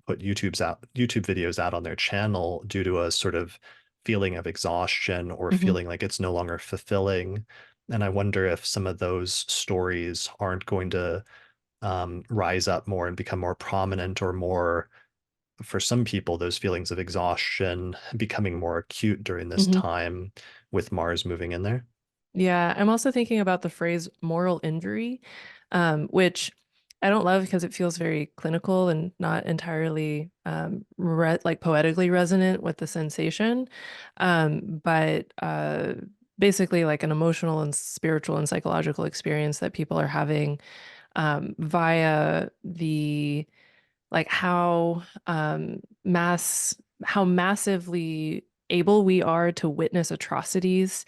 put YouTube videos out on their channel due to a sort of feeling of exhaustion or hmm feeling like it's no longer fulfilling. And I wonder if some of those stories aren't going to rise up more and become more prominent, or more, for some people, those feelings of exhaustion becoming more acute during this hmm time with Mars moving in there. Yeah, I'm also thinking about the phrase moral injury, which I don't love because it feels very clinical and not entirely like poetically resonant with the sensation. But basically, like an emotional and spiritual and psychological experience that people are having via the like how massively able we are to witness atrocities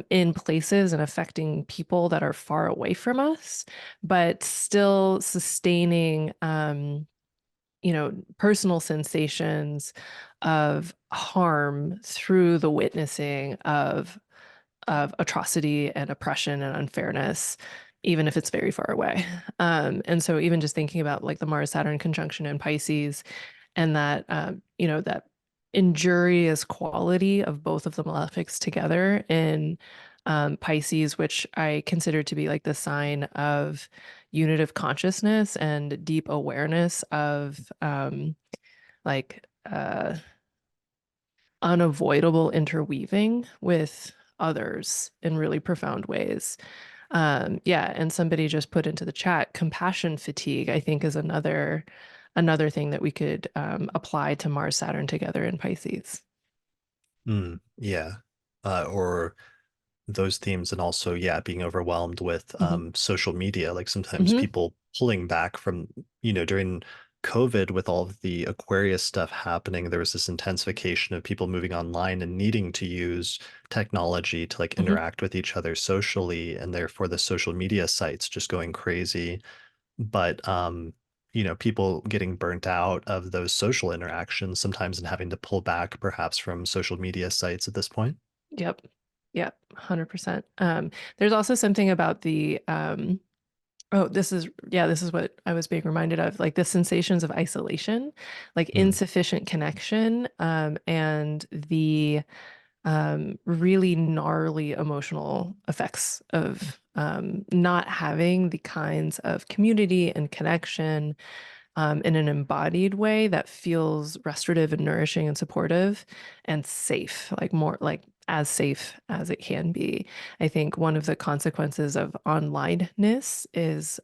in places and affecting people that are far away from us, but still sustaining, personal sensations of harm through the witnessing of atrocity and oppression and unfairness, even if it's very far away. And so even just thinking about like the Mars-Saturn conjunction in Pisces and that, that injurious quality of both of the malefics together in Pisces, which I consider to be like the sign of unitive consciousness and deep awareness of like unavoidable interweaving with others in really profound ways. Yeah, and somebody just put into the chat, compassion fatigue, I think is another thing that we could apply to Mars Saturn together in Pisces. Yeah. Or those themes, and also, yeah, being overwhelmed with social media. Like sometimes Hmm. people pulling back from, during COVID with all of the Aquarius stuff happening, there was this intensification of people moving online and needing to use technology to like Hmm. interact with each other socially, and therefore the social media sites just going crazy. But people getting burnt out of those social interactions sometimes and having to pull back perhaps from social media sites at this point. Yep. Yep. 100%. There's also something about the oh, this is what I was being reminded of, like the sensations of isolation, like Hmm. insufficient connection, and the really gnarly emotional effects of not having the kinds of community and connection in an embodied way that feels restorative and nourishing and supportive and safe, like more like as safe as it can be. I think one of the consequences of onlineness is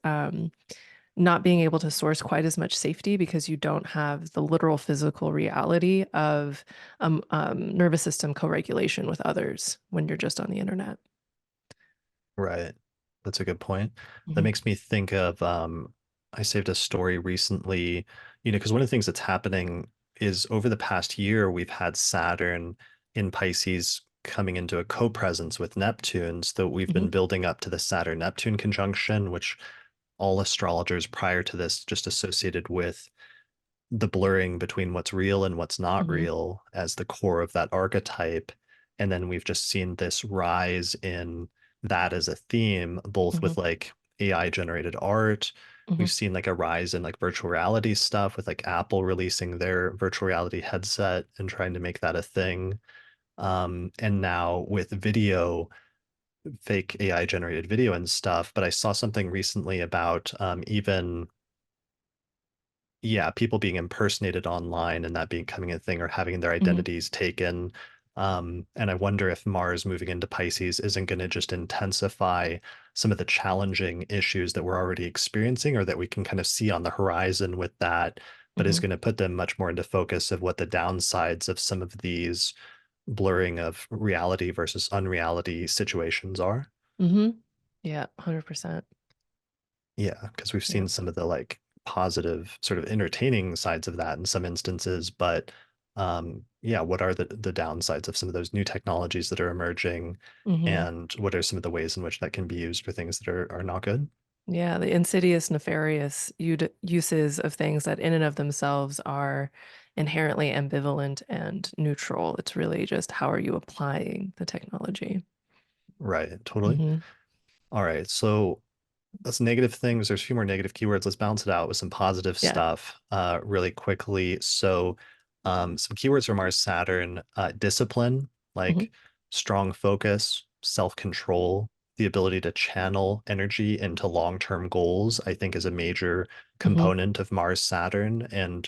not being able to source quite as much safety because you don't have the literal physical reality of nervous system co-regulation with others when you're just on the internet. Right. That's a good point. That Hmm. makes me think of I saved a story recently, because one of the things that's happening is over the past year, we've had Saturn in Pisces coming into a co-presence with Neptune. So we've Hmm. been building up to the Saturn-Neptune conjunction, which all astrologers prior to this just associated with the blurring between what's real and what's not Hmm. real as the core of that archetype. And then we've just seen this rise in that as a theme, both Hmm. with like AI generated art. Hmm. We've seen like a rise in like virtual reality stuff with like Apple releasing their virtual reality headset and trying to make that a thing. And now with video, fake AI generated video and stuff. But I saw something recently about even, yeah, people being impersonated online and that becoming a thing or having their Hmm. identities taken. And I wonder if Mars moving into Pisces isn't going to just intensify some of the challenging issues that we're already experiencing or that we can kind of see on the horizon with that, but is hmm. going to put them much more into focus of what the downsides of some of these blurring of reality versus unreality situations are. Hmm. Yeah, 100%. Yeah, because we've Yeah. seen some of the like positive sort of entertaining sides of that in some instances, but yeah, what are the downsides of some of those new technologies that are emerging, Hmm. and what are some of the ways in which that can be used for things that are not good? Yeah, the insidious, nefarious uses of things that in and of themselves are inherently ambivalent and neutral. It's really just how are you applying the technology? Right, totally. Hmm. All right, so that's negative things. There's a few more negative keywords. Let's balance it out with some positive Yeah. stuff really quickly. So, some keywords from our Saturn: discipline, Hmm. like strong focus, self-control, the ability to channel energy into long-term goals, I think is a major Hmm. component of Mars Saturn. And,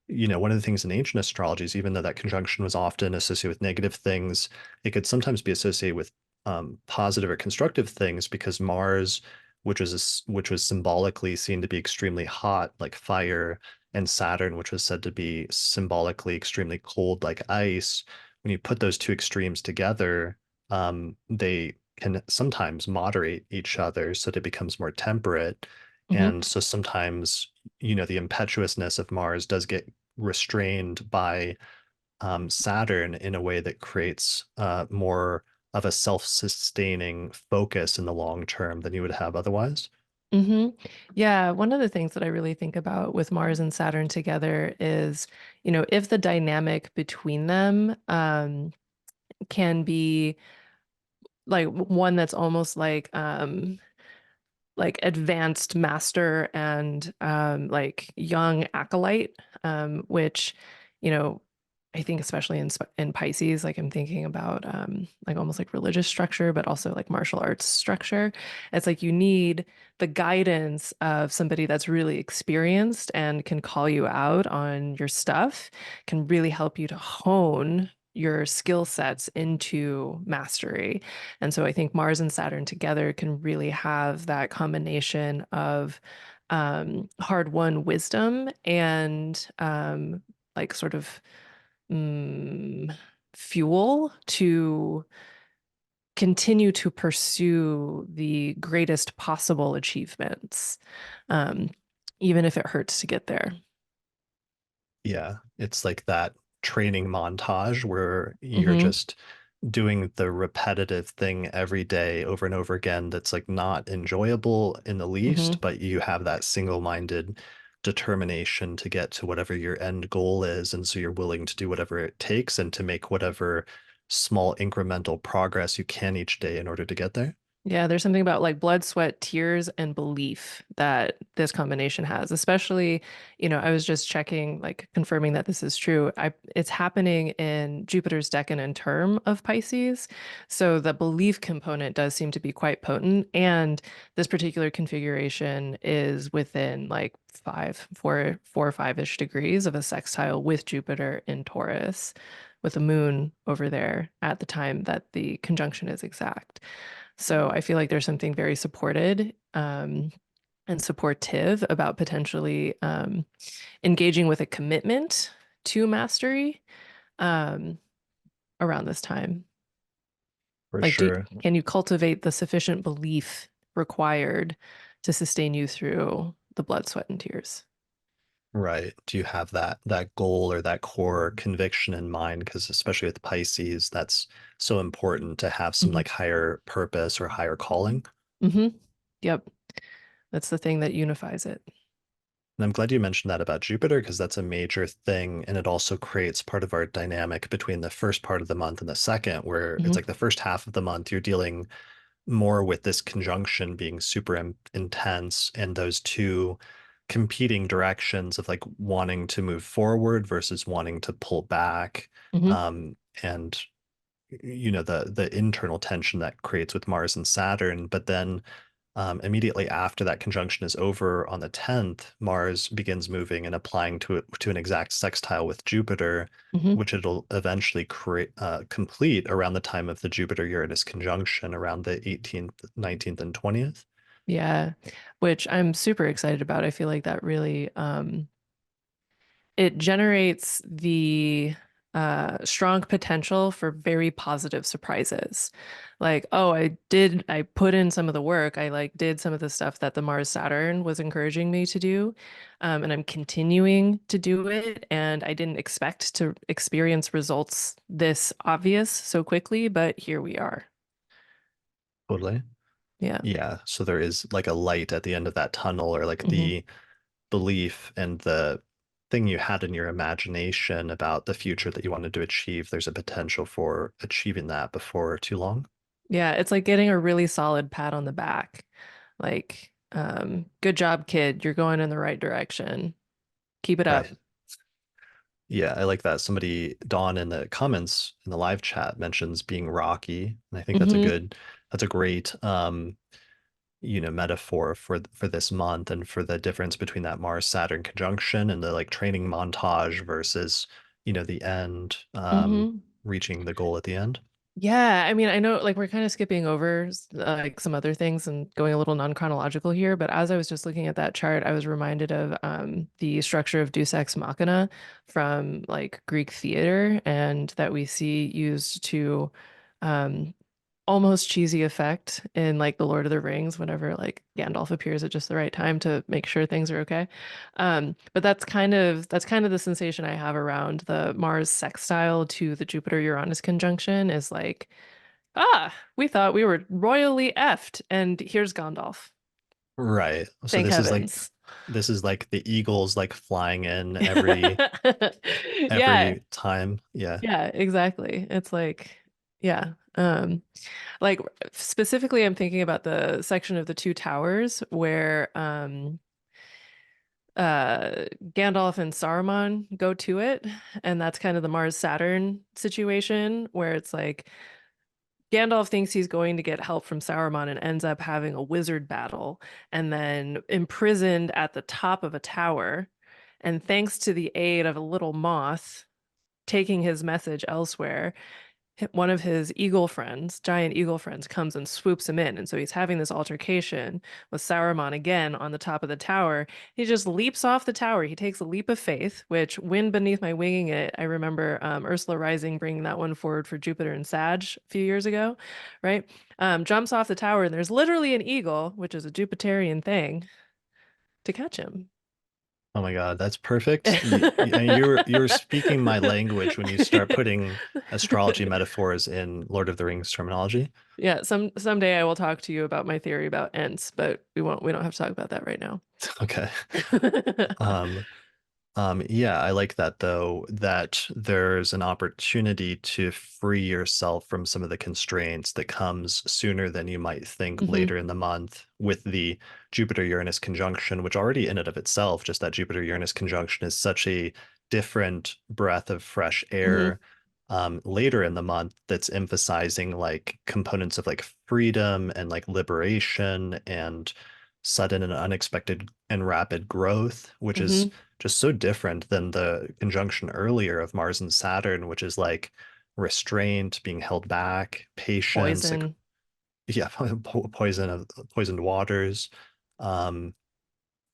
one of the things in ancient astrology is even though that conjunction was often associated with negative things, it could sometimes be associated with positive or constructive things because Mars, which was symbolically seen to be extremely hot like fire, and Saturn, which was said to be symbolically extremely cold like ice. When you put those two extremes together, they can sometimes moderate each other so that it becomes more temperate. Hmm. And so sometimes, the impetuousness of Mars does get restrained by Saturn in a way that creates more of a self-sustaining focus in the long term than you would have otherwise. hmm Yeah, one of the things that I really think about with Mars and Saturn together is, if the dynamic between them can be like one that's almost like advanced master and like young acolyte, which, you know, I think especially in Pisces, like I'm thinking about like almost like religious structure, but also like martial arts structure. It's like you need the guidance of somebody that's really experienced and can call you out on your stuff, can really help you to hone your skill sets into mastery. And so I think Mars and Saturn together can really have that combination of hard-won wisdom and like sort of mm, fuel to continue to pursue the greatest possible achievements, um, even if it hurts to get there. Yeah, it's like that training montage where you're hmm just doing the repetitive thing every day over and over again that's like not enjoyable in the hmm least, but you have that single-minded determination to get to whatever your end goal is. And so you're willing to do whatever it takes and to make whatever small incremental progress you can each day in order to get there. Yeah, there's something about like blood, sweat, tears, and belief that this combination has. Especially, I was just checking, like confirming that this is true. It's happening in Jupiter's decan and term of Pisces. So the belief component does seem to be quite potent. And this particular configuration is within like 4 or 5-ish degrees of a sextile with Jupiter in Taurus, with the moon over there at the time that the conjunction is exact. So I feel like there's something very supported and supportive about potentially engaging with a commitment to mastery um, around this time. For Like, sure. can you cultivate the sufficient belief required to sustain you through the blood, sweat, and tears? Right. Do you have that goal or that core conviction in mind? Because especially with Pisces, that's so important to have some hmm like higher purpose or higher calling. hmm Yep. That's the thing that unifies it. And I'm glad you mentioned that about Jupiter because that's a major thing. And it also creates part of our dynamic between the first part of the month and the second, where it's hmm like the first half of the month, you're dealing more with this conjunction being super intense and those two competing directions of like wanting to move forward versus wanting to pull back. hmm And the internal tension that creates with Mars and Saturn, but then immediately after that conjunction is over on the 10th, Mars begins moving and applying to an exact sextile with Jupiter, hmm which it'll eventually complete around the time of the Jupiter-Uranus conjunction, around the 18th, 19th, and 20th. Yeah, which I'm super excited about. I feel like that really it generates the strong potential for very positive surprises. Like, oh, I put in some of the work. I like did some of the stuff that the Mars Saturn was encouraging me to do. And I'm continuing to do it. And I didn't expect to experience results this obvious so quickly, but here we are. Totally. Yeah. Yeah. So there is like a light at the end of that tunnel, or like hmm the belief and the thing you had in your imagination about the future that you wanted to achieve. There's a potential for achieving that before too long. Yeah, it's like getting a really solid pat on the back. Like, good job, kid. You're going in the right direction. Keep it up. Right. Yeah, I like that. Somebody, Dawn, in the comments in the live chat mentions being rocky, and I think hmm that's a great metaphor for this month and for the difference between that Mars Saturn conjunction and the like training montage versus the end, hmm reaching the goal at the end. Yeah, I mean, I know like we're kind of skipping over like some other things and going a little non-chronological here, but as I was just looking at that chart, I was reminded of the structure of Deus Ex Machina from like Greek theater, and that we see used to um, almost cheesy effect in like the Lord of the Rings whenever like Gandalf appears at just the right time to make sure things are okay. But that's kind of the sensation I have around the Mars sextile to the Jupiter-Uranus conjunction is like Ah, we thought we were royally effed, and here's Gandalf. Right. So Thank heavens. this is like the Eagles like flying in Yeah, every time. Yeah. yeah, exactly. It's like, yeah. Like specifically, I'm thinking about the section of the Two Towers where Gandalf and Saruman go to it, and that's kind of the Mars-Saturn situation where it's like Gandalf thinks he's going to get help from Saruman and ends up having a wizard battle and then imprisoned at the top of a tower. And thanks to the aid of a little moth taking his message elsewhere, one of his eagle friends, giant eagle friends, comes and swoops him in. And so he's having this altercation with Saruman again on the top of the tower. He just leaps off the tower. He takes a leap of faith, which, wind beneath my winging it, I remember Ursula Rising bringing that one forward for Jupiter and Sag a few years ago, right? Jumps off the tower, and there's literally an eagle, which is a Jupiterian thing, to catch him. Oh my God, that's perfect. You're speaking my language when you start putting astrology metaphors in Lord of the Rings terminology. Yeah, someday I will talk to you about my theory about Ents, but we don't have to talk about that right now. Okay. Um, yeah, I like that though, that there's an opportunity to free yourself from some of the constraints that comes sooner than you might think Hmm. later in the month with the Jupiter-Uranus conjunction, which already in and of itself, just that Jupiter-Uranus conjunction is such a different breath of fresh Hmm. air later in the month that's emphasizing like components of like freedom and like liberation and sudden and unexpected and rapid growth, which is Hmm. just so different than the conjunction earlier of Mars and Saturn, which is like restraint, being held back, patience, like Poison. yeah, poison of poisoned waters. Um,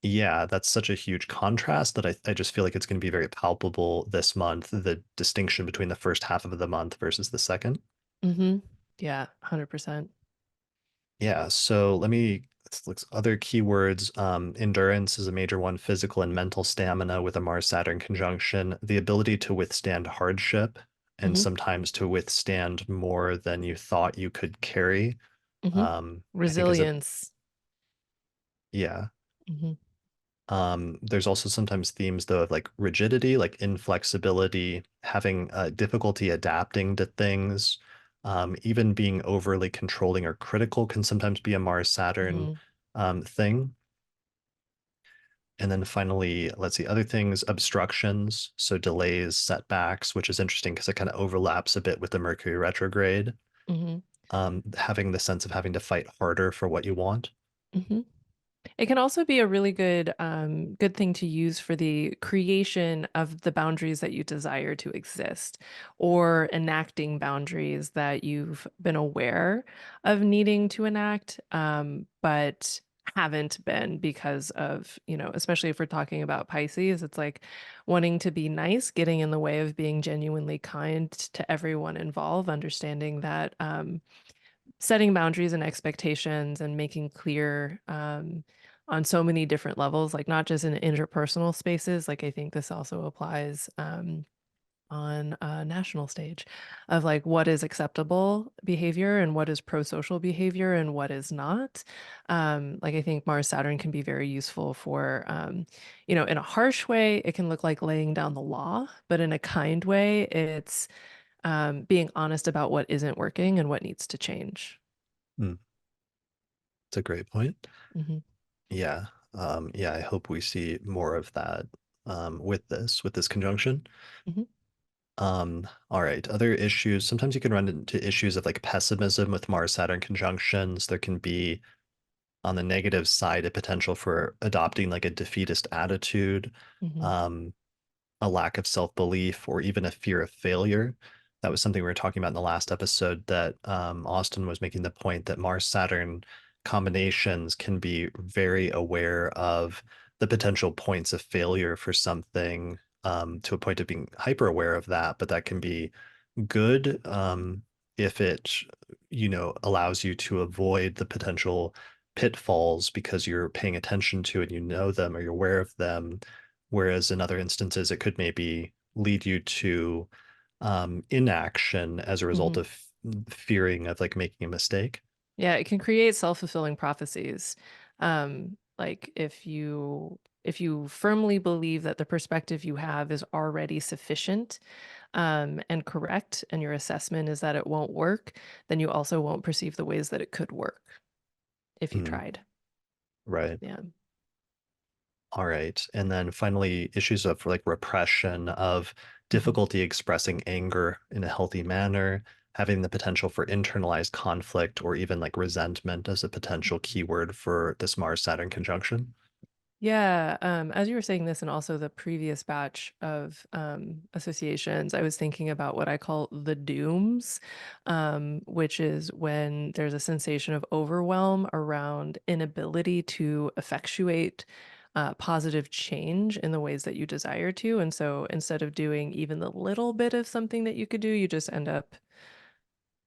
yeah, that's such a huge contrast that I just feel like it's going to be very palpable this month, the distinction between the first half of the month versus the second. Hmm. Yeah, 100%. Yeah, so let's look other keywords. Endurance is a major one, physical and mental stamina with a Mars-Saturn conjunction, the ability to withstand hardship and Hmm. sometimes to withstand more than you thought you could carry. Hmm. I think is a Resilience. yeah. Hmm. There's also sometimes themes though of like rigidity, like inflexibility, having difficulty adapting to things, even being overly controlling or critical can sometimes be a Mars-Saturn Hmm. thing. And then finally, let's see, other things, obstructions, so delays, setbacks, which is interesting because it kind of overlaps a bit with the Mercury retrograde, Hmm. having the sense of having to fight harder for what you want. Hmm. It can also be a really good thing to use for the creation of the boundaries that you desire to exist, or enacting boundaries that you've been aware of needing to enact, but haven't been because of, especially if we're talking about Pisces, it's like wanting to be nice, getting in the way of being genuinely kind to everyone involved, understanding that setting boundaries and expectations and making clear on so many different levels, like not just in interpersonal spaces. Like I think this also applies on a national stage of like what is acceptable behavior and what is pro-social behavior and what is not. Like I think Mars Saturn can be very useful for, in a harsh way, it can look like laying down the law, but in a kind way, it's being honest about what isn't working and what needs to change. Hmm, it's a great point. Hmm. Yeah. Yeah, I hope we see more of that with this conjunction. Hmm. All right. Other issues. Sometimes you can run into issues of like pessimism with Mars-Saturn conjunctions. There can be on the negative side a potential for adopting like a defeatist attitude, Hmm. um, a lack of self-belief, or even a fear of failure. That was something we were talking about in the last episode that Austin was making the point that Mars-Saturn combinations can be very aware of the potential points of failure for something to a point of being hyper aware of that, but that can be good if it, allows you to avoid the potential pitfalls because you're paying attention to it, you know them, or you're aware of them. Whereas in other instances, it could maybe lead you to inaction as a result Mhm. of fearing of like making a mistake. Yeah, it can create self-fulfilling prophecies. Like if you firmly believe that the perspective you have is already sufficient and correct, and your assessment is that it won't work, then you also won't perceive the ways that it could work if you Mm, tried. right. Yeah. All right. And then finally, issues of like repression, of Mhm. difficulty expressing anger in a healthy manner, having the potential for internalized conflict or even like resentment as a potential keyword for this Mars-Saturn conjunction. Yeah, as you were saying this, and also the previous batch of associations, I was thinking about what I call the dooms, which is when there's a sensation of overwhelm around inability to effectuate positive change in the ways that you desire to. And so instead of doing even the little bit of something that you could do, you just end up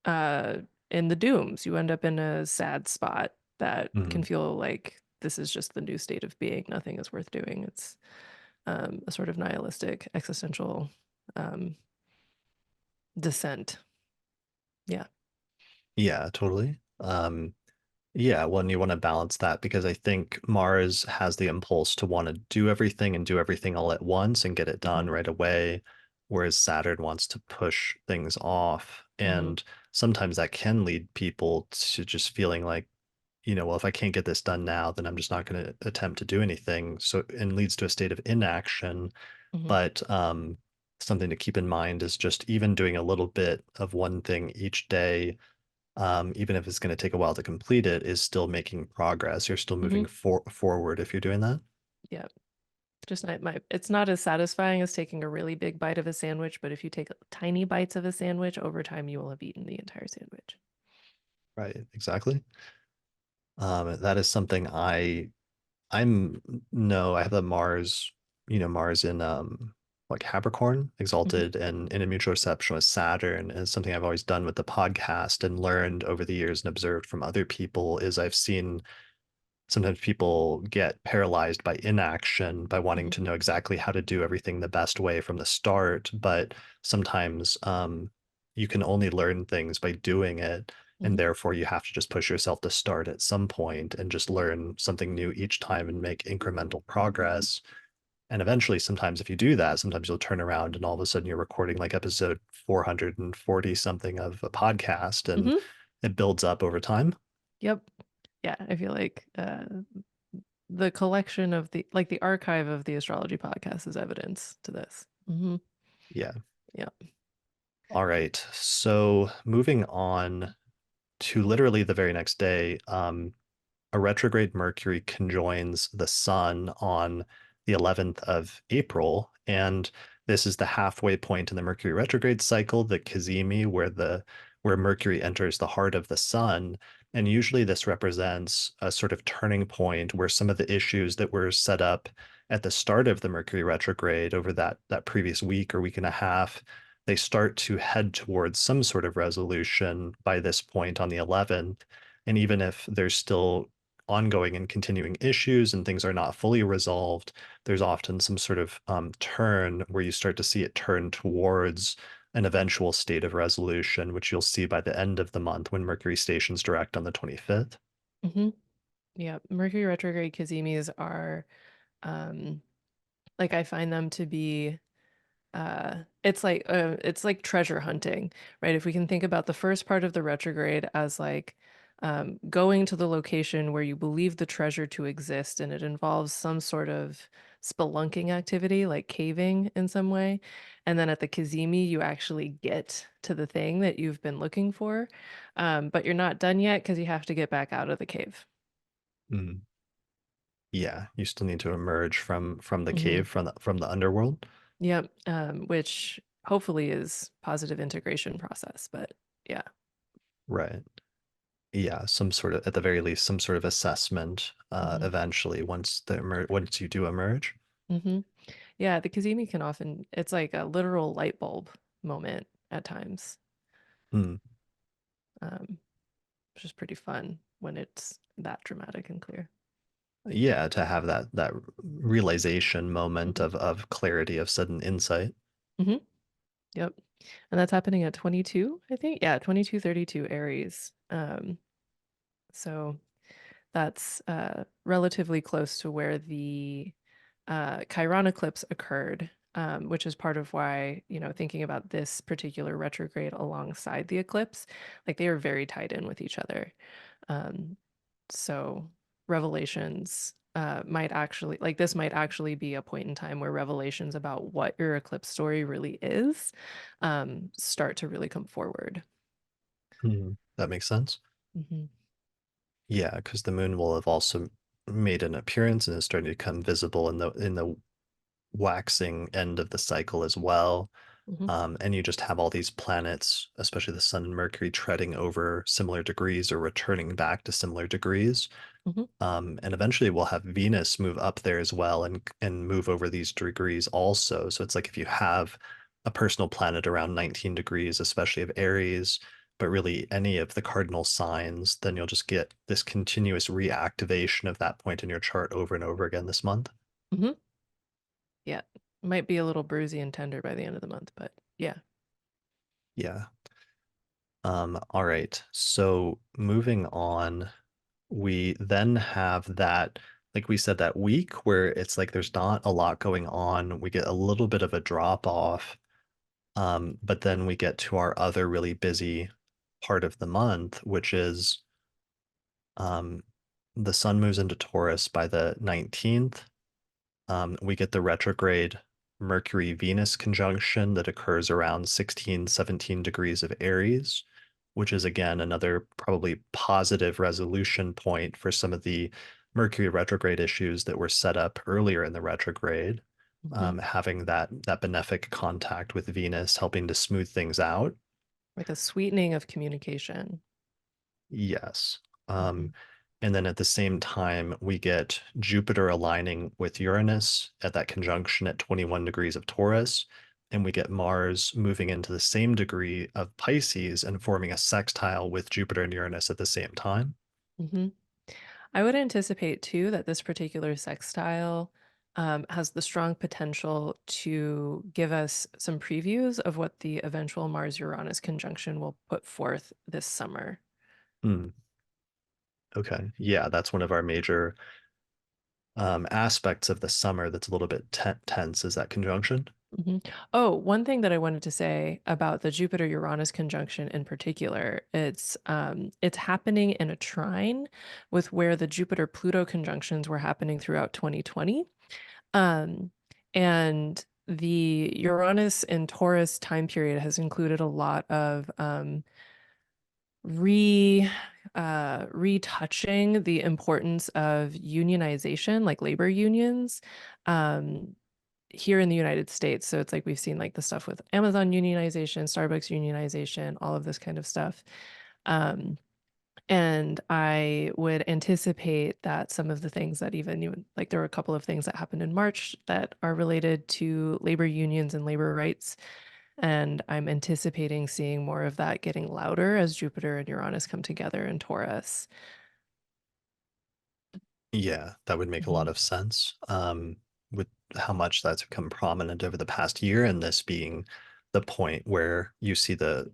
uh, in the dooms. You end up in a sad spot that can Mhm. feel like this is just the new state of being. Nothing is worth doing. It's a sort of nihilistic existential um, descent. Yeah. Yeah, totally. Yeah, well, and you want to balance that because I think Mars has the impulse to want to do everything and do everything all at once and get it Hmm. done right away, whereas Saturn wants to push things off. Hmm. And sometimes that can lead people to just feeling like, well, if I can't get this done now, then I'm just not going to attempt to do anything. So, and leads to a state of inaction. Hmm. But something to keep in mind is just even doing a little bit of one thing each day, even if it's going to take a while to complete it, is still making progress. You're still Hmm. moving forward if you're doing that. Yeah. Just not my, it's not as satisfying as taking a really big bite of a sandwich, but if you take tiny bites of a sandwich, over time you will have eaten the entire sandwich. Right, exactly. That is something I'm no, I have a Mars, Mars in like Capricorn, Hmm. exalted and in a mutual reception with Saturn. And it's something I've always done with the podcast and learned over the years and observed from other people is I've seen sometimes people get paralyzed by inaction, by wanting Hmm. to know exactly how to do everything the best way from the start. But sometimes you can only learn things by doing it. And Hmm. therefore, you have to just push yourself to start at some point and just learn something new each time and make incremental progress. And eventually, sometimes if you do that, sometimes you'll turn around and all of a sudden you're recording like episode 440 something of a podcast and Hmm. it builds up over time. Yep. Yeah, I feel like the collection of the archive of the astrology podcast is evidence to this. Hmm. Yeah. Yeah. All right. So moving on to literally the very next day, a retrograde Mercury conjoins the Sun on the 11th of April. And this is the halfway point in the Mercury retrograde cycle, the cazimi, where Mercury enters the heart of the Sun. And usually this represents a sort of turning point where some of the issues that were set up at the start of the Mercury retrograde over that previous week or week and a half, they start to head towards some sort of resolution by this point on the 11th. And even if there's still ongoing and continuing issues and things are not fully resolved, there's often some sort of turn where you start to see it turn towards an eventual state of resolution, which you'll see by the end of the month when Mercury stations direct on the 25th. Hmm. Yeah. Mercury retrograde cazimis are um like I find them to be it's like treasure hunting, right? If we can think about the first part of the retrograde as like going to the location where you believe the treasure to exist, and it involves some sort of spelunking activity like caving in some way, and then at the cazimi you actually get to the thing that you've been looking for, but you're not done yet because you have to get back out of the cave. Mm. Yeah, you still need to emerge from the Hmm. cave, from the underworld. Yep. Which hopefully is positive integration process, but yeah. Right. Yeah, some sort of, at the very least, some sort of assessment Hmm. eventually once you do emerge. Hmm. Yeah, the cazimi can often, it's like a literal light bulb moment at times, Mm. um, which is pretty fun when it's that dramatic and clear. Yeah, to have that realization moment Hmm. of clarity, of sudden insight. Hmm. Yep. And that's happening at 22, I think. Yeah, 2232 Aries. So that's relatively close to where the Chiron eclipse occurred, which is part of why, thinking about this particular retrograde alongside the eclipse, like they are very tied in with each other. Um, so revelations might actually, like this might actually be a point in time where revelations about what your eclipse story really is start to really come forward. That makes sense. Hmm. Yeah, because the moon will have also made an appearance and is starting to become visible in the waxing end of the cycle as well. Hmm. And you just have all these planets, especially the Sun and Mercury, treading over similar degrees or returning back to similar degrees. Hmm. And eventually we'll have Venus move up there as well and move over these degrees also. So it's like if you have a personal planet around 19 degrees, especially of Aries, but really any of the cardinal signs, then you'll just get this continuous reactivation of that point in your chart over and over again this month. Hmm. Yeah, might be a little bruisey and tender by the end of the month, but yeah. Yeah. All right. So moving on, we then have that, like we said, that week where it's like there's not a lot going on. We get a little bit of a drop off. But then we get to our other really busy part of the month, which is um, the sun moves into Taurus by the 19th. We get the retrograde Mercury Venus conjunction that occurs around 16, 17 degrees of Aries, which is again another probably positive resolution point for some of the Mercury retrograde issues that were set up earlier in the retrograde. Hmm. Having that benefic contact with Venus, helping to smooth things out. Like a sweetening of communication. Yes. Hmm. Um, and then at the same time, we get Jupiter aligning with Uranus at that conjunction at 21 degrees of Taurus. And we get Mars moving into the same degree of Pisces and forming a sextile with Jupiter and Uranus at the same time. Hmm. I would anticipate too that this particular sextile has the strong potential to give us some previews of what the eventual Mars-Uranus conjunction will put forth this summer. Hmm. Okay. Yeah, that's one of our major aspects of the summer that's a little bit tense is that conjunction. Hmm. Oh, one thing that I wanted to say about the Jupiter-Uranus conjunction in particular, it's happening in a trine with where the Jupiter-Pluto conjunctions were happening throughout 2020. Um, and the Uranus and Taurus time period has included a lot of re retouching the importance of unionization, like labor unions, um, here in the United States. So it's like we've seen like the stuff with Amazon unionization, Starbucks unionization, all of this kind of stuff. Um, and I would anticipate that some of the things that even like there were a couple of things that happened in March that are related to labor unions and labor rights. And I'm anticipating seeing more of that getting louder as Jupiter and Uranus come together in Taurus. Yeah, that would make a lot Mhm. of sense. With how much that's become prominent over the past year, and this being the point where you see the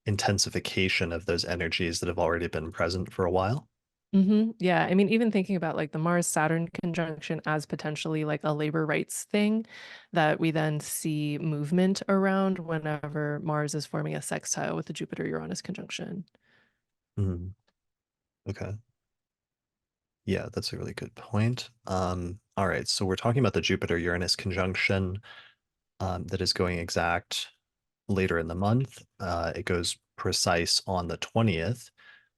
intensification of those energies that have already been present for a while. Yeah. I mean, even thinking about like the Mars-Saturn conjunction as potentially like a labor rights thing that we then see movement around whenever Mars is forming a sextile with the Jupiter-Uranus conjunction. Mhm. Okay. Yeah, that's a really good point. All right, so we're talking about the Jupiter-Uranus conjunction that is going exact later in the month. It goes precise on the 20th.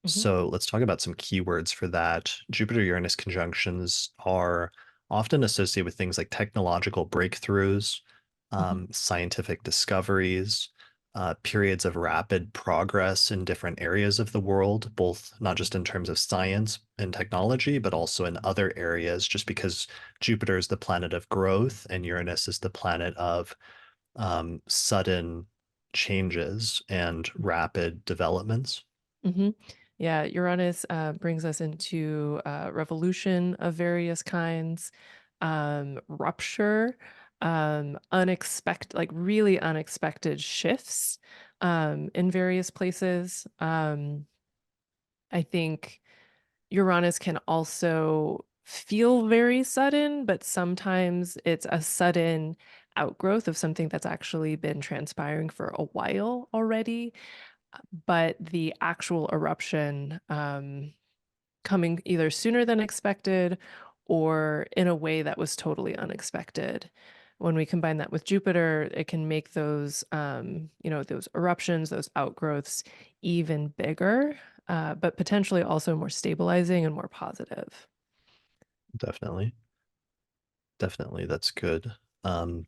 Hmm. So let's talk about some keywords for that. Jupiter-Uranus conjunctions are often associated with things like technological breakthroughs, Hmm. scientific discoveries, periods of rapid progress in different areas of the world, both not just in terms of science and technology, but also in other areas, just because Jupiter is the planet of growth and Uranus is the planet of sudden changes and rapid developments. Hmm. Yeah, Uranus brings us into revolution of various kinds, rupture, unexpected, like really unexpected shifts in various places. I think Uranus can also feel very sudden, but sometimes it's a sudden outgrowth of something that's actually been transpiring for a while already. But the actual eruption coming either sooner than expected or in a way that was totally unexpected. When we combine that with Jupiter, it can make those, those eruptions, those outgrowths even bigger, but potentially also more stabilizing and more positive. Definitely. Definitely. That's good. Um,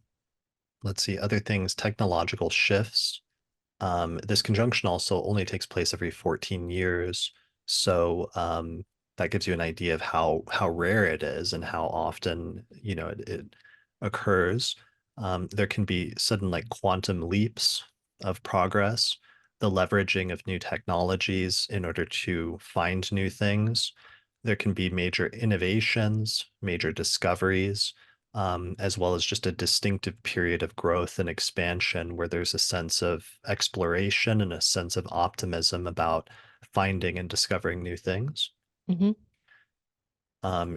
let's see, other things, technological shifts. This conjunction also only takes place every 14 years. So that gives you an idea of how rare it is and how often, it occurs. There can be sudden like quantum leaps of progress, the leveraging of new technologies in order to find new things. There can be major innovations, major discoveries, as well as just a distinctive period of growth and expansion where there's a sense of exploration and a sense of optimism about finding and discovering new things. Hmm.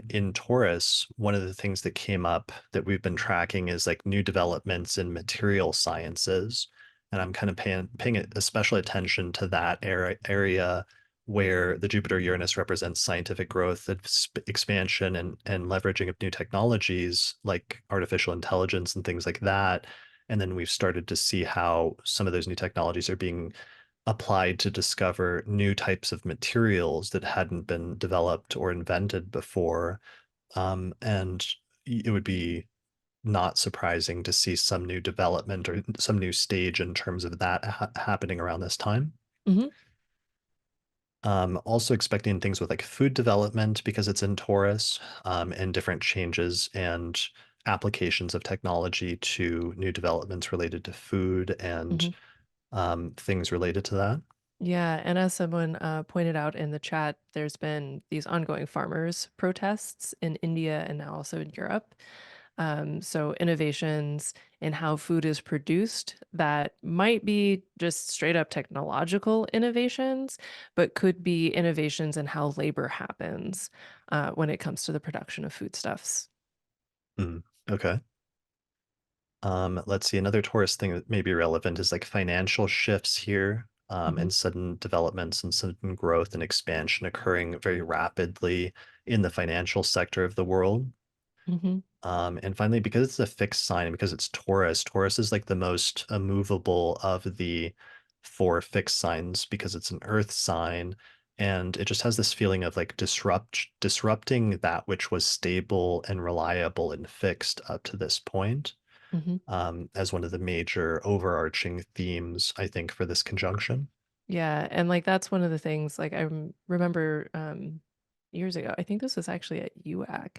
In Taurus, one of the things that came up that we've been tracking is like new developments in material sciences. And I'm kind of paying especial attention to that area where the Jupiter-Uranus represents scientific growth, expansion, and leveraging of new technologies like artificial intelligence and things like that. And then we've started to see how some of those new technologies are being applied to discover new types of materials that hadn't been developed or invented before. And it would be not surprising to see some new development or some new stage in terms of that happening around this time. Hmm. Also expecting things with like food development because it's in Taurus, and different changes and applications of technology to new developments related to food and Hmm. things related to that. Yeah, and as someone pointed out in the chat, there's been these ongoing farmers' protests in India and now also in Europe. So innovations in how food is produced that might be just straight up technological innovations, but could be innovations in how labor happens when it comes to the production of foodstuffs. Mm, okay. Let's see, another Taurus thing that may be relevant is like financial shifts here, Hmm. and sudden developments and sudden growth and expansion occurring very rapidly in the financial sector of the world. Hmm. And finally, because it's a fixed sign, and because it's Taurus, Taurus is like the most immovable of the four fixed signs because it's an earth sign. And it just has this feeling of like disrupting that which was stable and reliable and fixed up to this point, Hmm. as one of the major overarching themes, I think, for this conjunction. Yeah, and like that's one of the things like remember years ago. I think this was actually at UAC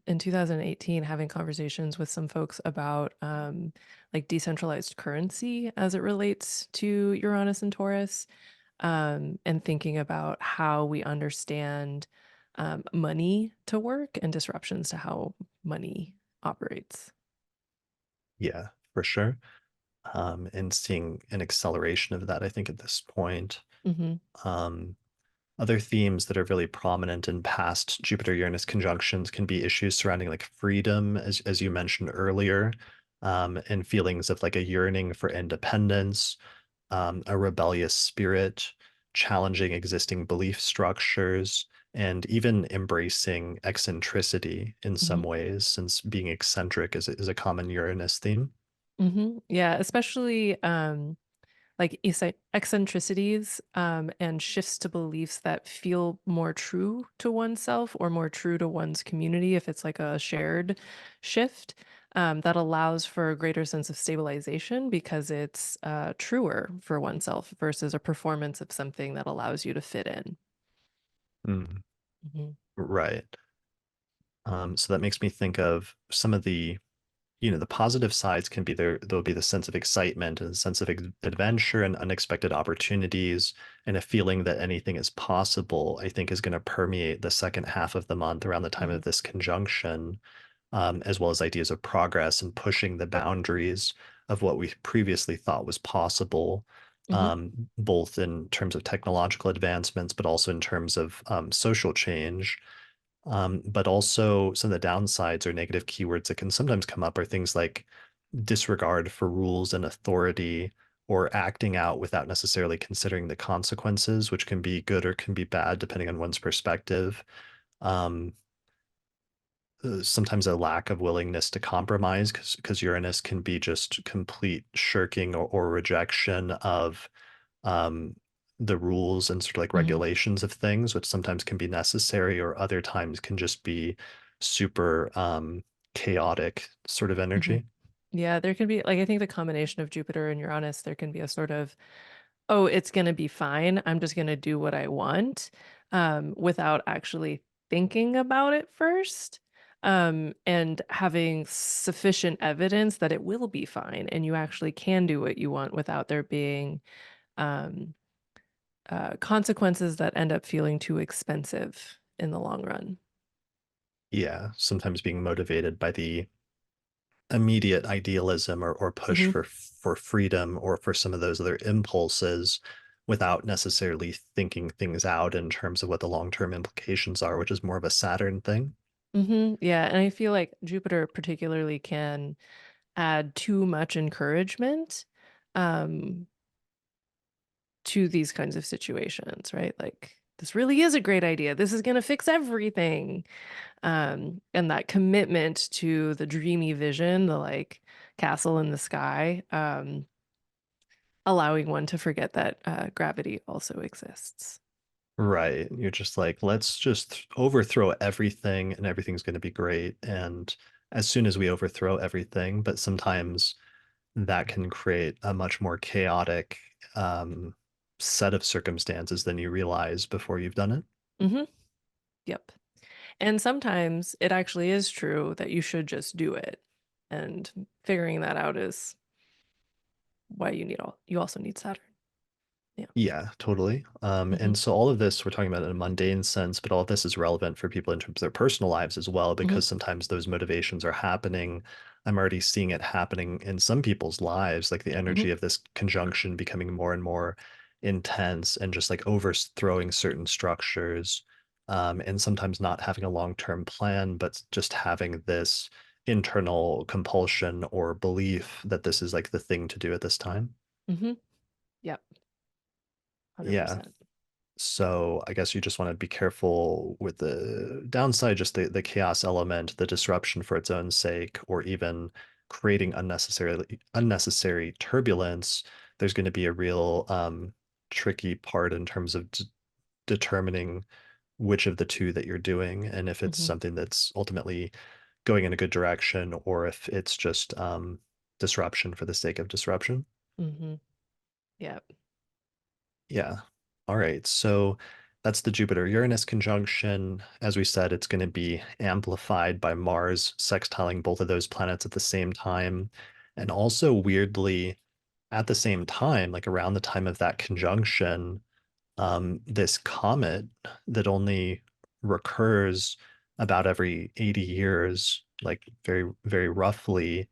in 2018 having conversations with some folks about like decentralized currency as it relates to Uranus and Taurus, and thinking about how we understand money to work and disruptions to how money operates. Yeah, for sure. And seeing an acceleration of that, I think, at this point. Hmm. Um, Other themes that are really prominent in past Jupiter-Uranus conjunctions can be issues surrounding like freedom, as you mentioned earlier, and feelings of like a yearning for independence, a rebellious spirit, challenging existing belief structures, and even embracing eccentricity in some ways, since being eccentric is a common Uranus theme. Yeah, especially like eccentricities and shifts to beliefs that feel more true to oneself or more true to one's community if it's like a shared shift that allows for a greater sense of stabilization because it's truer for oneself versus a performance of something that allows you to fit in. Mm, Mhm. right. So that makes me think of some of the positive sides can be there'll be the sense of excitement and a sense of adventure and unexpected opportunities and a feeling that anything is possible, I think is going to permeate the second half of the month around the time of Mhm. this conjunction. as well as ideas of progress and pushing the boundaries of what we previously thought was possible, Hmm. both in terms of technological advancements, but also in terms of social change. But also some of the downsides or negative keywords that can sometimes come up are things like disregard for rules and authority, or acting out without necessarily considering the consequences, which can be good or can be bad depending on one's perspective. Um, Sometimes a lack of willingness to compromise, because Uranus can be just complete shirking or rejection of um, the rules and sort of like Hmm. regulations of things, which sometimes can be necessary or other times can just be super chaotic sort of Hmm. energy. Yeah, there can be like, I think the combination of Jupiter and Uranus, there can be a sort of, oh, it's going to be fine. I'm just going to do what I want, without actually thinking about it first, and having sufficient evidence that it will be fine and you actually can do what you want without there being um, consequences that end up feeling too expensive in the long run. Yeah, sometimes being motivated by the immediate idealism or push Hmm. for freedom or for some of those other impulses without necessarily thinking things out in terms of what the long-term implications are, which is more of a Saturn thing. Hmm. Yeah, and I feel like Jupiter particularly can add too much encouragement, um, to these kinds of situations, right? Like, this really is a great idea. This is going to fix everything. And that commitment to the dreamy vision, the like castle in the sky, allowing one to forget that gravity also exists. Right. You're just like, let's just overthrow everything and everything's going to be great. And as soon as we overthrow everything, but sometimes that can create a much more chaotic um, set of circumstances than you realize before you've done it. Hmm. Yep. And sometimes it actually is true that you should just do it. And figuring that out is why you also need Saturn. Yeah. Yeah, totally. Hmm. And so all of this we're talking about in a mundane sense, but all of this is relevant for people in terms of their personal lives as well, Hmm. because sometimes those motivations are happening. I'm already seeing it happening in some people's lives, like the Hmm. energy of this conjunction becoming more and more intense and just like overthrowing certain structures, and sometimes not having a long-term plan, but just having this internal compulsion or belief that this is like the thing to do at this time. Hmm. Yep. Yeah. 100%. So I guess you just want to be careful with the downside, just the chaos element, the disruption for its own sake, or even creating unnecessary turbulence. There's going to be a real tricky part in terms of determining which of the two that you're doing, and if it's Hmm. something that's ultimately going in a good direction, or if it's just disruption for the sake of disruption. Hmm. Yep. Yeah. All right. So that's the Jupiter-Uranus conjunction. As we said, it's going to be amplified by Mars sextiling both of those planets at the same time. And also, weirdly, at the same time, like around the time of that conjunction, this comet that only recurs about every 80 years, like very, very roughly,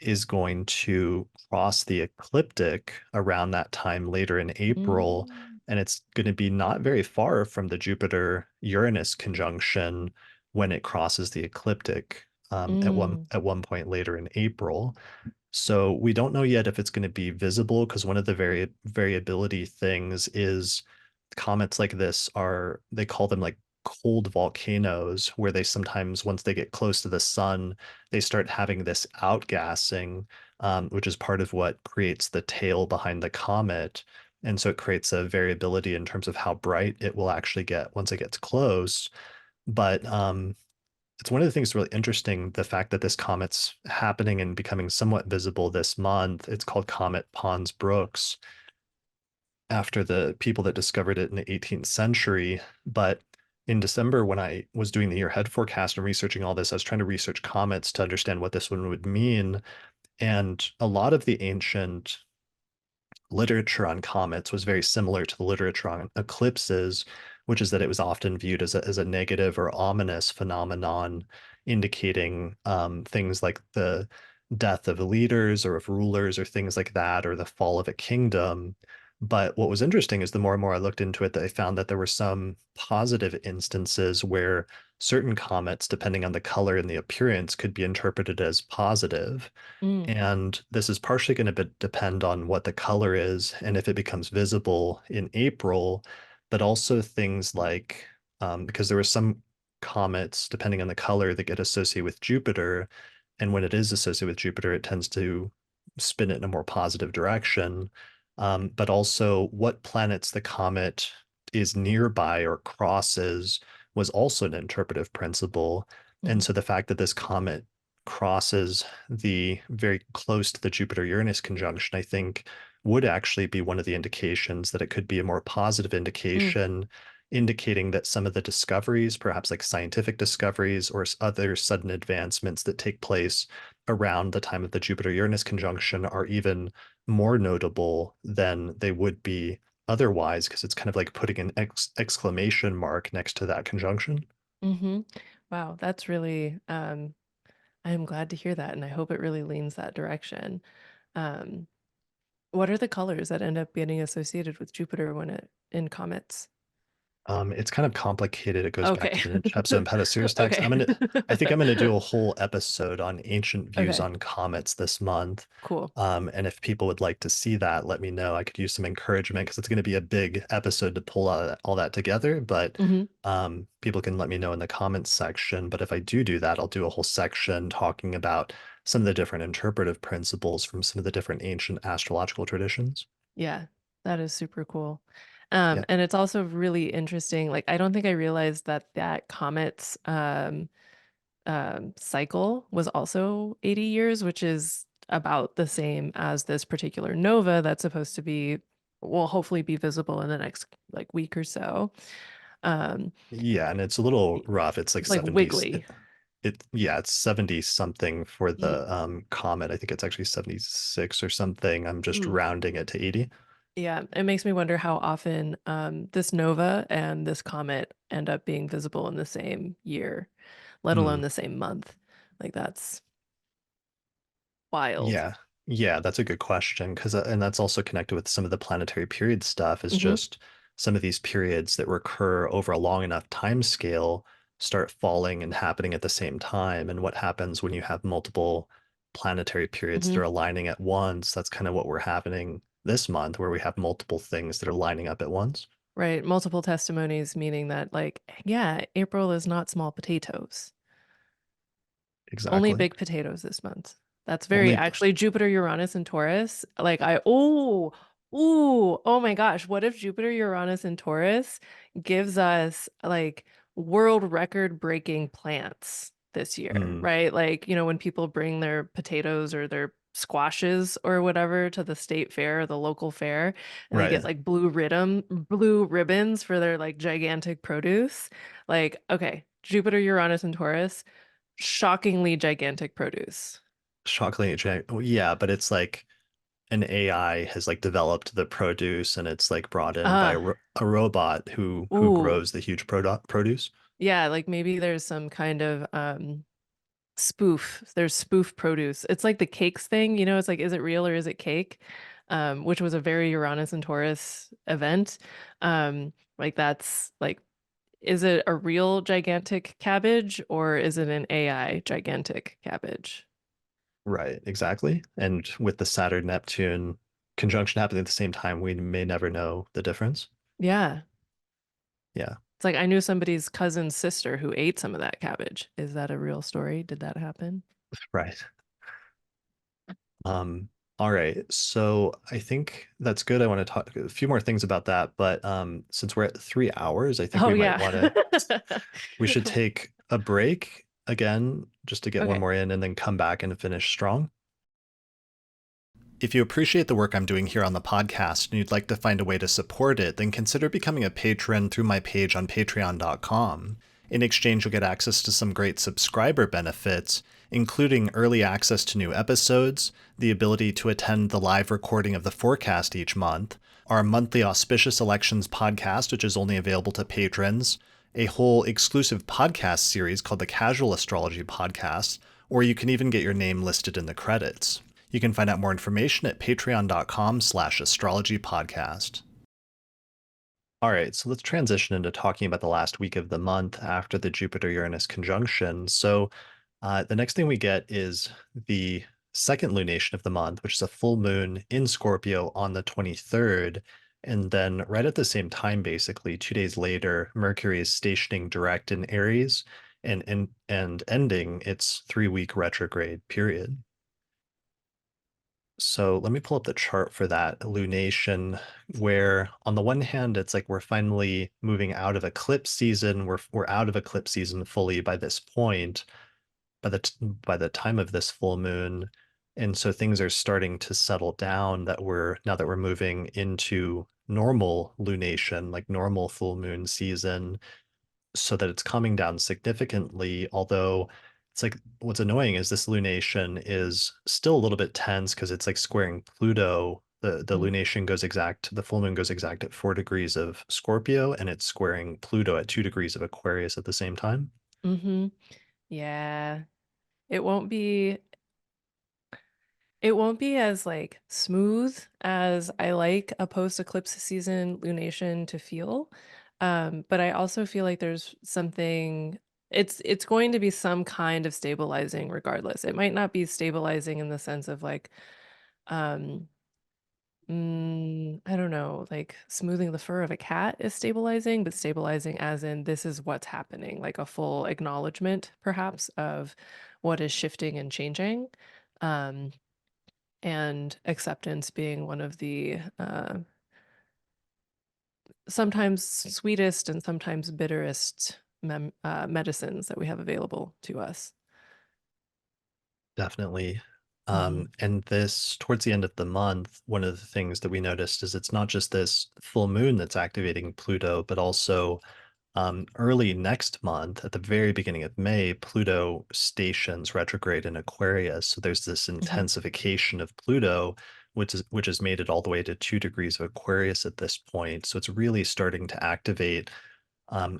is going to cross the ecliptic around that time later in April. Mm. And it's going to be not very far from the Jupiter-Uranus conjunction when it crosses the ecliptic Mm. at one point later in April. So we don't know yet if it's going to be visible, because one of the variability things is comets like this are, they call them like cold volcanoes, where they sometimes, once they get close to the sun, they start having this outgassing, which is part of what creates the tail behind the comet. And so it creates a variability in terms of how bright it will actually get once it gets close. But it's one of the things that's really interesting, the fact that this comet's happening and becoming somewhat visible this month. It's called Comet Pons-Brooks, after the people that discovered it in the 18th century. But in December, when I was doing the year ahead forecast and researching all this, I was trying to research comets to understand what this one would mean. And a lot of the ancient literature on comets was very similar to the literature on eclipses, which is that it was often viewed as a negative or ominous phenomenon, indicating things like the death of leaders or of rulers or things like that, or the fall of a kingdom. But what was interesting is the more and more I looked into it, that I found that there were some positive instances where certain comets, depending on the color and the appearance, could be interpreted as positive. Mm, And this is partially going to depend on what the color is and if it becomes visible in April, but also things like, because there were some comets, depending on the color, that get associated with Jupiter. And when it is associated with Jupiter, it tends to spin it in a more positive direction. But also what planets the comet is nearby or crosses was also an interpretive principle. And mhm, so the fact that this comet crosses the very close to the Jupiter-Uranus conjunction, I think would actually be one of the indications that it could be a more positive mm, indication, indicating that some of the discoveries, perhaps like scientific discoveries or other sudden advancements that take place around the time of the Jupiter-Uranus conjunction, are even more notable than they would be otherwise, because it's kind of like putting an exclamation mark next to that conjunction. mhm. Wow, that's really, I am glad to hear that, and I hope it really leans that direction. Um, what are the colors that end up getting associated with Jupiter when it in comets? It's kind of complicated. It goes back Okay. to the episode in Pedaceous text. Okay. I think I'm gonna do a whole episode on ancient views Okay, on comets this month. cool. And if people would like to see that, let me know. I could use some encouragement because it's going to be a big episode to pull all that together. But Mhm. people can let me know in the comments section. But if I do that, I'll do a whole section talking about some of the different interpretive principles from some of the different ancient astrological traditions. Yeah, that is super cool. Yeah. And it's also really interesting. Like, I don't think I realized that that comet's cycle was also 80 years, which is about the same as this particular nova that's supposed to be, will hopefully be visible in the next like week or so. Um, Yeah, and it's a little rough. It's like it's like 70. wiggly. Yeah, it's 70 something for Mm, the comet. I think it's actually 76 or something. I'm just mm. rounding it to 80. Yeah, it makes me wonder how often this nova and this comet end up being visible in the same year, let alone Hmm. the same month. Like that's wild. Yeah. Yeah, that's a good question, because and that's also connected with some of the planetary period stuff, is Hmm. just some of these periods that recur over a long enough time scale start falling and happening at the same time. And what happens when you have multiple planetary periods that Hmm. are aligning at once? That's kind of what we're happening this month, where we have multiple things that are lining up at once. Right. Multiple testimonies, meaning that, like, yeah, April is not small potatoes. Only Exactly. big potatoes this month. That's very Only actually Jupiter, Uranus, and Taurus. Like, oh my gosh. What if Jupiter, Uranus, and Taurus gives us like world record breaking plants this year, mm, right? Like, when people bring their potatoes or their squashes or whatever to the state fair or the local fair, and they get right. like blue ribbons for their like gigantic produce. Like, okay, Jupiter, Uranus, and Taurus, shockingly gigantic produce. Shockingly, yeah, but it's like an AI has like developed the produce, and it's like brought in by Uh, a robot who ooh. grows the huge produce. Yeah, like maybe there's some kind of spoof. There's spoof produce. It's like the cakes thing, it's like, is it real or is it cake? Which was a very Uranus and Taurus event. Like that's like, is it a real gigantic cabbage or is it an AI gigantic cabbage? Right, exactly. And with the Saturn Neptune conjunction happening at the same time, we may never know the difference. Yeah. Yeah, It's like I knew somebody's cousin's sister who ate some of that cabbage. Is that a real story? Did that happen? right. Um, all right. So I think that's good. I want to talk a few more things about that, but since we're at 3 hours, I think Oh we might yeah. want to we should take a break again just to get one Okay. more in and then come back and finish strong. If you appreciate the work I'm doing here on the podcast and you'd like to find a way to support it, then consider becoming a patron through my page on patreon.com. In exchange, you'll get access to some great subscriber benefits, including early access to new episodes, the ability to attend the live recording of the forecast each month, our monthly Auspicious Elections podcast, which is only available to patrons, a whole exclusive podcast series called the Casual Astrology Podcast, or you can even get your name listed in the credits. You can find out more information at patreon.com/astrologypodcast. All right, so let's transition into talking about the last week of the month after the Jupiter-Uranus conjunction. So the next thing we get is the second lunation of the month, which is a full moon in Scorpio on the 23rd. And then right at the same time, basically 2 days later, Mercury is stationing direct in Aries and ending its 3-week retrograde period. So let me pull up the chart for that lunation, where on the one hand, it's like we're finally moving out of eclipse season. We're out of eclipse season fully by this point, by the time of this full moon. And so things are starting to settle down now that we're moving into normal lunation, like normal full moon season, so that it's coming down significantly. Although it's like what's annoying is this lunation is still a little bit tense because it's like squaring Pluto. The lunation goes exact, the full moon goes exact at 4 degrees of Scorpio, and it's squaring Pluto at 2 degrees of Aquarius at the same time. Mm-hmm. Yeah. It won't be it won't be as like smooth as I like a post-eclipse season lunation to feel. But I also feel like there's something it's going to be some kind of stabilizing regardless. It might not be stabilizing in the sense of like um I don't know, like smoothing the fur of a cat is stabilizing, but stabilizing as in this is what's happening, like a full acknowledgement perhaps of what is shifting and changing. Um and acceptance being one of the sometimes sweetest and sometimes bitterest medicines that we have available to us. Definitely. Hmm. And this, towards the end of the month, one of the things that we noticed is it's not just this full moon that's activating Pluto, but also early next month, at the very beginning of May, Pluto stations retrograde in Aquarius. So there's this Hmm. intensification of Pluto, which has made it all the way to 2 degrees of Aquarius at this point. So it's really starting to activate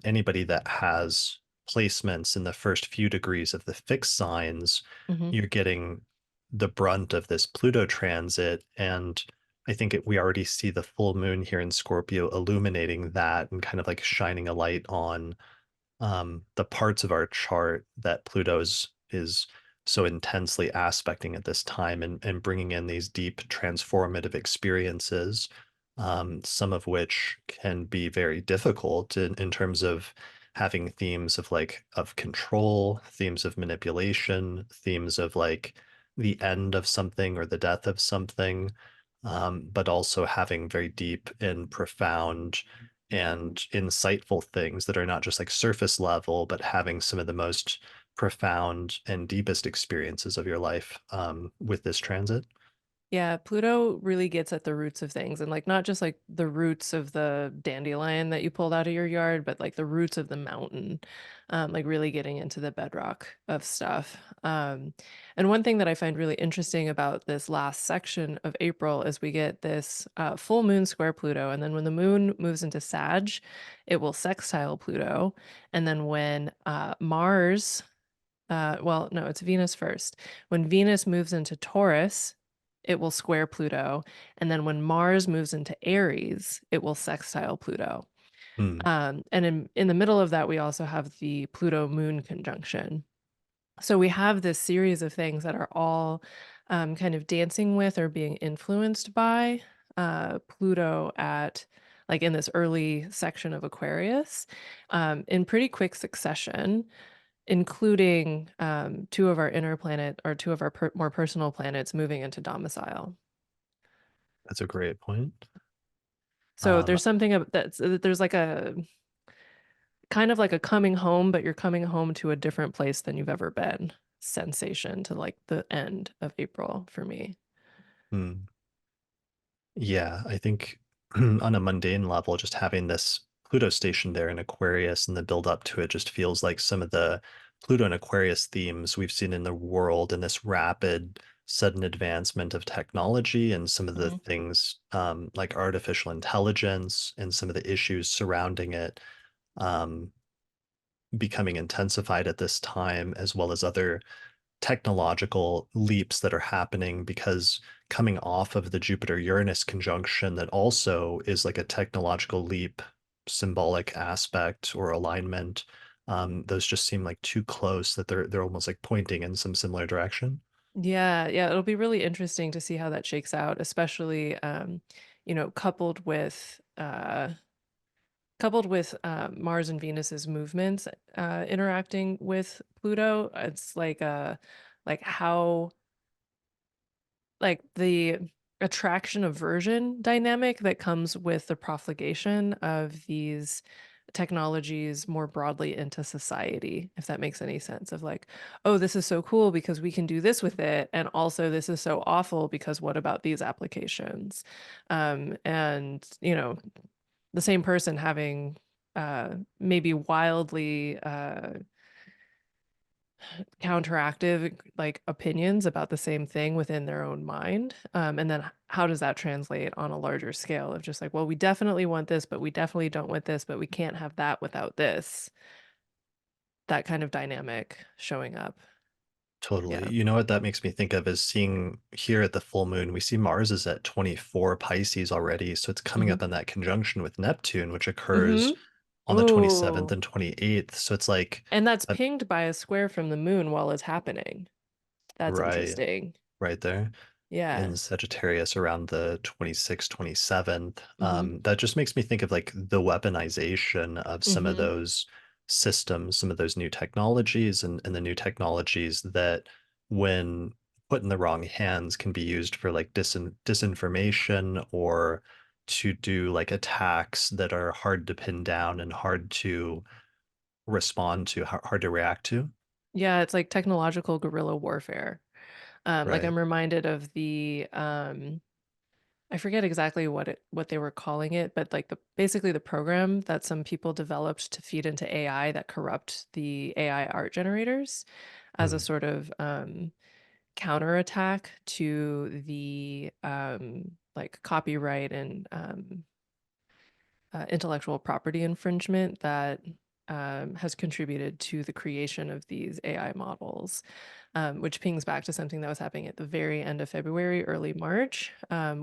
anybody that has placements in the first few degrees of the fixed signs. Hmm. You're getting the brunt of this Pluto transit. And I think we already see the full moon here in Scorpio illuminating that and kind of like shining a light on the parts of our chart that is so intensely aspecting at this time, and bringing in these deep transformative experiences, some of which can be very difficult in terms of having themes of of control, themes of manipulation, themes of like the end of something or the death of something, but also having very deep and profound and insightful things that are not just like surface level, but having some of the most profound and deepest experiences of your life with this transit. Yeah, Pluto really gets at the roots of things and like not just like the roots of the dandelion that you pulled out of your yard, but like the roots of the mountain, like really getting into the bedrock of stuff. And one thing that I find really interesting about this last section of April is we get this full moon square Pluto. And then when the moon moves into Sag, it will sextile Pluto. And then when Mars, well, no, it's Venus first. When Venus moves into Taurus, it will square Pluto. And then when Mars moves into Aries, it will sextile Pluto. Hmm, And in the middle of that, we also have the Pluto moon conjunction. So we have this series of things that are all kind of dancing with or being influenced by Pluto at like in this early section of Aquarius in pretty quick succession, including two of our inner planet or two of our more personal planets moving into domicile. that's a great point. So Um, there's something that's there's like a kind of like a coming home, but you're coming home to a different place than you've ever been sensation to like the end of April for me. hmm. Yeah, I think on a mundane level, just having this Pluto station there in Aquarius and the build up to it just feels like some of the Pluto and Aquarius themes we've seen in the world and this rapid, sudden advancement of technology and some of the Mhm. things like artificial intelligence and some of the issues surrounding it. Um, becoming intensified at this time, as well as other technological leaps that are happening because coming off of the Jupiter-Uranus conjunction that also is like a technological leap, symbolic aspect or alignment. Those just seem like too close that they're almost like pointing in some similar direction. Yeah, yeah, it'll be really interesting to see how that shakes out, especially coupled with Mars and Venus's movements interacting with Pluto. It's like how like the attraction aversion dynamic that comes with the profligation of these technologies more broadly into society, if that makes any sense, of like, oh, this is so cool because we can do this with it, and also this is so awful because what about these applications? And the same person having maybe wildly counteractive like opinions about the same thing within their own mind, and then how does that translate on a larger scale of just like, well, we definitely want this but we definitely don't want this, but we can't have that without this, that kind of dynamic showing up. Totally. Yeah. You know what that makes me think of is seeing here at the full moon, we see Mars is at 24 Pisces already. So it's coming Mm-hmm. up in that conjunction with Neptune, which occurs Mm-hmm. on the 27th Ooh. and 28th. So it's like, And that's that, pinged by a square from the moon while it's happening. That's right, interesting. right there Yeah. in Sagittarius around the 26th, 27th. Mm-hmm. That just makes me think of like the weaponization of some of Mm-hmm. those systems, some of those new technologies and the new technologies that when put in the wrong hands can be used for like disinformation or to do like attacks that are hard to pin down and hard to respond to, hard to react to. Yeah, it's like technological guerrilla warfare. Like Right. I'm reminded of the I forget exactly what they were calling it, but like basically the program that some people developed to feed into AI that corrupt the AI art generators as a Mm, sort of counterattack to the like copyright and intellectual property infringement that has contributed to the creation of these AI models, which pings back to something that was happening at the very end of February, early March,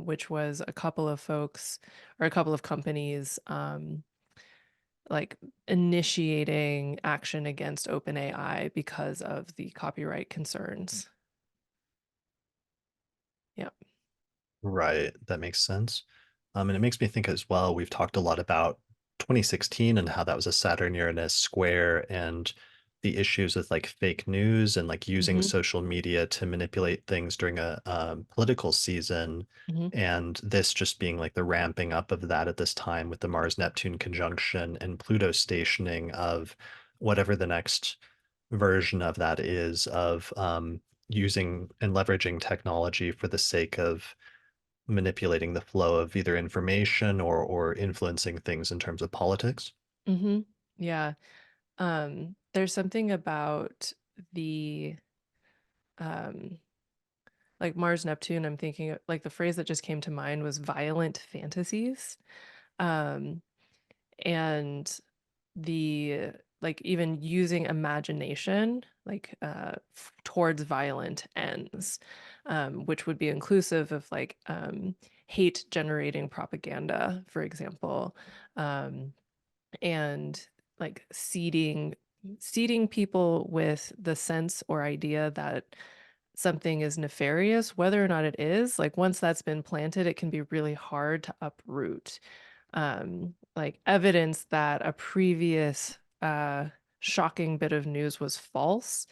which was a couple of folks or a couple of companies like initiating action against OpenAI because of the copyright concerns. Yeah. right. That makes sense. And it makes me think as well, we've talked a lot about 2016 and how that was a Saturn Uranus square and the issues with like fake news and like using Hmm. social media to manipulate things during a political season. Hmm. And this just being like the ramping up of that at this time with the Mars Neptune conjunction and Pluto stationing of whatever the next version of that is of using and leveraging technology for the sake of manipulating the flow of either information or influencing things in terms of politics. Hmm. Yeah. There's something about the um like Mars Neptune, I'm thinking like the phrase that just came to mind was violent fantasies. Um, and the like even using imagination like towards violent ends, which would be inclusive of like hate generating propaganda, for example, um, and like seeding people with the sense or idea that something is nefarious, whether or not it is, like once that's been planted, it can be really hard to uproot. Like evidence that a previous shocking bit of news was false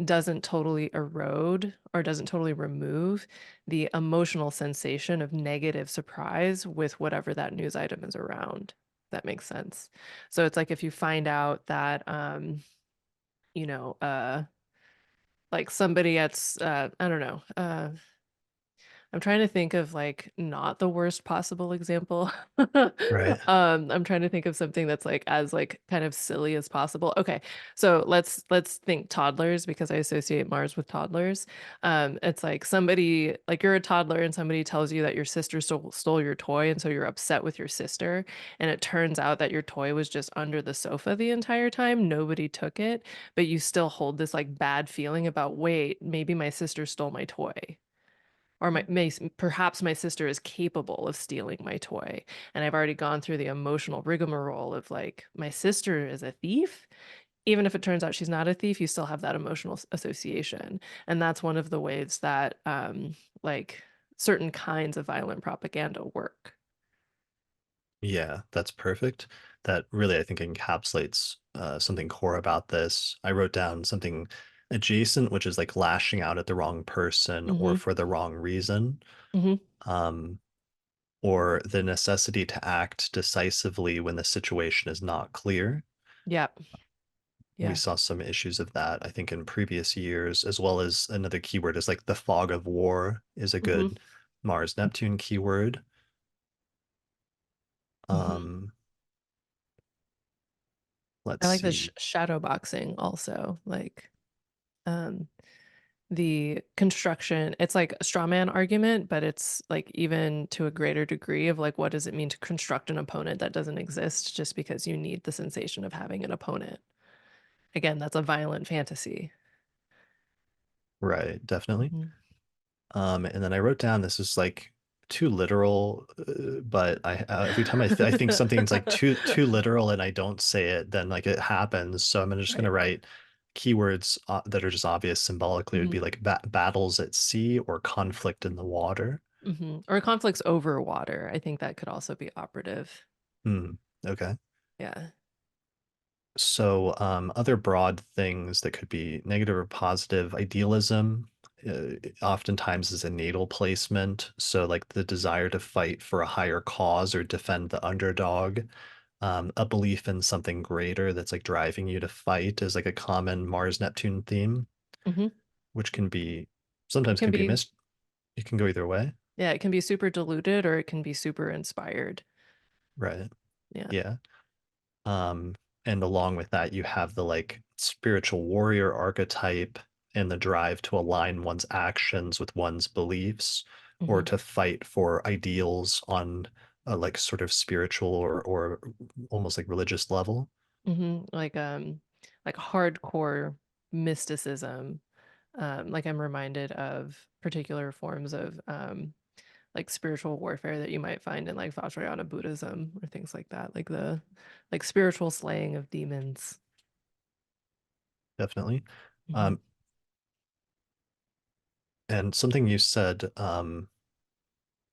doesn't totally erode or doesn't totally remove the emotional sensation of negative surprise with whatever that news item is around. That makes sense. So it's like if you find out that you know, uh like somebody at I don't know, I'm trying to think of like not the worst possible example. Right. I'm trying to think of something that's like as like kind of silly as possible. Okay, so let's think toddlers because I associate Mars with toddlers. It's like somebody like you're a toddler and somebody tells you that your sister stole your toy, and so you're upset with your sister, and it turns out that your toy was just under the sofa the entire time. Nobody took it, but you still hold this like bad feeling about, wait, maybe my sister stole my toy. Or perhaps my sister is capable of stealing my toy. And I've already gone through the emotional rigmarole of like, my sister is a thief. Even if it turns out she's not a thief, you still have that emotional association. And that's one of the ways that like certain kinds of violent propaganda work. Yeah, that's perfect. That really, I think, encapsulates something core about this. I wrote down something adjacent, which is like lashing out at the wrong person or Mm-hmm. for the wrong reason, Mm-hmm. um, or the necessity to act decisively when the situation is not clear. Yeah. We Yeah. saw some issues of that, I think, in previous years, as well as another keyword is like the fog of war is a Mm-hmm. good Mars Neptune keyword. Mm-hmm. Um, let's I like the see. shadow boxing also. Like um the construction, it's like a straw man argument, but it's like even to a greater degree of like what does it mean to construct an opponent that doesn't exist just because you need the sensation of having an opponent. Again, that's a violent fantasy. Right, definitely. Mhm. And then I wrote down this is like too literal, but every time I think something's like too literal and I don't say it, then like it happens. So I'm just Right. gonna write keywords that are just obvious symbolically. It would Hmm. be like battles at sea or conflict in the water. Hmm. Or conflicts over water. I think that could also be operative. Hmm. Okay. Yeah. So, other broad things that could be negative or positive, idealism, oftentimes is a natal placement. So, like the desire to fight for a higher cause or defend the underdog, a belief in something greater that's like driving you to fight is like a common Mars-Neptune theme, Hmm. which can be It sometimes can can be be, missed. It can go either way, yeah, it can be super diluted or it can be super inspired. right? Yeah. Yeah. Um, and along with that, you have the like spiritual warrior archetype and the drive to align one's actions with one's beliefs or Hmm. to fight for ideals on a like sort of spiritual or almost like religious level. Like hardcore mysticism. Like I'm reminded of particular forms of like spiritual warfare that you might find in like Vajrayana Buddhism or things like that, like the like spiritual slaying of demons. Definitely. Hmm. Um, and something you said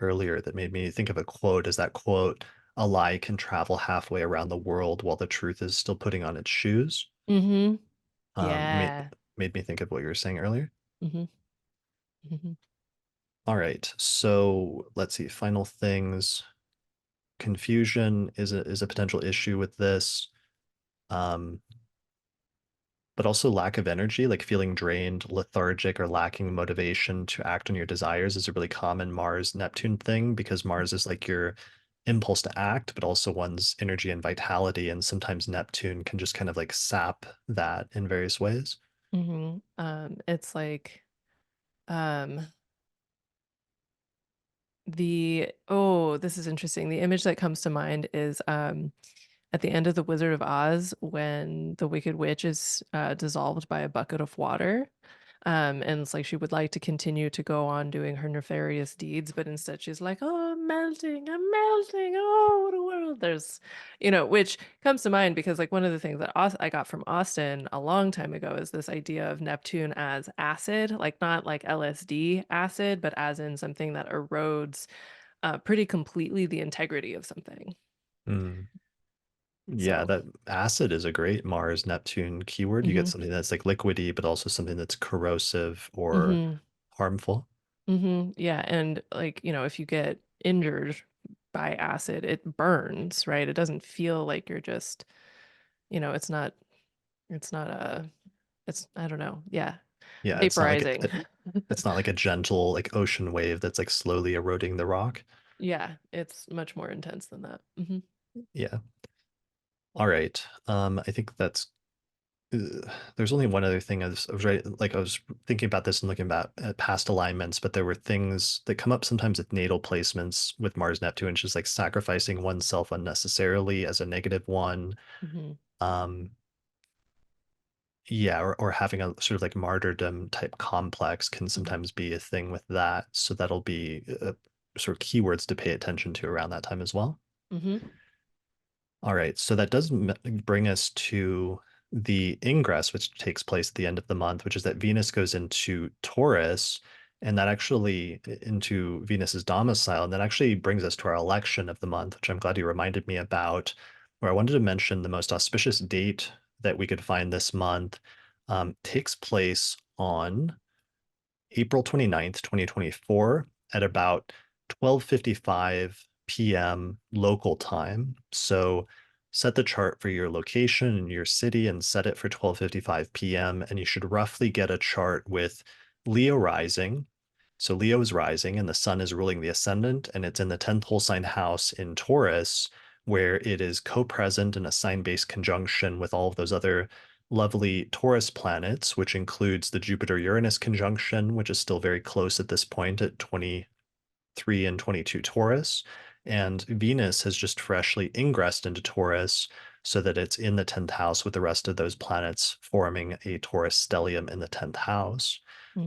earlier that made me think of a quote is that quote, a lie can travel halfway around the world while the truth is still putting on its shoes. Hmm. um, made, Yeah. made me think of what you were saying earlier. Hmm. Hmm. All right, so let's see. Final things. Confusion is a potential issue with this, um, but also lack of energy, like feeling drained, lethargic, or lacking motivation to act on your desires is a really common Mars Neptune thing because Mars is like your impulse to act, but also one's energy and vitality, and sometimes Neptune can just kind of like sap that in various ways. It's like um the oh, this is interesting. The image that comes to mind is at the end of The Wizard of Oz when the Wicked Witch is dissolved by a bucket of water. And it's like she would like to continue to go on doing her nefarious deeds, but instead she's like, "Oh, I'm melting, I'm melting. Oh, what a world!" There's, which comes to mind because like one of the things that I got from Austin a long time ago is this idea of Neptune as acid, like not like LSD acid, but as in something that erodes pretty completely the integrity of something. Hmm. Yeah, So, that acid is a great Mars Neptune keyword. You get hmm. something that's like liquidy, but also something that's corrosive or Hmm. harmful. Hmm. Yeah, and like, if you get injured by acid, it burns, right? It doesn't feel like you're just, it's not a, it's, I don't know. Yeah. Yeah, it's not like Vaporizing. it's not like a gentle like ocean wave that's like slowly eroding the rock. Yeah, it's much more intense than that. Yeah. All right. I think that's there's only one other thing I was thinking about this and looking about past alignments, but there were things that come up sometimes with natal placements with Mars Neptune, just like sacrificing oneself unnecessarily as a negative one. Hmm. Um, yeah, or having a sort of like martyrdom type complex can Hmm. sometimes be a thing with that. So that'll be sort of keywords to pay attention to around that time as well. Hmm. All right, so that does bring us to the ingress, which takes place at the end of the month, which is that Venus goes into Taurus, and that actually into Venus's domicile, and that actually brings us to our election of the month, which I'm glad you reminded me about, where I wanted to mention the most auspicious date that we could find this month takes place on April 29th, 2024 at about 12:55 p.m. local time. So set the chart for your location and your city and set it for 12:55 p.m. and you should roughly get a chart with Leo rising. So Leo is rising and the sun is ruling the ascendant and it's in the 10th whole sign house in Taurus where it is co-present in a sign-based conjunction with all of those other lovely Taurus planets, which includes the Jupiter-Uranus conjunction, which is still very close at this point at 23 and 22 Taurus. And Venus has just freshly ingressed into Taurus so that it's in the 10th house with the rest of those planets forming a Taurus stellium in the 10th house.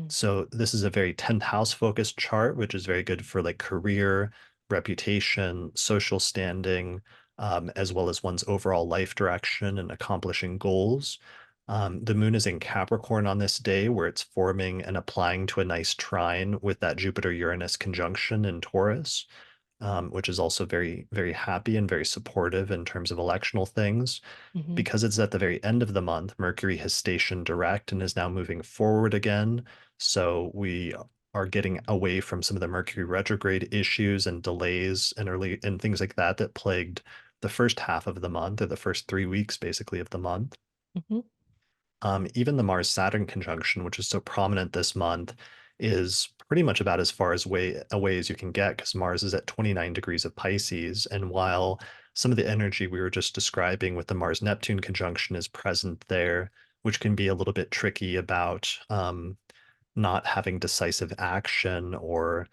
So this is a very 10th house focused chart, which is very good for like career, reputation, social standing, as well as one's overall life direction and accomplishing goals. The moon is in Capricorn on this day, where it's forming and applying to a nice trine with that Jupiter-Uranus conjunction in Taurus, which is also very, very happy and very supportive in terms of electional things. Hmm. Because it's at the very end of the month, Mercury has stationed direct and is now moving forward again. So we are getting away from some of the Mercury retrograde issues and delays and early and things like that that plagued the first half of the month or the first 3 weeks basically of the month. Hmm. Even the Mars-Saturn conjunction, which is so prominent this month, is pretty much about as far as way away as you can get because Mars is at 29 degrees of Pisces. And while some of the energy we were just describing with the Mars-Neptune conjunction is present there, which can be a little bit tricky about not having decisive action or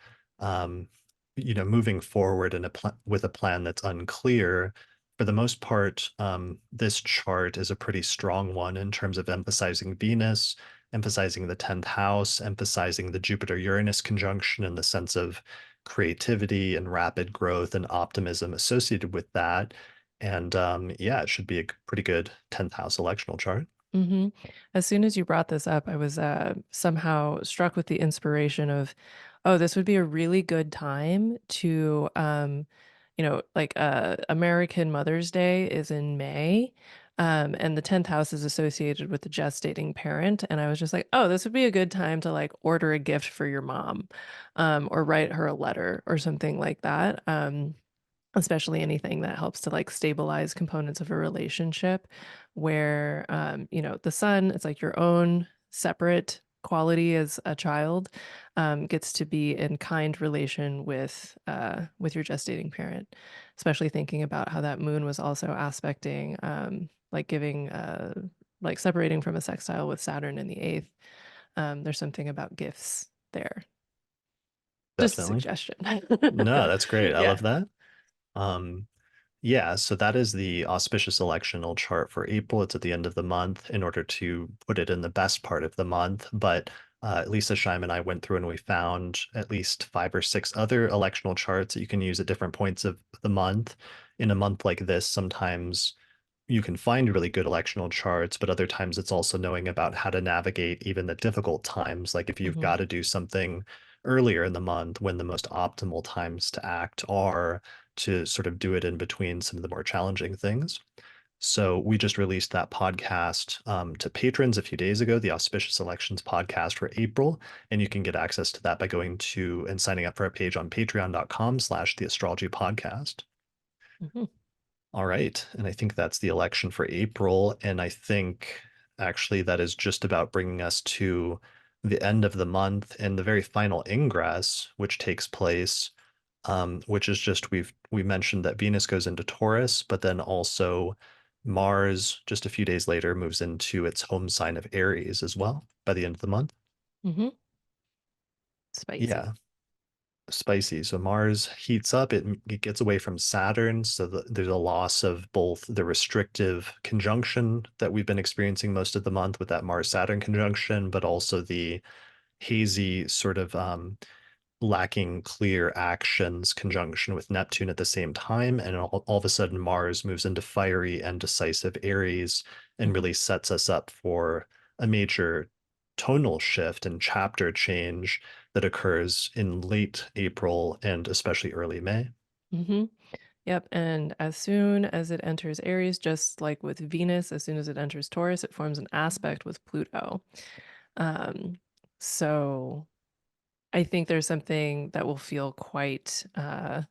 moving forward in with a plan that's unclear. For the most part, this chart is a pretty strong one in terms of emphasizing Venus, emphasizing the 10th house, emphasizing the Jupiter-Uranus conjunction in the sense of creativity and rapid growth and optimism associated with that. And yeah, it should be a pretty good 10th house electional chart. Hmm. As soon as you brought this up, I was somehow struck with the inspiration of, oh, this would be a really good time to, like American Mother's Day is in May, and the 10th house is associated with the gestating parent. And I was just like, oh, this would be a good time to like order a gift for your mom, or write her a letter or something like that. Especially anything that helps to like stabilize components of a relationship where the sun, it's like your own separate quality as a child, gets to be in kind relation with your gestating parent, especially thinking about how that moon was also aspecting, like giving like separating from a sextile with Saturn in the eighth. There's something about gifts there. Just a Definitely. suggestion. No, that's great. I Yeah. love that. Um, yeah, so that is the auspicious electional chart for April. It's at the end of the month in order to put it in the best part of the month. But Lisa Scheim and I went through and we found at least 5 or 6 other electional charts that you can use at different points of the month. In a month like this, sometimes you can find really good electional charts, but other times it's also knowing about how to navigate even the difficult times. Like if you've Hmm. got to do something earlier in the month when the most optimal times to act are to sort of do it in between some of the more challenging things. So we just released that podcast to patrons a few days ago, the Auspicious Elections podcast for April. And you can get access to that by going to and signing up for our page on patreon.com/the Astrology Podcast. Hmm. All right. And I think that's the election for April. And I think actually, that is just about bringing us to the end of the month and the very final ingress, which takes place, which is just we mentioned that Venus goes into Taurus, but then also Mars just a few days later moves into its home sign of Aries as well by the end of the month. Mm-hmm. Spicy. Yeah, spicy. So Mars heats up, it gets away from Saturn, so there's a loss of both the restrictive conjunction that we've been experiencing most of the month with that Mars-Saturn conjunction, but also the hazy sort of lacking clear actions conjunction with Neptune at the same time. And all of a sudden, Mars moves into fiery and decisive Aries and really sets us up for a major tonal shift and chapter change that occurs in late April and especially early May. Mm-hmm. Yep. And as soon as it enters Aries, just like with Venus, as soon as it enters Taurus, it forms an aspect with Pluto. Um, so I think there's something that will feel quite, I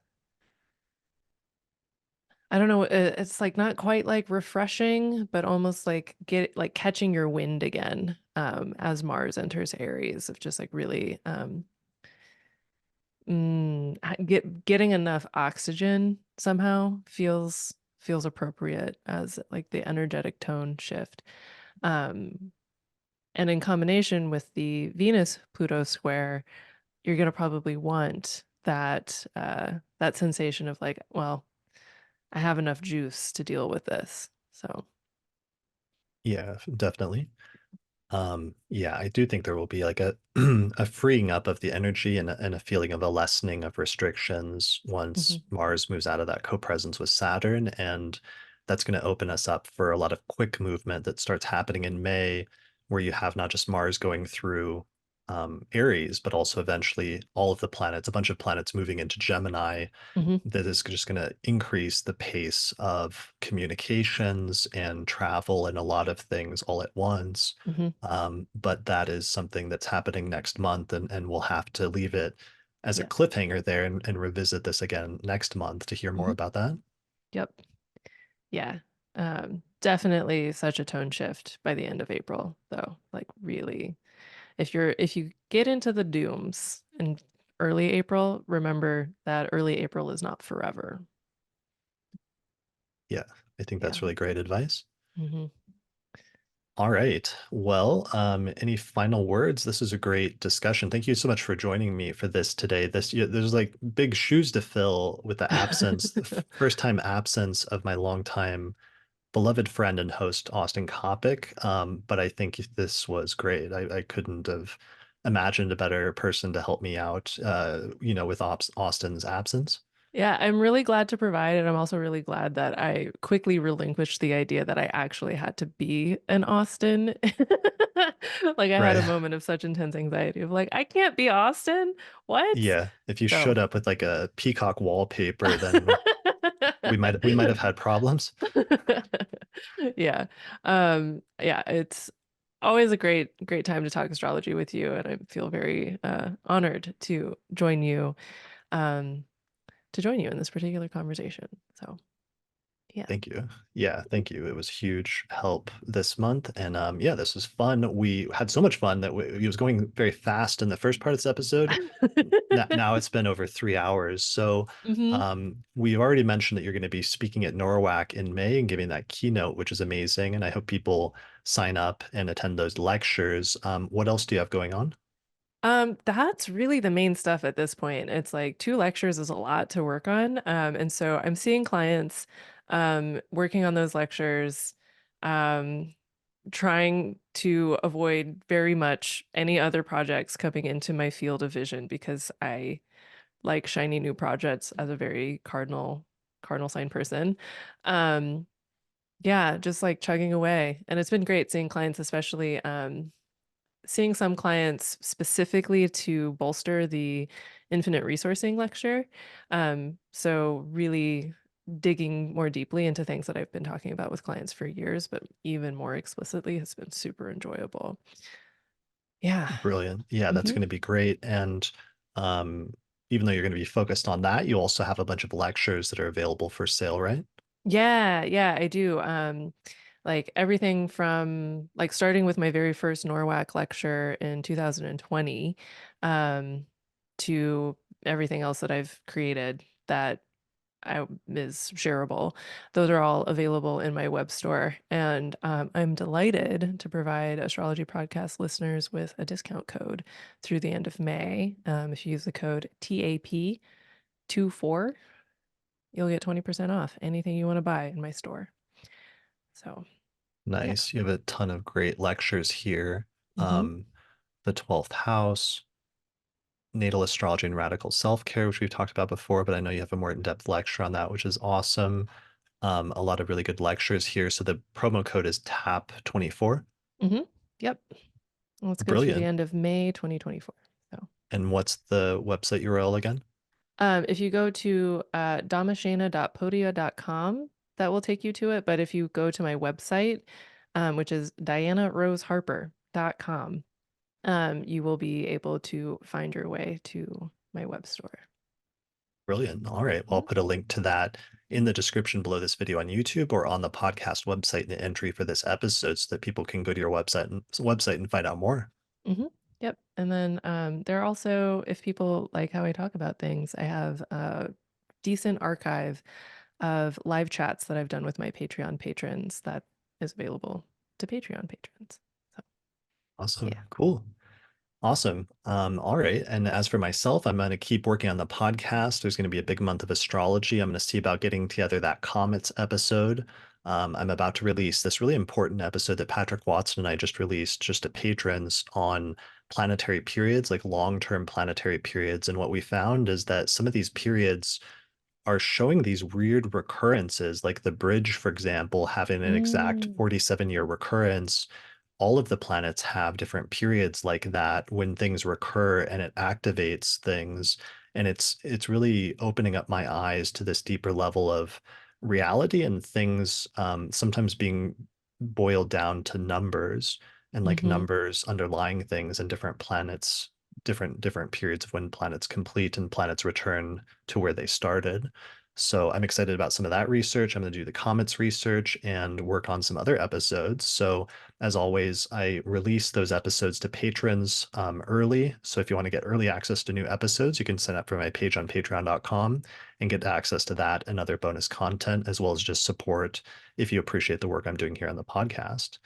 don't know, it's like not quite like refreshing, but almost like catching your wind again, as Mars enters Aries, of just like really getting enough oxygen somehow feels appropriate as like the energetic tone shift. Um, and in combination with the Venus Pluto square, you're gonna probably want that sensation of like, well, I have enough juice to deal with this. So, Yeah, definitely. Yeah, I do think there will be like a a freeing up of the energy and a feeling of a lessening of restrictions once mhm, Mars moves out of that co-presence with Saturn, and that's going to open us up for a lot of quick movement that starts happening in May, where you have not just Mars going through Aries, but also eventually all of the planets, a bunch of planets moving into Gemini, mhm, that is just going to increase the pace of communications and travel and a lot of things all at once. mhm. But that is something that's happening next month, and we'll have to leave it as a Yeah. cliffhanger there and revisit this again next month to hear more Mhm. about that. Yep. Yeah. Definitely such a tone shift by the end of April, though. Like really, if you get into the dooms in early April, remember that early April is not forever. Yeah, I think Yeah. that's really great advice. Hmm. All right. Well, any final words? This is a great discussion. Thank you so much for joining me for this today. There's like big shoes to fill with the absence, first time absence of my longtime beloved friend and host, Austin Coppock. But I think this was great. I couldn't have imagined a better person to help me out, with Austin's absence. Yeah, I'm really glad to provide, and I'm also really glad that I quickly relinquished the idea that I actually had to be an Austin. Like I had a Right. moment of such intense anxiety of like, I can't be Austin. What? Yeah. If you So showed up with like a peacock wallpaper, then we might have had problems. yeah. Yeah, it's always a great time to talk astrology with you, and I feel very honored um to join you in this particular conversation. So, yeah. Thank you. Yeah, thank you. It was huge help this month. And yeah, this was fun. We had so much fun that it was going very fast in the first part of this episode. Now it's been over 3 hours. So Hmm. we've already mentioned that you're going to be speaking at Norwalk in May and giving that keynote, which is amazing. And I hope people sign up and attend those lectures. What else do you have going on? That's really the main stuff at this point. It's like two lectures is a lot to work on. And so I'm seeing clients, working on those lectures, um, trying to avoid very much any other projects coming into my field of vision because I like shiny new projects as a very cardinal sign person. Um, yeah, just like chugging away. And it's been great seeing clients, especially seeing some clients specifically to bolster the infinite resourcing lecture. So really digging more deeply into things that I've been talking about with clients for years, but even more explicitly has been super enjoyable. Yeah. Brilliant. Yeah, that's Hmm. going to be great. And um, even though you're going to be focused on that, you also have a bunch of lectures that are available for sale, right? Yeah, I do. like everything from like starting with my very first NORWAC lecture in 2020 um, to everything else that I've created that is shareable. Those are all available in my web store. And I'm delighted to provide Astrology Podcast listeners with a discount code through the end of May. If you use the code TAP24, you'll get 20% off anything you want to buy in my store. So, yeah. Nice. You have a ton of great lectures here. Mhm. The 12th house, natal astrology and radical self-care, which we've talked about before, but I know you have a more in-depth lecture on that, which is awesome. A lot of really good lectures here. So the promo code is TAP24. Yep. Let's go through the Brilliant. end of May 2024. So, And what's the website URL again? if you go to damashana.podia.com, that will take you to it. But if you go to my website, which is dianaroseharper.com, you will be able to find your way to my web store. Brilliant. All right. Well, I'll put a link to that in the description below this video on YouTube or on the podcast website in the entry for this episode so that people can go to your website and find out more. Yep. And then there are also, if people like how I talk about things, I have a decent archive of live chats that I've done with my Patreon patrons that is available to Patreon patrons. So, Awesome. yeah. Cool. Awesome. All right. And as for myself, I'm going to keep working on the podcast. There's going to be a big month of astrology. I'm going to see about getting together that comets episode. I'm about to release this really important episode that Patrick Watson and I just released just to patrons on planetary periods, like long-term planetary periods. And what we found is that some of these periods are showing these weird recurrences, like the bridge, for example, having an exact 47-year recurrence. All of the planets have different periods like that when things recur and it activates things. And it's really opening up my eyes to this deeper level of reality and things sometimes being boiled down to numbers and like Mm-hmm. numbers underlying things and different planets, different periods of when planets complete and planets return to where they started. So I'm excited about some of that research. I'm going to do the comets research and work on some other episodes. So as always, I release those episodes to patrons early. So if you want to get early access to new episodes, you can sign up for my page on patreon.com and get access to that and other bonus content, as well as just support if you appreciate the work I'm doing here on the podcast.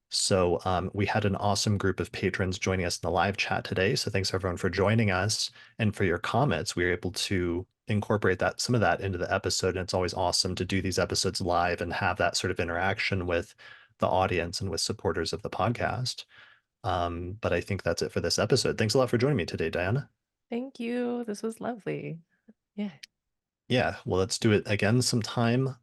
So we had an awesome group of patrons joining us in the live chat today. So thanks everyone for joining us and for your comments. We were able to incorporate some of that into the episode. And it's always awesome to do these episodes live and have that sort of interaction with the audience and with supporters of the podcast. But I think that's it for this episode. Thanks a lot for joining me today, Diana. Thank you. This was lovely. Yeah. Yeah, well, let's do it again sometime.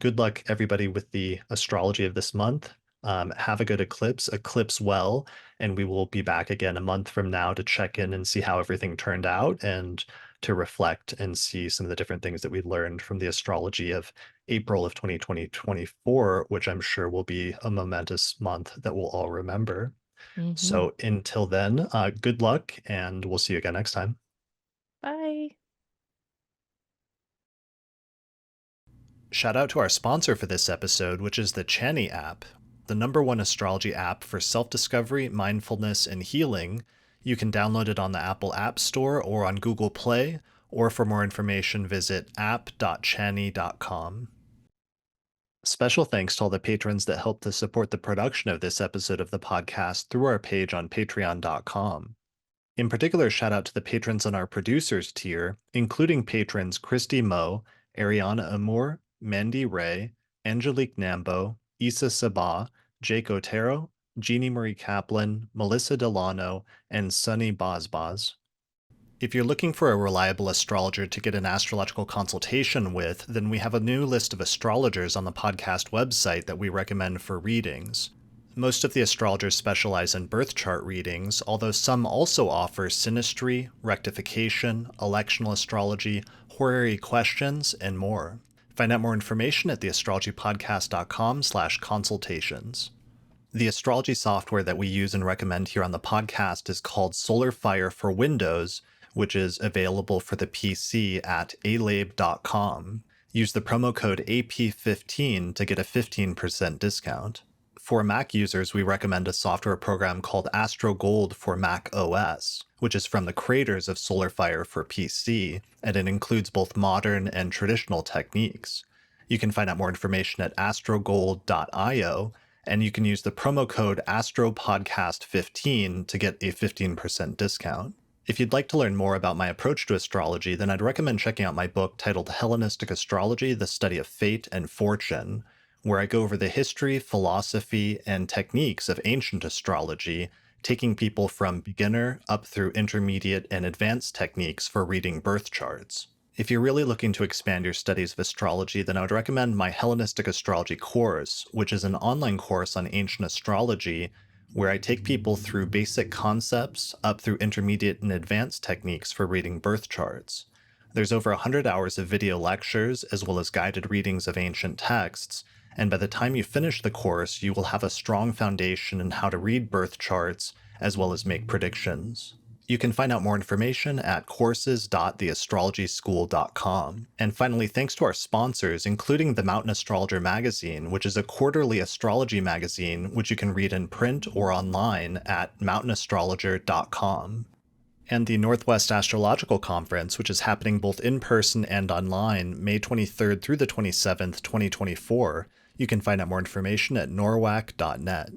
Good luck, everybody, with the astrology of this month. Have a good eclipse well, and we will be back again a month from now to check in and see how everything turned out and to reflect and see some of the different things that we learned from the astrology of April of 2024, which I'm sure will be a momentous month that we'll all remember. Mm-hmm. So until then, good luck, and we'll see you again next time. Bye. Shout out to our sponsor for this episode, which is the Chani app, the #1 astrology app for self-discovery, mindfulness, and healing. You can download it on the Apple App Store or on Google Play, or for more information, visit app.chani.com. Special thanks to all the patrons that helped to support the production of this episode of the podcast through our page on patreon.com. In particular, shout out to the patrons on our producers tier, including patrons Christy Moe, Ariana Amour, Mandy Ray, Angelique Nambo, Issa Sabah, Jake Otero, Jeannie Marie Kaplan, Melissa Delano, and Sunny Bozbaz. If you're looking for a reliable astrologer to get an astrological consultation with, then we have a new list of astrologers on the podcast website that we recommend for readings. Most of the astrologers specialize in birth chart readings, although some also offer synastry, rectification, electional astrology, horary questions, and more. Find out more information at theastrologypodcast.com/consultations. The astrology software that we use and recommend here on the podcast is called SolarFire for Windows, which is available for the PC at alabe.com. Use the promo code AP15 to get a 15% discount. For Mac users, we recommend a software program called AstroGold for Mac OS, which is from the creators of SolarFire for PC, and it includes both modern and traditional techniques. You can find out more information at astrogold.io, and you can use the promo code AstroPodcast15 to get a 15% discount. If you'd like to learn more about my approach to astrology, then I'd recommend checking out my book titled Hellenistic Astrology, The Study of Fate and Fortune, where I go over the history, philosophy, and techniques of ancient astrology, taking people from beginner up through intermediate and advanced techniques for reading birth charts. If you're really looking to expand your studies of astrology, then I would recommend my Hellenistic Astrology course, which is an online course on ancient astrology, where I take people through basic concepts up through intermediate and advanced techniques for reading birth charts. There's over 100 hours of video lectures, as well as guided readings of ancient texts, and by the time you finish the course, you will have a strong foundation in how to read birth charts, as well as make predictions. You can find out more information at courses.theastrologyschool.com. And finally, thanks to our sponsors, including the Mountain Astrologer magazine, which is a quarterly astrology magazine, which you can read in print or online at mountainastrologer.com. And the Northwest Astrological Conference, which is happening both in person and online, May 23rd through the 27th, 2024. You can find out more information at norwac.net.